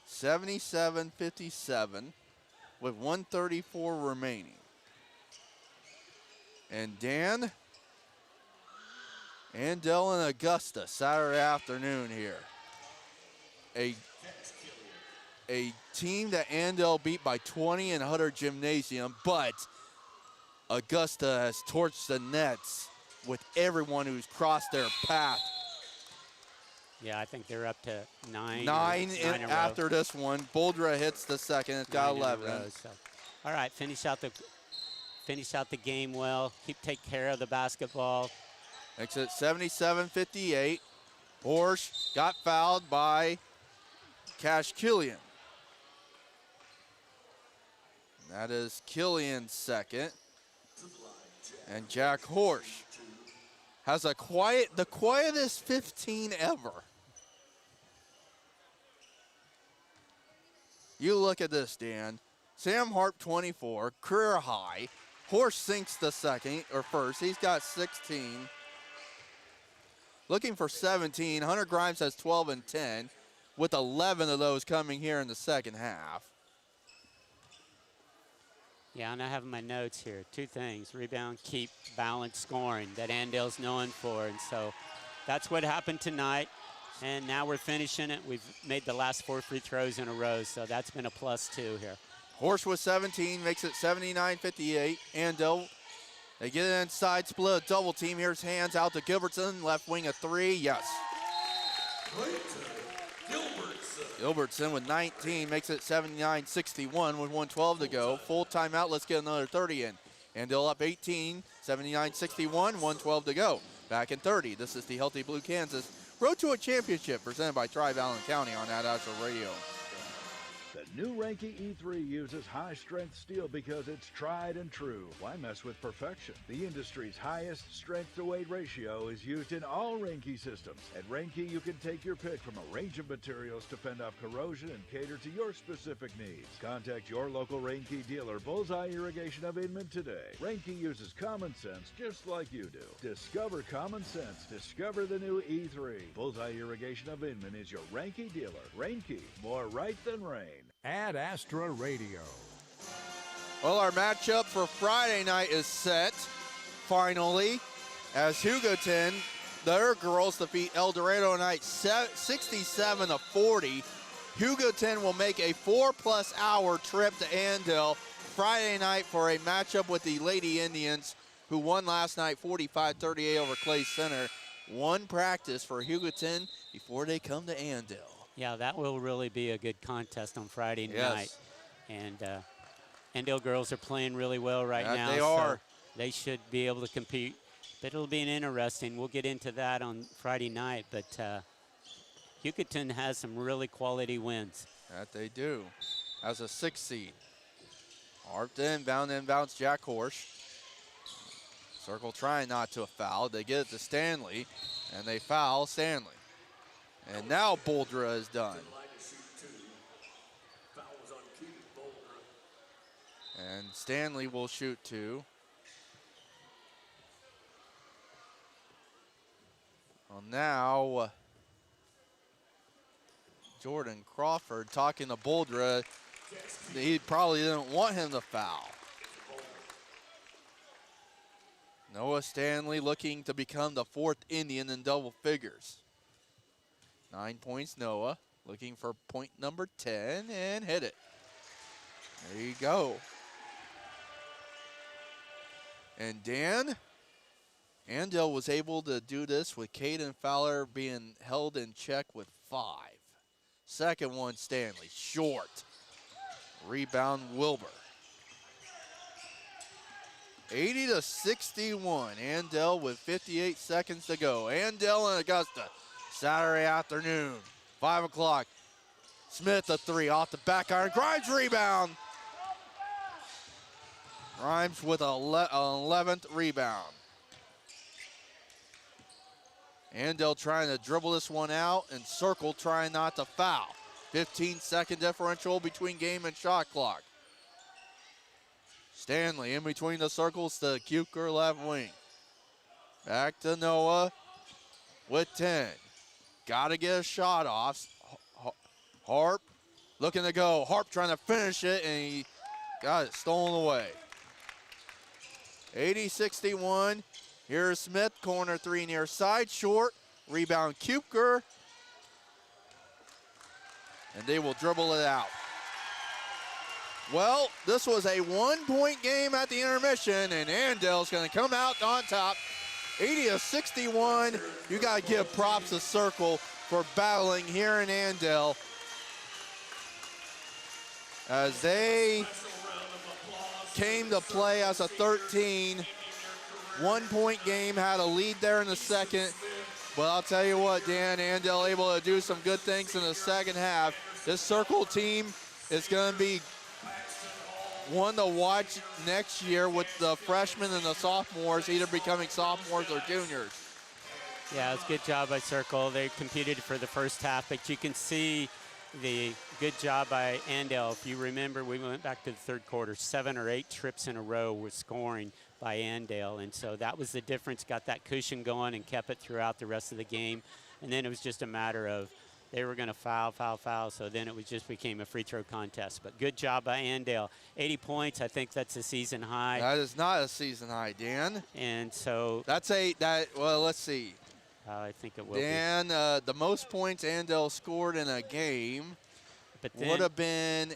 77-57, with 1:34 remaining. And Dan, Andale and Augusta, Saturday afternoon here. A team that Andale beat by 20 in Hutter Gymnasium, but Augusta has torched the nets with everyone who's crossed their path. Yeah, I think they're up to 9. 9 after this one. Boldra hits the second. It's got 11. So. All right, finish out the game well. Take care of the basketball. Makes it 77-58. Porsche got fouled by Cash Killian. That is Killian's second. And Jack Horsch has the quietest 15 ever. You look at this, Dan. Sam Harp 24, career high. Horsch sinks the first. He's got 16. Looking for 17. Hunter Grimes has 12 and 10, with 11 of those coming here in the second half. Yeah, and I have my notes here. 2 things: rebound, keep, balance, scoring that Andale's known for. And so that's what happened tonight. And now we're finishing it. We've made the last 4 free throws in a row, so that's been a +2 here. Horsch with 17 makes it 79-58. Andale, they get it inside, split a double team. Here's Hands out to Gilbertson. Left wing a 3, yes. Gilbertson with 19 makes it 79-61 with 1:12 to go. Full timeout, let's get another 30 in. Andale up 18, 79-61, 1:12 to go. back in 30. This is the Healthy Blue Kansas Road to a Championship presented by Tri-Valley County on Ad Astra Radio. The new Ranke E3 uses high-strength steel because it's tried and true. Why mess with perfection? The industry's highest strength-to-weight ratio is used in all Ranke systems. At Ranke, you can take your pick from a range of materials to fend off corrosion and cater to your specific needs. Contact your local Ranke dealer, Bullseye Irrigation of Inman, today. Ranke uses common sense just like you do. Discover common sense. Discover the new E3. Bullseye Irrigation of Inman is your Ranke dealer. Ranke, more right than rain. Ad Astra Radio. Well, our matchup for Friday night is set, finally, as Hugoton, their girls, defeat El Dorado tonight 67-40. Hugoton will make a 4+ hour trip to Andale Friday night for a matchup with the Lady Indians, who won last night 45-38 over Clay Center. One practice for Hugoton before they come to Andale. Yeah, that will really be a good contest on Friday night. And Andale girls are playing really well right now. They are. So they should be able to compete. But it'll be an interesting. We'll get into that on Friday night. But Hugoton has some really quality wins. That they do. As a 6 seed. Harped inbounds Jack Horsch. Circle trying not to foul. They get it to Stanley, and they foul Stanley. And now Boldra is done. And Stanley will shoot 2. Well, now Jordan Crawford talking to Boldra. He probably didn't want him to foul. Noah Stanley looking to become the 4th Indian in double figures. 9 points, Noah. Looking for point number 10 and hit it. There you go. And Dan, Andale was able to do this with Caden Fowler being held in check with 5. Second one, Stanley, short. Rebound, Wilbur. 80-61, Andale with 58 seconds to go. Andale and Augusta. Saturday afternoon, 5 o'clock. Smith a 3 off the back iron. Grimes rebound. Grimes with an 11th rebound. Andale trying to dribble this one out, and Circle trying not to foul. 15-second differential between game and shot clock. Stanley in between the circles to Kuker left wing. Back to Noah with 10. Got to get a shot off. Harp looking to go. Harp trying to finish it, and he got it stolen away. 80-61. Here's Smith, corner 3 near side, short. Rebound, Kuker. And they will dribble it out. Well, this was a 1-point game at the intermission, and Andale's going to come out on top. 80-61. You got to give props to Circle for battling here in Andale as they came to play as a 13. 1-point game, had a lead there in the second. But I'll tell you what, Dan, Andale able to do some good things in the second half. This Circle team is going to be one to watch next year with the freshmen and the sophomores either becoming sophomores or juniors. Yeah, it's a good job by Circle. They competed for the first half, but you can see the good job by Andale. If you remember, we went back to the third quarter, 7 or 8 trips in a row with scoring by Andale, and so that was the difference, got that cushion going and kept it throughout the rest of the game. And then it was just a matter of they were going to foul, so then it was just became a free throw contest. But good job by Andale. 80 points, I think that's a season high. That is not a season high, Dan. And so well, let's see. I think it will Dan, the most points Andale scored in a game would have been,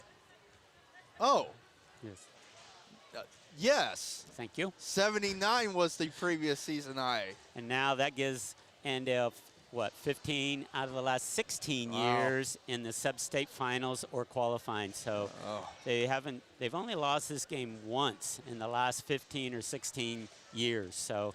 yes. Thank you. 79 was the previous season high. And now that gives Andale, 15 out of the last 16 years in the sub-state finals or qualifying. So they've only lost this game once in the last 15 or 16 years. So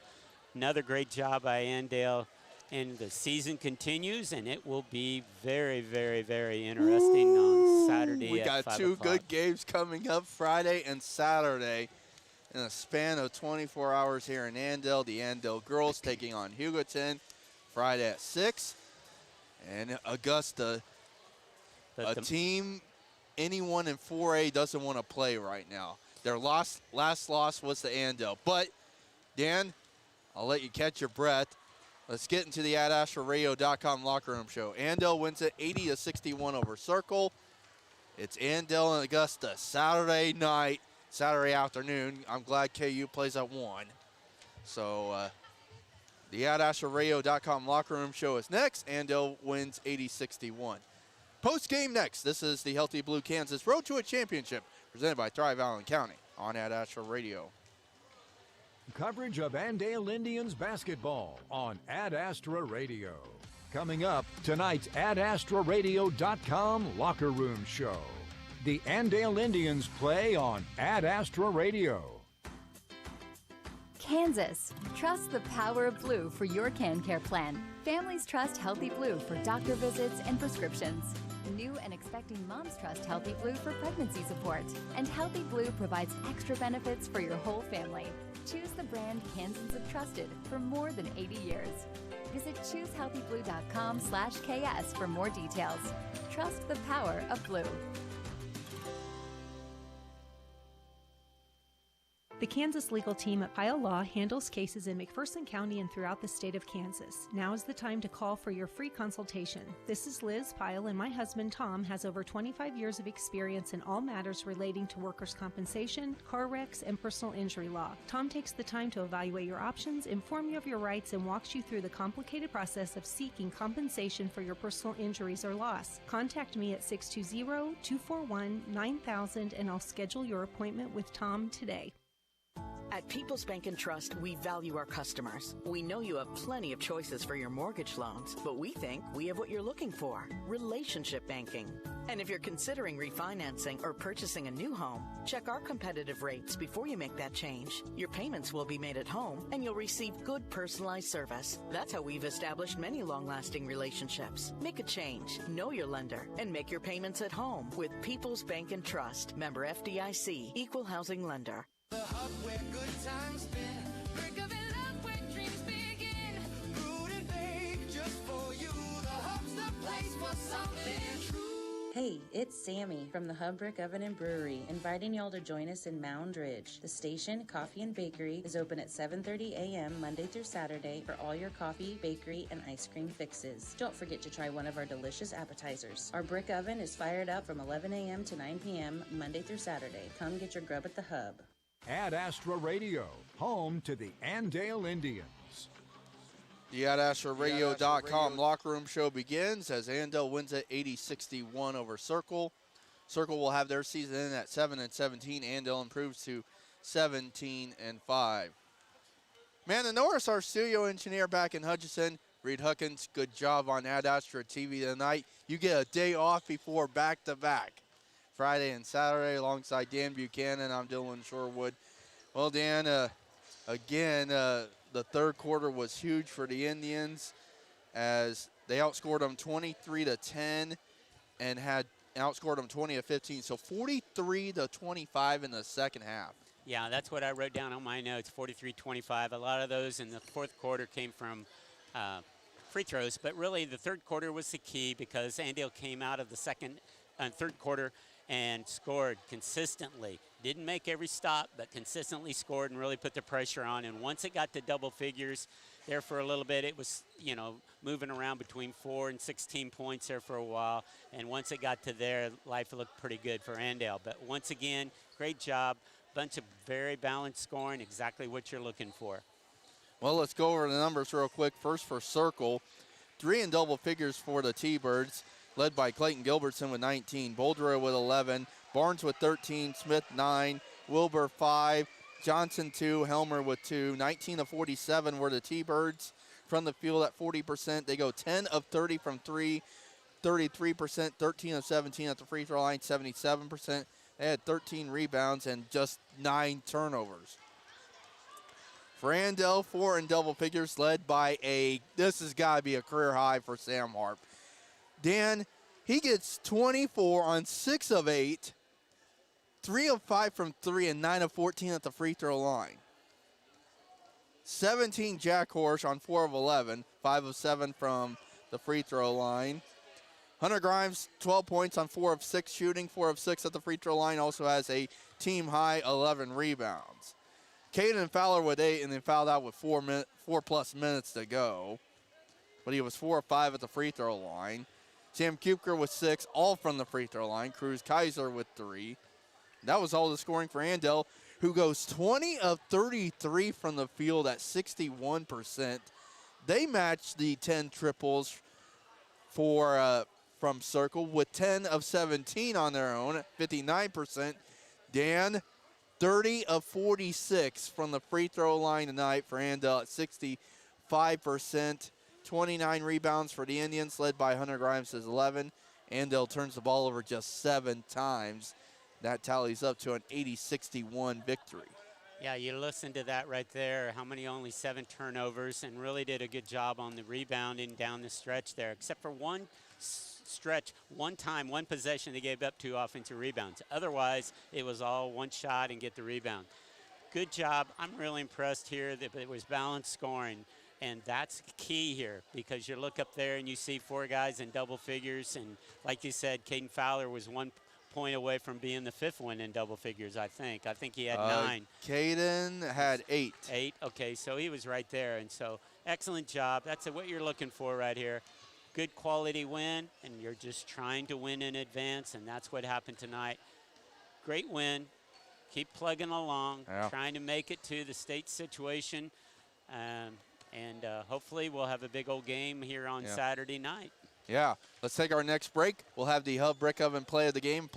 another great job by Andale. And the season continues, and it will be very, very, very interesting on Saturday. We at got 5 two o'clock. good games coming up Friday and Saturday in a span of 24 hours here in Andale. The Andale girls taking on Hugoton Friday at 6. And Augusta, a team anyone in 4A doesn't want to play right now. Their last loss was to Andale. But, Dan, I'll let you catch your breath. Let's get into the AdAstraRadio.com locker room show. Andale wins it 80-61 over Circle. It's Andale and Augusta Saturday night, Saturday afternoon. I'm glad KU plays at 1. So the AdAstraRadio.com locker room show is next. Andale wins 80-61. Post-game next. This is the Healthy Blue Kansas Road to a Championship presented by Thrive Allen County on Ad Astra Radio. Coverage of Andale Indians basketball on Ad Astra Radio. Coming up, tonight's AdAstraRadio.com locker room show. The Andale Indians play on Ad Astra Radio. Kansas, trust the power of blue for your CanCare plan. Families trust Healthy Blue for doctor visits and prescriptions. New and expecting moms trust Healthy Blue for pregnancy support. And Healthy Blue provides extra benefits for your whole family. Choose the brand Kansans have trusted for more than 80 years. Visit choosehealthyblue.com/KS for more details. Trust the power of blue. The Kansas legal team at Pyle Law handles cases in McPherson County and throughout the state of Kansas. Now is the time to call for your free consultation. This is Liz Pyle, and my husband Tom has over 25 years of experience in all matters relating to workers' compensation, car wrecks, and personal injury law. Tom takes the time to evaluate your options, inform you of your rights, and walks you through the complicated process of seeking compensation for your personal injuries or loss. Contact me at 620-241-9000 and I'll schedule your appointment with Tom today. At People's Bank and Trust, we value our customers. We know you have plenty of choices for your mortgage loans, but we think we have what you're looking for: relationship banking. And if you're considering refinancing or purchasing a new home, check our competitive rates before you make that change. Your payments will be made at home, and you'll receive good personalized service. That's how we've established many long-lasting relationships. Make a change, know your lender, and make your payments at home with People's Bank and Trust. Member FDIC, Equal Housing Lender. The hub where good times spin. Brick of love where dreams begin. Brewed and baked just for you. The hub's the place for something true. Hey, it's Sammy from the Hub Brick Oven and Brewery, inviting y'all to join us in Mound Ridge. The station, Coffee and Bakery, is open at 7:30 a.m. Monday through Saturday for all your coffee, bakery, and ice cream fixes. Don't forget to try one of our delicious appetizers. Our brick oven is fired up from 11 a.m. to 9 p.m. Monday through Saturday. Come get your grub at the Hub. Ad Astra Radio, home to the Andale Indians. The AdAstraRadio.com locker room show begins as Andale wins at 80-61 over Circle. Circle will have their season in at 7-17. Andale improves to 17-5. Amanda Norris, our studio engineer back in Hutchinson. Reed Huckins, good job on Ad Astra TV tonight. You get a day off before back-to-back. Friday and Saturday alongside Dan Buchanan. I'm Dylan Shorewood. Well, Dan, again, the third quarter was huge for the Indians as they outscored them 23-10 and had outscored them 20-15. So 43-25 in the second half. Yeah, that's what I wrote down on my notes, 43-25. A lot of those in the fourth quarter came from free throws, but really the third quarter was the key because Andale came out of the third quarter and scored consistently. Didn't make every stop, but consistently scored and really put the pressure on. And once it got to double figures there for a little bit, it was, moving around between 4 and 16 points there for a while. And once it got to there, life looked pretty good for Andale. But once again, great job. Bunch of very balanced scoring, exactly what you're looking for. Well, let's go over the numbers real quick. First for Circle, 3 in double figures for the T-Birds, led by Clayton Gilbertson with 19, Boldero with 11, Barnes with 13, Smith 9, Wilbur 5, Johnson 2, Helmer with 2. 19 of 47 were the T-Birds from the field at 40%. They go 10 of 30 from 3, 33%, 13 of 17 at the free throw line, 77%. They had 13 rebounds and just 9 turnovers. For Andale, 4 in double figures, led by this has got to be a career high for Sam Harp. Dan, he gets 24 on 6 of 8, 3 of 5 from 3, and 9 of 14 at the free throw line. 17 Jack Horsch on 4 of 11, 5 of 7 from the free throw line. Hunter Grimes, 12 points on 4 of 6 shooting, 4 of 6 at the free throw line, also has a team high 11 rebounds. Caden Fowler with 8, and then fouled out with 4+ minutes to go. But he was 4 of 5 at the free throw line. Sam Kupker with 6, all from the free throw line. Cruz Kaiser with 3. That was all the scoring for Andale, who goes 20 of 33 from the field at 61%. They matched the 10 triples from Circle with 10 of 17 on their own at 59%. Dan, 30 of 46 from the free throw line tonight for Andale at 65%. 29 rebounds for the Indians, led by Hunter Grimes as 11. Andale turns the ball over just 7 times. That tallies up to an 80-61 victory. Yeah, you listen to that right there, how many only 7 turnovers, and really did a good job on the rebounding down the stretch there, except for one stretch, one time, one possession they gave up 2 offensive rebounds. Otherwise, it was all one shot and get the rebound. Good job. I'm really impressed here that it was balanced scoring. And that's key here, because you look up there and you see 4 guys in double figures. And like you said, Caden Fowler was 1 point away from being the 5th one in double figures, I think. I think he had 9. Caden had 8. 8, okay, so he was right there. And so excellent job. That's what you're looking for right here. Good quality win, and you're just trying to win in advance, and that's what happened tonight. Great win. Keep plugging along, trying to make it to the state situation. And hopefully we'll have a big old game here on Saturday night. Yeah, let's take our next break. We'll have the Hub Brick Oven player of the game,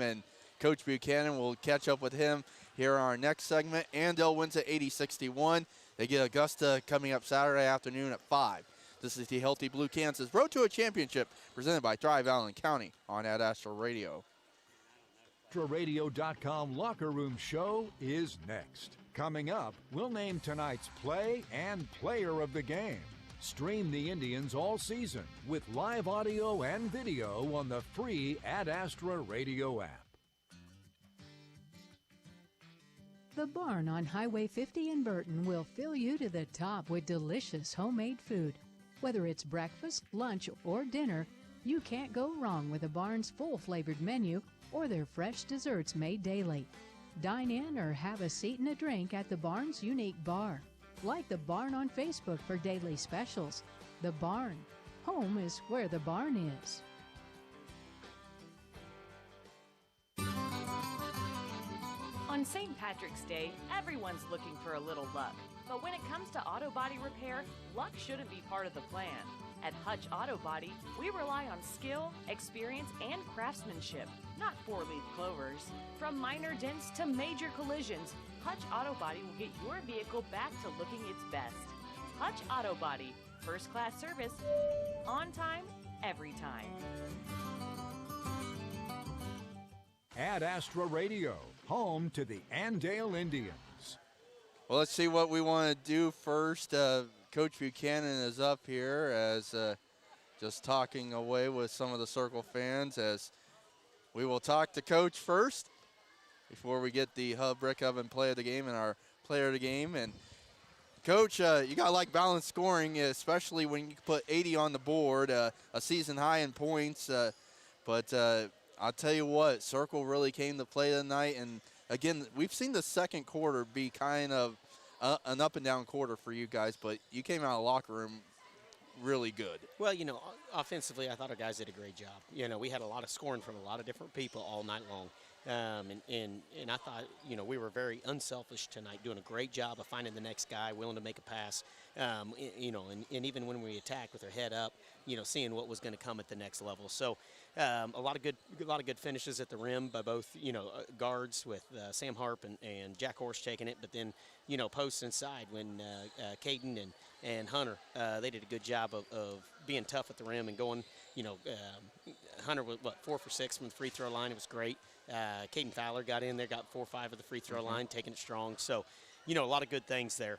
and Coach Buchanan will catch up with him here on our next segment. Andale wins at 80-61. They get Augusta coming up Saturday afternoon at 5. This is the Healthy Blue Kansas Road to a Championship presented by Thrive Allen County on Ad Astra Radio. AstraRadio.com Locker Room Show is next. Coming up, we'll name tonight's play and player of the game. Stream the Indians all season with live audio and video on the free Ad Astra Radio app. The Barn on Highway 50 in Burton will fill you to the top with delicious homemade food. Whether it's breakfast, lunch, or dinner, you can't go wrong with the Barn's full-flavored menu or their fresh desserts made daily. Dine in or have a seat and a drink at the Barn's unique bar. Like the Barn on Facebook for daily specials. The Barn. Home is where the barn is. On St. Patrick's Day, everyone's looking for a little luck. But when it comes to auto body repair, luck shouldn't be part of the plan. At Hutch Auto Body, we rely on skill, experience, and craftsmanship, not 4-leaf clovers. From minor dents to major collisions, Hutch Auto Body will get your vehicle back to looking its best. Hutch Auto Body, first-class service, on time, every time. Ad Astra Radio, home to the Andale Indians. Well, let's see what we want to do first. Coach Buchanan is up here as just talking away with some of the Circle fans, as we will talk to Coach first before we get the Hub Brick Oven play of the game and our player of the game. And Coach, you got to like balanced scoring, especially when you put 80 on the board, a season high in points. But I'll tell you what, Circle really came to play tonight. And again, we've seen the second quarter be kind of an up and down quarter for you guys, but you came out of the locker room really good. Well, you know, offensively, I thought our guys did a great job. You know, we had a lot of scoring from a lot of different people all night long. And I thought, you know, we were very unselfish tonight, doing a great job of finding the next guy, willing to make a pass, you know, and even when we attacked with our head up, you know, seeing what was going to come at the next level. So a lot of good finishes at the rim by both, you know, guards with Sam Harp and Jack Horsch taking it, but then, you know, posts inside when Caden and Hunter, they did a good job of being tough at the rim and going, you know, Hunter was, 4 for 6 from the free throw line. It was great. Caden Fowler got in there, got 4 or 5 of the free throw line, taking it strong. So, a lot of good things there.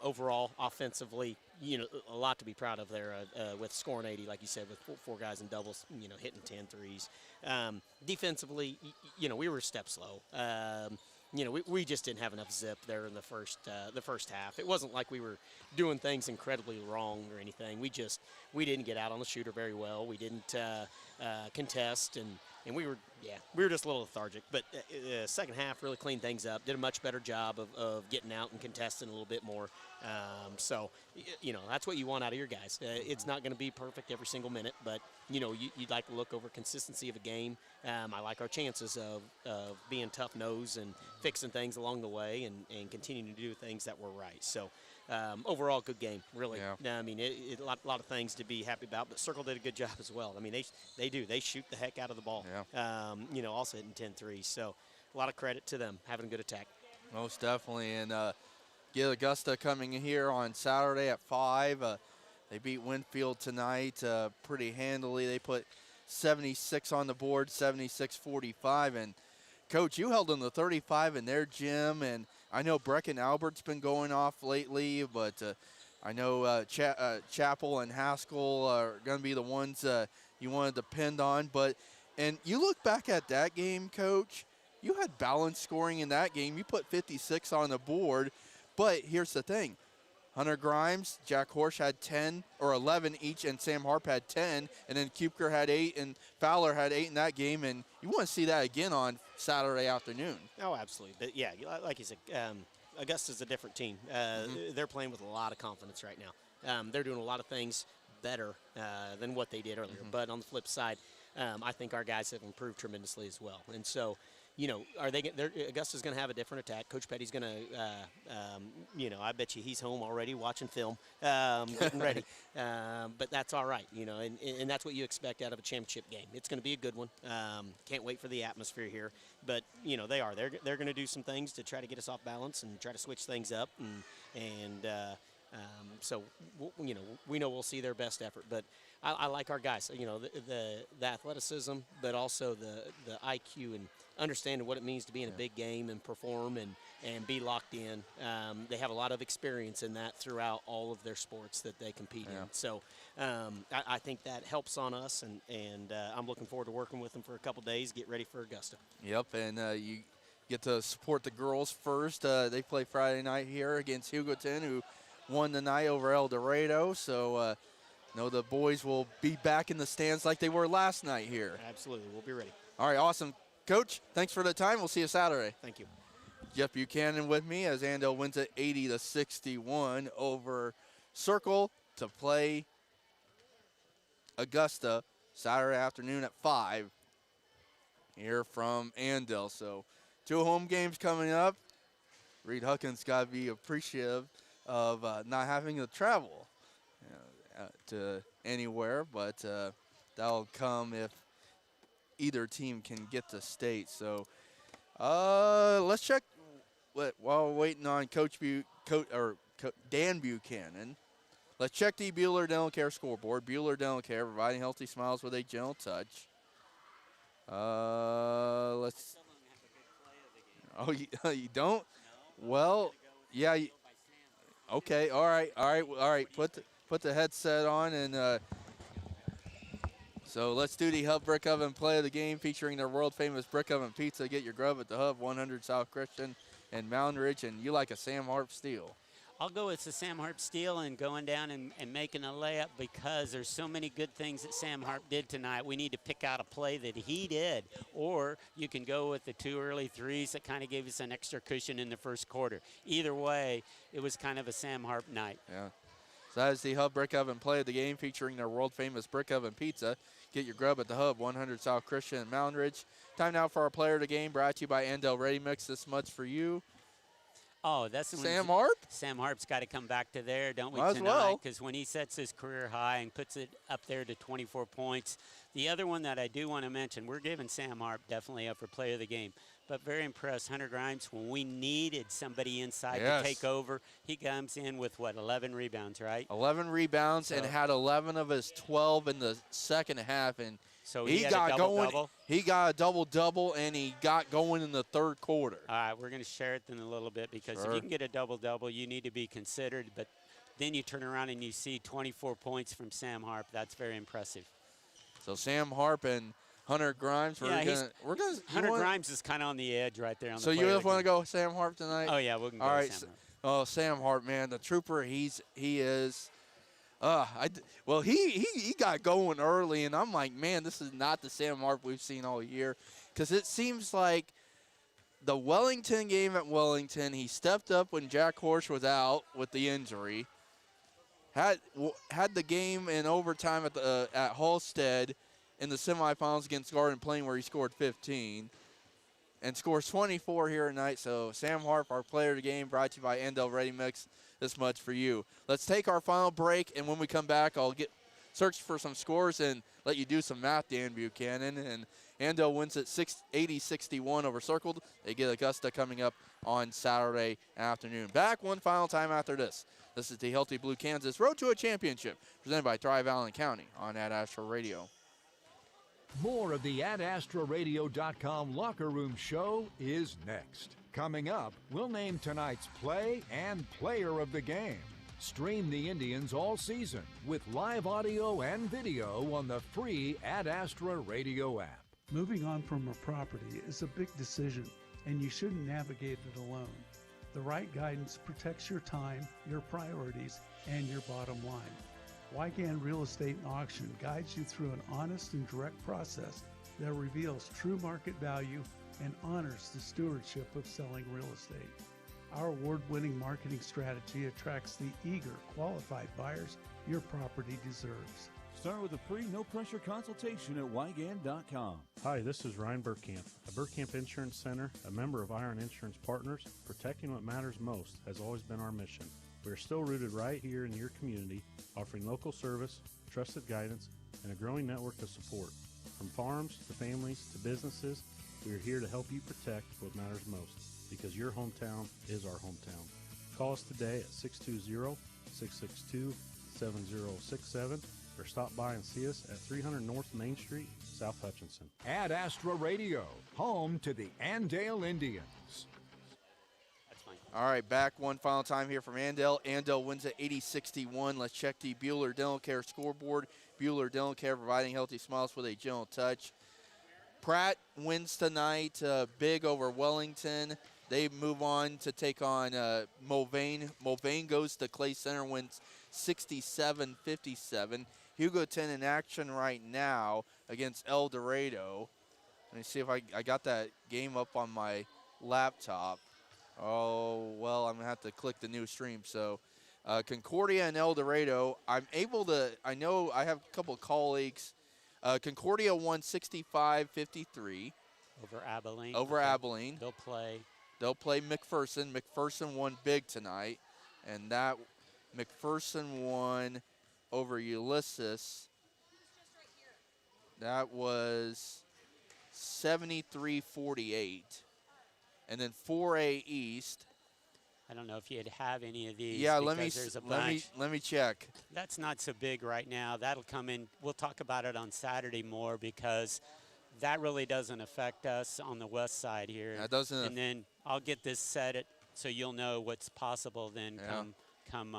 Overall, offensively, a lot to be proud of there with scoring 80, like you said, with four guys in doubles, hitting 10 threes. Defensively, we were a step slow. We just didn't have enough zip there in the first half. It wasn't like we were doing things incredibly wrong or anything. We didn't get out on the shooter very well. We didn't contest, and we were just a little lethargic. But second half really cleaned things up. Did a much better job of getting out and contesting a little bit more. So that's what you want out of your guys. It's not going to be perfect every single minute, but you'd like to look over consistency of a game. I like our chances of being tough nose and fixing things along the way and continuing to do things that were right. So overall, good game, really. Yeah. I mean, a lot of things to be happy about, but Circle did a good job as well. I mean, they do. They shoot the heck out of the ball. Yeah. Also hitting 10 threes. So a lot of credit to them having a good attack. Most definitely. And get Augusta coming in here on Saturday at 5. They beat Winfield tonight pretty handily. They put 76 on the board, 76-45. And, Coach, you held them to 35 in their gym. And I know Brecken Albert's been going off lately, but I know Chappell and Haskell are going to be the ones you want to depend on. And you look back at that game, Coach, you had balanced scoring in that game. You put 56 on the board. But here's the thing. Hunter Grimes, Jack Horsch had 10 or 11 each, and Sam Harp had 10. And then Kupker had 8, and Fowler had 8 in that game. And you want to see that again on Saturday afternoon. Oh, absolutely. But, yeah, like you said, Augusta's a different team. They're playing with a lot of confidence right now. They're doing a lot of things better than what they did earlier. But on the flip side, I think our guys have improved tremendously as well. And so, Augusta's going to have a different attack. Coach Petty's going to, I bet you he's home already watching film, getting ready. But that's all right, and that's what you expect out of a championship game. It's going to be a good one. Can't wait for the atmosphere here. But, they are. They're going to do some things to try to get us off balance and try to switch things up. So, we know we'll see their best effort. But I like our guys, the athleticism, but also the IQ and understanding what it means to be in a big game and perform and be locked in. They have a lot of experience in that throughout all of their sports that they compete in. So I think that helps on us, and I'm looking forward to working with them for a couple days, get ready for Augusta. Yep, and you get to support the girls first. They play Friday night here against Hugoton, who won the night over El Dorado. So the boys will be back in the stands like they were last night here. Absolutely, we'll be ready. All right, awesome. Coach, thanks for the time. We'll see you Saturday. Thank you. Jeff Buchanan with me as Andale wins it 80-61 over Circle to play Augusta Saturday afternoon at 5 here from Andale. So 2 home games coming up. Reed Huckins got to be appreciative of not having to travel to anywhere, but that'll come if either team can get to state. So let's check while we're waiting on Dan Buchanan. Let's check the Bueller Dental Care scoreboard. Bueller Dental Care, providing healthy smiles with a gentle touch. Let's. Oh, you don't? Well, yeah. Okay. All right. Put the headset on and. So let's do the Hub Brick Oven play of the game featuring their world-famous Brick Oven Pizza. Get your grub at the Hub, 100 South Christian and Mountain Ridge, and you like a Sam Harp Steel. I'll go with the Sam Harp Steel and going down and making a layup because there's so many good things that Sam Harp did tonight. We need to pick out a play that he did, or you can go with the 2 early threes that kind of gave us an extra cushion in the first quarter. Either way, it was kind of a Sam Harp night. Yeah. So that is the Hub Brick Oven play of the game featuring their world-famous Brick Oven Pizza. Get your grub at the Hub, 100 South Christian and Mountain Ridge. Time now for our player of the game, brought to you by Andale Ready Mix. This much for you. Oh, that's Sam Harp? Sam Harp's got to come back to there, don't we, Might tonight? Because when he sets his career high and puts it up there to 24 points. The other one that I do want to mention, we're giving Sam Harp definitely up for player of the game. But very impressed, Hunter Grimes, when we needed somebody inside to take over, he comes in with, 11 rebounds, right? 11 rebounds and had 11 of his 12 in the second half. And So he got a double-double? He got a double-double, and he got going in the third quarter. All right, we're going to share it in a little bit because if you can get a double-double, you need to be considered. But then you turn around and you see 24 points from Sam Harp. That's very impressive. So Sam Harp and Hunter Grimes, we're gonna. Hunter Grimes is kind of on the edge right there. On so the you just want to go Sam Harp tonight? Oh yeah, we can go. All right. Sam Harp. Oh, Sam Harp, man, the trooper. He is. He got going early, and I'm like, man, this is not the Sam Harp we've seen all year, because it seems like the Wellington game at Wellington, he stepped up when Jack Horsch was out with the injury. Had the game in overtime at Halstead in the semifinals against Garden Plain where he scored 15, and scores 24 here tonight. So Sam Harp, our player of the game, brought to you by Andale Ready Mix. This much for you. Let's take our final break, and when we come back, I'll search for some scores and let you do some math, Dan Buchanan. And Andale wins at 80-61 over Circled. They get Augusta coming up on Saturday afternoon. Back one final time after this. This is the Healthy Blue Kansas Road to a Championship, presented by Tri-Valley County on Ad Astra Radio. More of the AdAstraRadio.com Locker Room Show is next. Coming up, we'll name tonight's play and player of the game. Stream the Indians all season with live audio and video on the free Ad Astra Radio app. Moving on from a property is a big decision, and you shouldn't navigate it alone. The right guidance protects your time, your priorities, and your bottom line. Wygan Real Estate and Auction guides you through an honest and direct process that reveals true market value and honors the stewardship of selling real estate. Our award-winning marketing strategy attracts the eager, qualified buyers your property deserves. Start with a free, no-pressure consultation at Wygan.com. Hi, this is Ryan Burkamp. At Burkamp Insurance Center, a member of Iron Insurance Partners, protecting what matters most has always been our mission. We are still rooted right here in your community, offering local service, trusted guidance, and a growing network of support. From farms to families to businesses, we are here to help you protect what matters most, because your hometown is our hometown. Call us today at 620-662-7067 or stop by and see us at 300 North Main Street, South Hutchinson. Ad Astra Radio, home to the Andale Indians. All right, back one final time here from Andale. Andale wins at 80-61. Let's check the Bueller Dental Care scoreboard. Bueller Dental Care providing healthy smiles with a gentle touch. Pratt wins tonight, big over Wellington. They move on to take on Mulvane. Mulvane goes to Clay Center, wins 67-57. Hugoton in action right now against El Dorado. Let me see if I got that game up on my laptop. Oh, well, I'm going to have to click the new stream. So Concordia and El Dorado, I know I have a couple of colleagues. Concordia won 65-53. Over Abilene. Abilene. They'll play McPherson. McPherson won big tonight. And that McPherson won over Ulysses. That was 73-48. And then 4A East. I don't know if you'd have any of these. Yeah, let me check. That's not so big right now. That'll come in. We'll talk about it on Saturday more because that really doesn't affect us on the west side here. That doesn't. And then I'll get this set so you'll know what's possible then come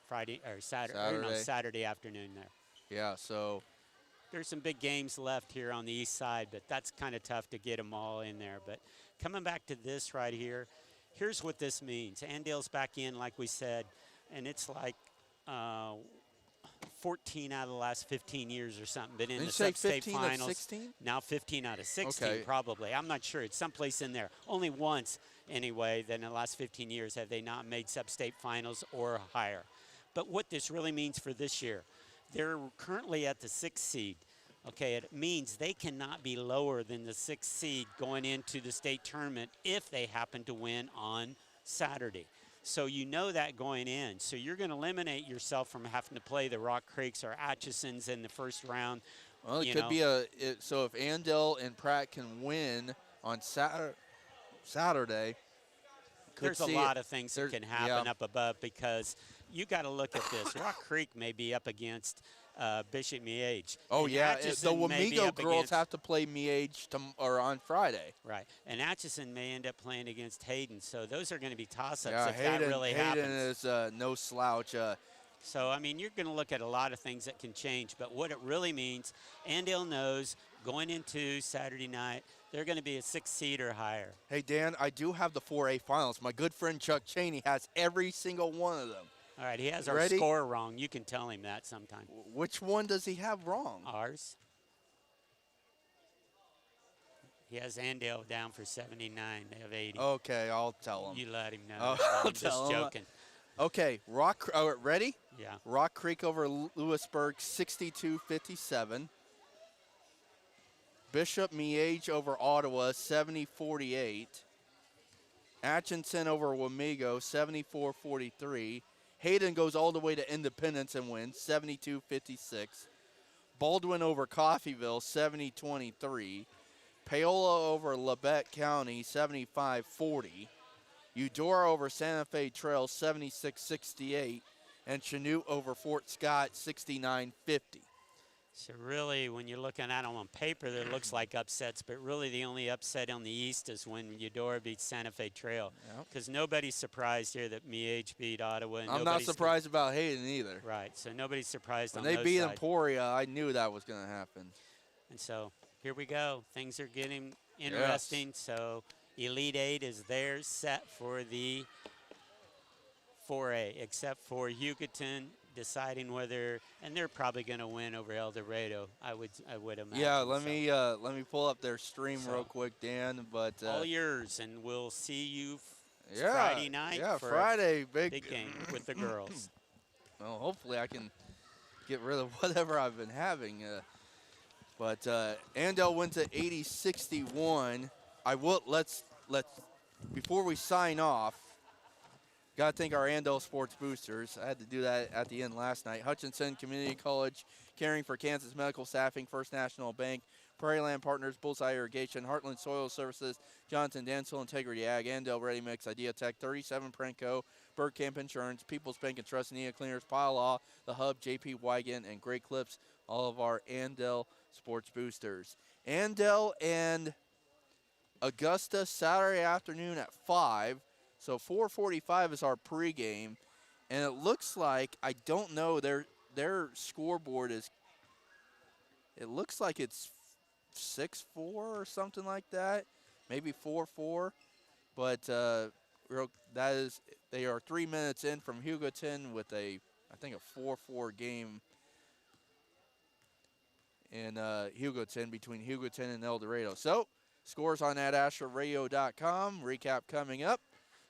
Friday or Saturday afternoon there. Yeah, so there's some big games left here on the east side, but that's kind of tough to get them all in there. But coming back to this right here, here's what this means. Andale's back in, like we said, and it's like 14 out of the last 15 years or something. Been in the sub-state finals. 16? Now 15 out of 16 probably. I'm not sure. It's someplace in there. Only once, anyway, in the last 15 years have they not made sub-state finals or higher. But what this really means for this year, they're currently at the 6th seed. Okay, it means they cannot be lower than the 6th seed going into the state tournament if they happen to win on Saturday. So you know that going in. So you're going to eliminate yourself from having to play the Rock Creeks or Atchisons in the first round. Well, it could be so if Andale and Pratt can win on Saturday. There's a lot of things that can happen up above because you got to look at this. Rock Creek may be up against Bishop Miege. Oh, And yeah. Atchison The may be Wamego up girls against- have to play Miege or on Friday. Right. And Atchison may end up playing against Hayden. So those are going to be toss-ups Yeah, if that really Hayden happens. is no slouch. So, I mean, you're going to look at a lot of things that can change. But what it really means, Andale knows going into Saturday night, they're going to be a 6 seed or higher. Hey, Dan, I do have the 4A finals. My good friend Chuck Cheney has every single one of them. All right, he has our Ready? score wrong. You can tell him that sometime. Which one does he have wrong? Ours. He has Andale down for 79. They have 80. Okay, I'll tell him. You let him know. Oh, I'm I'll just tell him. joking. Okay, ready? Yeah. Rock Creek over Lewisburg, 62-57. Bishop Miege over Ottawa, 70-48. Atchison over Wamego, 74-43. Hayden goes all the way to Independence and wins, 72-56. Baldwin over Coffeyville, 70-23. Paola over Labette County, 75-40. Eudora over Santa Fe Trail, 76-68. And Chanute over Fort Scott, 69-50. So really, when you're looking at them on paper, it looks like upsets, but really the only upset on the East is when Eudora beats Santa Fe Trail. Because nobody's surprised here that Miege beat Ottawa. And I'm not surprised about Hayden either. Right, so nobody's surprised When on they those beat sides. Emporia, I knew that was going to happen. And so here we go. Things are getting interesting. So Elite 8 is there set for the 4A, except for Hugoton deciding whether, and they're probably going to win over El Dorado. I would imagine. Yeah, let me pull up their stream real quick, Dan. But all yours, and we'll see you yeah, Friday night. Yeah, for Friday, a big game with the girls. Well, hopefully I can get rid of whatever I've been having. But Andale went to 80-61. I will let's before we sign off. Got to thank our Andale Sports Boosters. I had to do that at the end last night. Hutchinson Community College, Caring for Kansas Medical Staffing, First National Bank, Prairie Land Partners, Bullseye Irrigation, Heartland Soil Services, Johnson Dental Integrity Ag, Andale Ready Mix, Idea Tech, 37 Prenco, Bergkamp Insurance, People's Bank and Trust, Nia Cleaners, Pile Law, The Hub, JP Wigan, and Great Clips, all of our Andale Sports Boosters. Andale and Augusta Saturday afternoon at 5. So 4:45 is our pregame, and it looks like, I don't know, their scoreboard is, it looks like it's 6-4 or something like that, maybe 4-4, but that is, they are 3 minutes in from Hugoton with I think a 4-4 game in Hugoton, between Hugoton and El Dorado. So scores on AdAstraRadio.com. Recap coming up.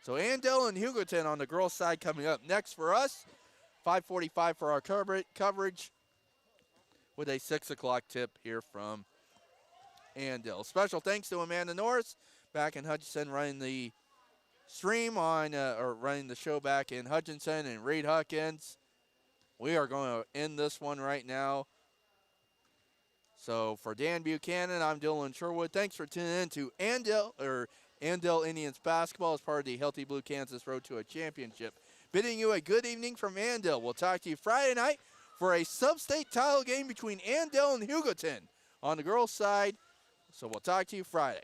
So Andale and Hugoton on the girls' side coming up next for us. 5:45 for our coverage with a 6 o'clock tip here from Andale. Special thanks to Amanda Norris back in Hutchinson running the stream on, or running the show back in Hutchinson, and Reed Huckins. We are going to end this one right now. So for Dan Buchanan, I'm Dylan Sherwood. Thanks for tuning in to Andale Indians basketball as part of the Healthy Blue Kansas Road to a Championship. Bidding you a good evening from Andale. We'll talk to you Friday night for a sub-state title game between Andale and Hugoton on the girls' side. So we'll talk to you Friday.